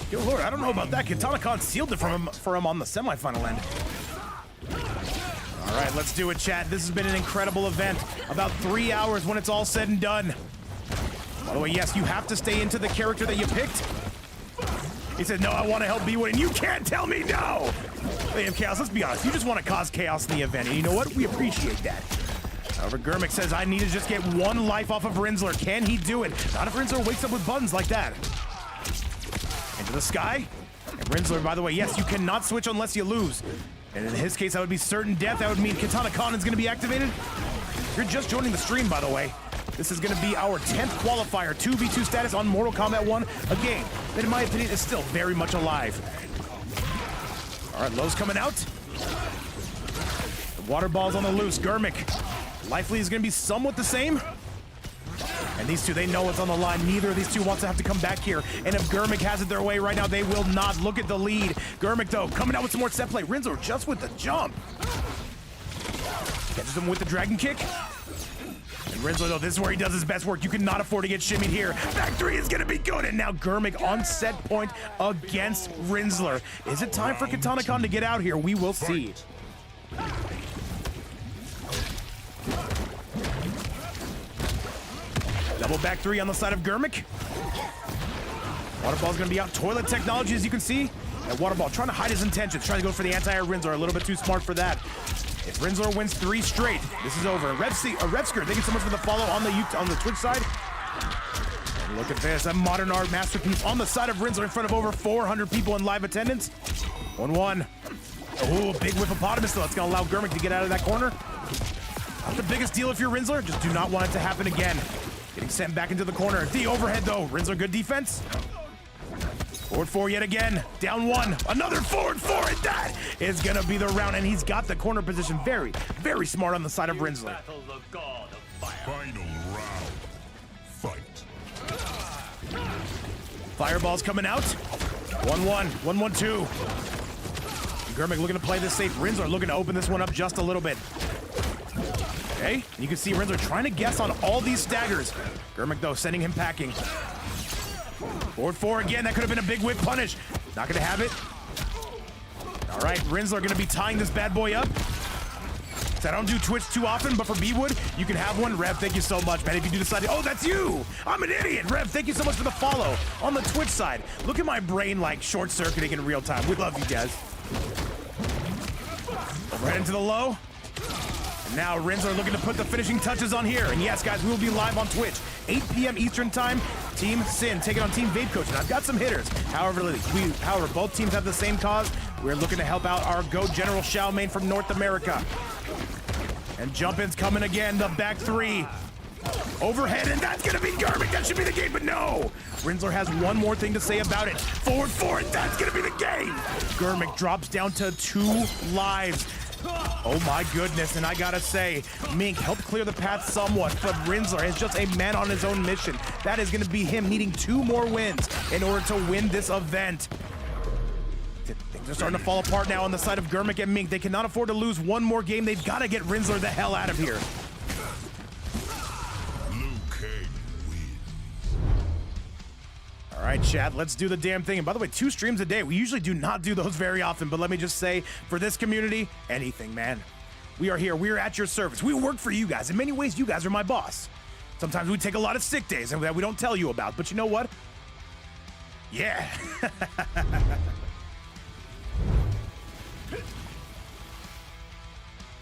Killer Lord, I don't know about that. Katana Khan sealed it for him on the semifinal end. All right, let's do it, chat. This has been an incredible event. About 3 hours when it's all said and done. By the way, yes, you have to stay into the character that you picked. He said, no, I want to help B-Wood, and you can't tell me no! Lady of Chaos, let's be honest, you just want to cause chaos in the event, and you know what? We appreciate that. However, Germik says, I need to just get 1 life off of Rinsler. Can he do it? Not if Rinsler wakes up with buttons like that. Into the sky. And Rinsler, by the way, yes, you cannot switch unless you lose. And in his case, that would be certain death. That would mean Katana Khan is going to be activated. You're just joining the stream, by the way. This is going to be our 10th qualifier, 2v2 status on Mortal Kombat 1, a game that, in my opinion, is still very much alive. All right, Lowe's coming out. The water ball's on the loose. Germik. Life lead is going to be somewhat the same. And these two, they know what's on the line. Neither of these two wants to have to come back here. And if Germik has it their way right now, they will not. Look at the lead. Germik, though, coming out with some more set play. Rinsler just with the jump. Catches him with the dragon kick. And Rinsler, though, this is where he does his best work. You cannot afford to get shimmied here. Back three is going to be good. And now Germik on set point against Rinsler. Is it time for KatanaCon to get out here? We will see. Double back three on the side of Germik. Waterball's going to be out. Toilet technology, as you can see. And Waterball trying to hide his intentions, trying to go for the anti-air Rinsler. A little bit too smart for that. If Rinsler wins 3 straight, this is over. Revsker, thank you so much for the follow on the Twitch side. And look at this, a modern art masterpiece on the side of Rinsler in front of over 400 people in live attendance. 1-1. Oh, big whippopotamus though. That's gonna allow Germik to get out of that corner. Not the biggest deal if you're Rinsler. Just do not want it to happen again. Getting sent back into the corner. The overhead though. Rinsler, good defense. Forward 4 yet again. Down 1. Another forward 4, and that is gonna be the round. And he's got the corner position very, very smart on the side of Rinsler.
Final round. Fight.
Fireball's coming out. 1-1. 1-1-2. Germik looking to play this safe. Rinsler looking to open this one up just a little bit. Okay, you can see Rinsler trying to guess on all these staggers. Germik, though, sending him packing. Forward 4 again. That could have been a big whip punish. Not going to have it. All right, Rinsler going to be tying this bad boy up. So I don't do Twitch too often, but for B-Wood, you can have one. Rev, thank you so much, man. If you do decide to... Oh, that's you! I'm an idiot! Rev, thank you so much for the follow on the Twitch side. Look at my brain, like, short-circuiting in real time. We love you guys. Right into the low. And now Rinsler looking to put the finishing touches on here. And yes, guys, we will be live on Twitch. 8 p.m. Eastern time. Team Sin taking on Team Vape Coach. And I've got some hitters. However, both teams have the same cause. We're looking to help out our GOAT General Xiaomane from North America. And jump-in's coming again. The back 3. Overhead, and that's gonna be Germik. That should be the game, but no. Rinsler has one more thing to say about it. Forward 4, and that's gonna be the game. Germik drops down to 2 lives. Oh my goodness, and I gotta say, Mink helped clear the path somewhat, but Rinsler is just a man on his own mission. That is gonna be him needing 2 more wins in order to win this event. Things are starting to fall apart now on the side of Germik and Mink. They cannot afford to lose one more game. They've gotta get Rinsler the hell out of here. All right, chat, let's do the damn thing. And by the way, 2 streams a day. We usually do not do those very often, but let me just say, for this community, anything, man. We are here. We are at your service. We work for you guys. In many ways, you guys are my boss. Sometimes we take a lot of sick days that we don't tell you about, but you know what? Yeah.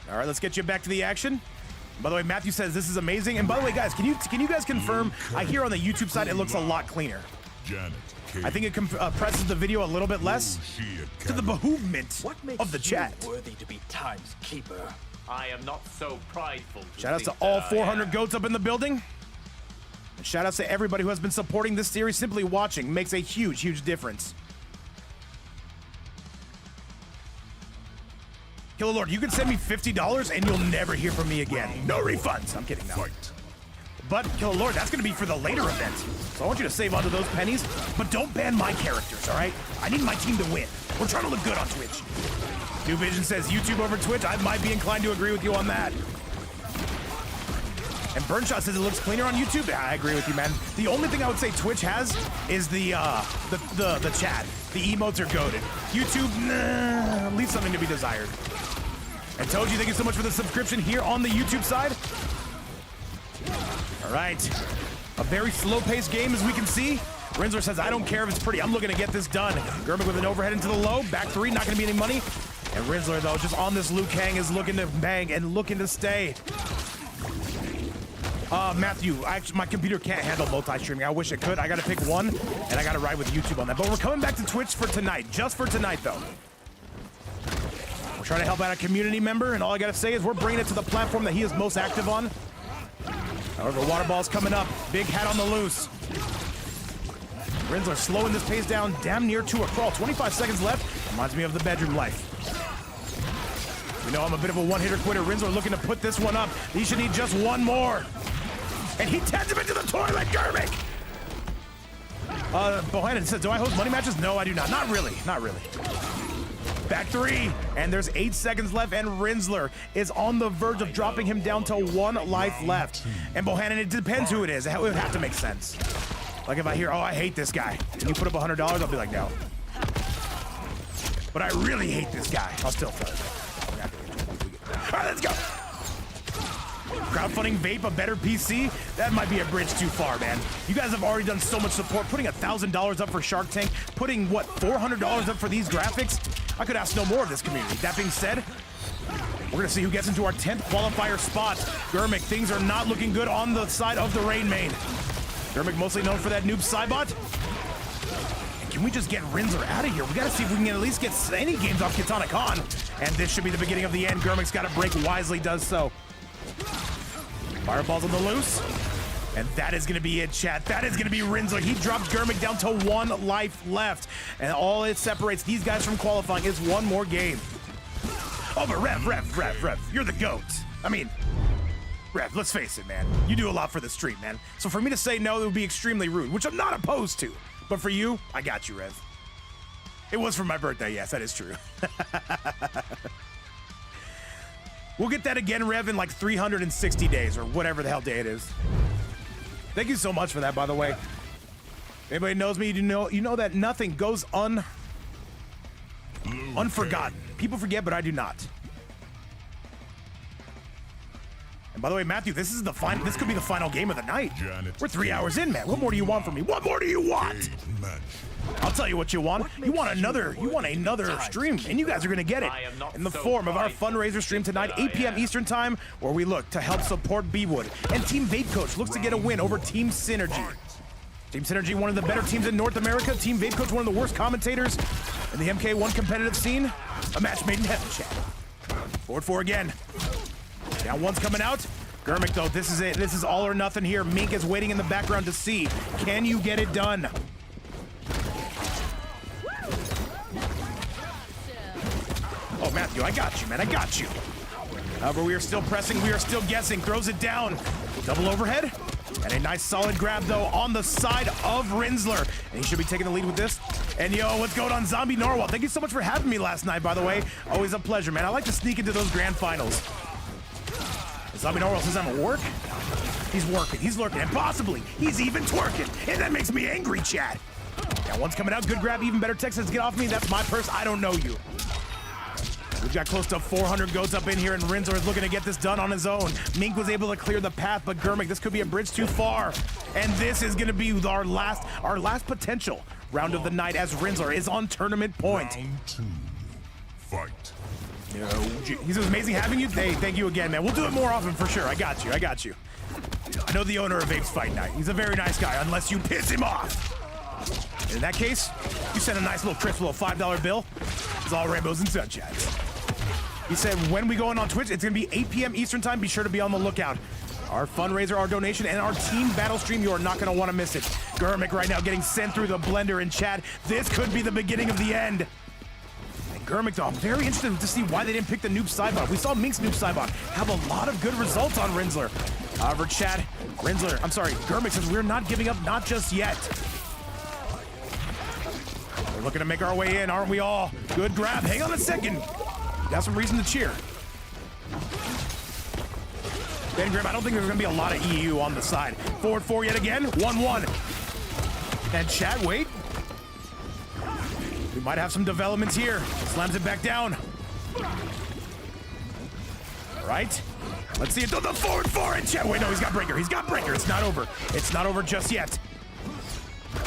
All right, let's get you back to the action. By the way, Matthew says this is amazing. And by the way, guys, can you guys confirm? I hear on the YouTube side it looks a lot cleaner. I think it compresses the video a little bit less to the behoovement of the chat.
Worthy to be time's keeper.
I am not so prideful.
Shout outs to all 400 goats up in the building. And shout outs to everybody who has been supporting this series. Simply watching makes a huge, huge difference. Killer Lord, you can send me $50 and you'll never hear from me again. No refunds. I'm kidding, no. But, Killer Lord, that's going to be for the later event. So I want you to save onto those pennies, but don't ban my characters, all right? I need my team to win. We're trying to look good on Twitch. New Vision says YouTube over Twitch. I might be inclined to agree with you on that. And Burnshot says it looks cleaner on YouTube. Yeah, I agree with you, man. The only thing I would say Twitch has is the chat. The emotes are goated. YouTube, nah, leaves something to be desired. And Toji, thank you so much for the subscription here on the YouTube side. All right, a very slow-paced game as we can see. Rinsler says, I don't care if it's pretty. I'm looking to get this done. Germik with an overhead into the low. Back 3, not going to be any money. And Rinsler, though, just on this Liu Kang is looking to bang and looking to stay. Matthew, my computer can't handle multi-streaming. I wish it could. I got to pick one, and I got to ride with YouTube on that. But we're coming back to Twitch for tonight, just for tonight, though. We're trying to help out a community member, and all I got to say is we're bringing it to the platform that he is most active on. However, water ball's coming up. Big hat on the loose. Rinsler slowing this pace down damn near to a crawl. 25 seconds left. Reminds me of the bedroom life. You know I'm a bit of a one-hitter quitter. Rinsler looking to put this one up. He should need just one more. And he tends him into the toilet, Germik! Bohannon says, do I host money matches? No, I do not. Not really. Not really. Back 3, and there's 8 seconds left, and Rinsler is on the verge of dropping him down to 1 life left. And Bohannon, it depends who it is. It would have to make sense. Like if I hear, oh, I hate this guy, and you put up $100, I'll be like, no. But I really hate this guy. I'll still throw it. All right, let's go. Crowdfunding vape a better PC? That might be a bridge too far, man. You guys have already done so much support. Putting $1,000 up for Shark Tank, putting, what, $400 up for these graphics? I could ask no more of this community. That being said, we're gonna see who gets into our 10th qualifier spot. Germik, things are not looking good on the side of the Rain main. Germik mostly known for that noob Cybot. And can we just get Rinsler out of here? We gotta see if we can at least get any games off Kitana Khan. And this should be the beginning of the end. Germik's gotta break, wisely does so. Fireball's on the loose. And that is gonna be it, chat. That is gonna be Rinsler. He drops Germik down to 1 life left. And all it separates these guys from qualifying is 1 more game. Oh, but Rev, you're the GOAT. I mean, Rev, let's face it, man. You do a lot for the stream, man. So for me to say no, it would be extremely rude, which I'm not opposed to. But for you, I got you, Rev. It was for my birthday, yes, that is true. We'll get that again, Rev, in like 360 days or whatever the hell day it is. Thank you so much for that, by the way. Anybody knows me, you know that nothing goes unforgotten. People forget, but I do not. And by the way, Matthew, this could be the final game of the night. We're 3 hours in, man. What more do you want from me? What more do you want? I'll tell you what you want. You want another stream, and you guys are gonna get it in the form of our fundraiser stream tonight, 8 p.m. Eastern time, where we look to help support B-Wood. And Team Vape Coach looks to get a win over Team Synergy. Team Synergy, one of the better teams in North America. Team Vape Coach, one of the worst commentators in the MK1 competitive scene. A match made in heaven, chat. Forward 4 again. Down 1's coming out. Germik, though, this is it. This is all or nothing here. Mink is waiting in the background to see. Can you get it done? Oh, Matthew, I got you, man. I got you. However, we are still pressing. We are still guessing. Throws it down. Double overhead. And a nice solid grab, though, on the side of Rinsler. And he should be taking the lead with this. And yo, what's going on, Zombie Norwal? Thank you so much for having me last night, by the way. Always a pleasure, man. I like to sneak into those grand finals. Zombie Norwal says I'm at work. He's working. He's lurking. And possibly, he's even twerking. And that makes me angry, chat. Now, 1's coming out. Good grab. Even better. Texas, get off me. That's my purse. I don't know you. We've got close to 400 goats up in here, and Rinsler is looking to get this done on his own. Mink was able to clear the path, but Germik, this could be a bridge too far. And this is going to be our last potential round of the night, as Rinsler is on tournament point.
Round 2. Fight.
Yo, he's amazing having you. Hey, thank you again, man. We'll do it more often for sure. I got you. I know the owner of Vape's Fight Night. He's a very nice guy, unless you piss him off. In that case, you send a nice little crisp little $5 bill. It's all rainbows and sunshines. He said when we go in on Twitch, it's going to be 8 p.m. Eastern time. Be sure to be on the lookout. Our fundraiser, our donation, and our team battle stream, you are not going to want to miss it. Germik right now getting sent through the blender in chat. This could be the beginning of the end. And Germik, though, I'm very interested to see why they didn't pick the noob Cybot. We saw Mink's noob Cybot have a lot of good results on Rinsler. However, chat, Germik says we're not giving up, not just yet. We're looking to make our way in, aren't we all? Good grab. Hang on a second. Got some reason to cheer. Ben Grimm, I don't think there's going to be a lot of EU on the side. Forward 4 yet again. 1-1. And chat, wait. We might have some developments here. Slams it back down. All right. Let's see it. The forward 4 and chat. Wait, no, he's got breaker. He's got breaker. It's not over. It's not over just yet.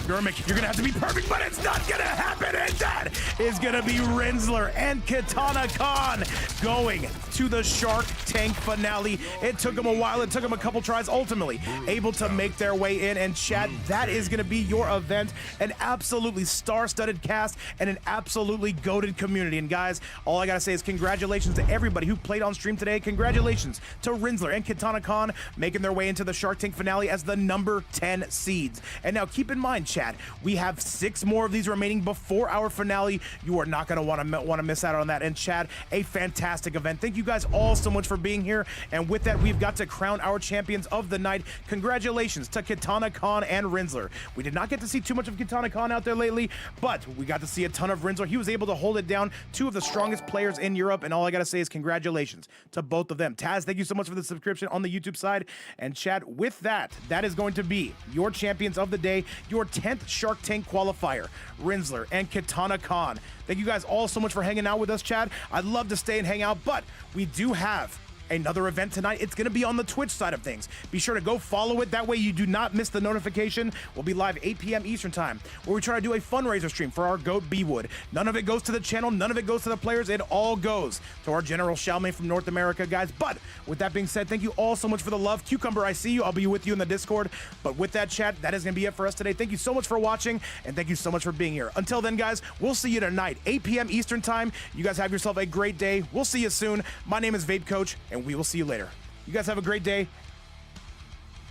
Germik, you're gonna have to be perfect, but it's not gonna happen, and that is gonna be Rinsler and Kitana Khan going to the Shark Tank finale. It took them a while, it took them a couple tries, ultimately able to make their way in, and chat, that is gonna be your event. An absolutely star-studded cast and an absolutely goated community. And guys, all I gotta say is congratulations to everybody who played on stream today. Congratulations to Rinsler and Kitana Khan making their way into the Shark Tank finale as the number 10 seeds. And now keep in mind, chat, chat. We have 6 more of these remaining before our finale. You are not going to want to miss out on that. And chat, a fantastic event. Thank you guys all so much for being here. And with that, we've got to crown our champions of the night. Congratulations to Kitana Khan and Rinsler. We did not get to see too much of Kitana Khan out there lately, but we got to see a ton of Rinsler. He was able to hold it down. 2 of the strongest players in Europe, and all I got to say is congratulations to both of them. Taz, thank you so much for the subscription on the YouTube side. And chat, with that, that is going to be your champions of the day, your 10th Shark Tank qualifier, Rinsler and Kitana Khan. Thank you guys all so much for hanging out with us, chat. I'd love to stay and hang out, but we do have another event tonight. It's going to be on the Twitch side of things. Be sure to go follow it. That way you do not miss the notification. We'll be live 8 p.m. Eastern time, where we try to do a fundraiser stream for our GOAT B-Wood. None of it goes to the channel. None of it goes to the players. It all goes to our General Xiaomei from North America, guys. But with that being said, thank you all so much for the love. Cucumber, I see you. I'll be with you in the Discord. But with that, chat, that is going to be it for us today. Thank you so much for watching, and thank you so much for being here. Until then, guys, we'll see you tonight, 8 p.m. Eastern time. You guys have yourself a great day. We'll see you soon. My name is Vape Coach, and we will see you later. You guys have a great day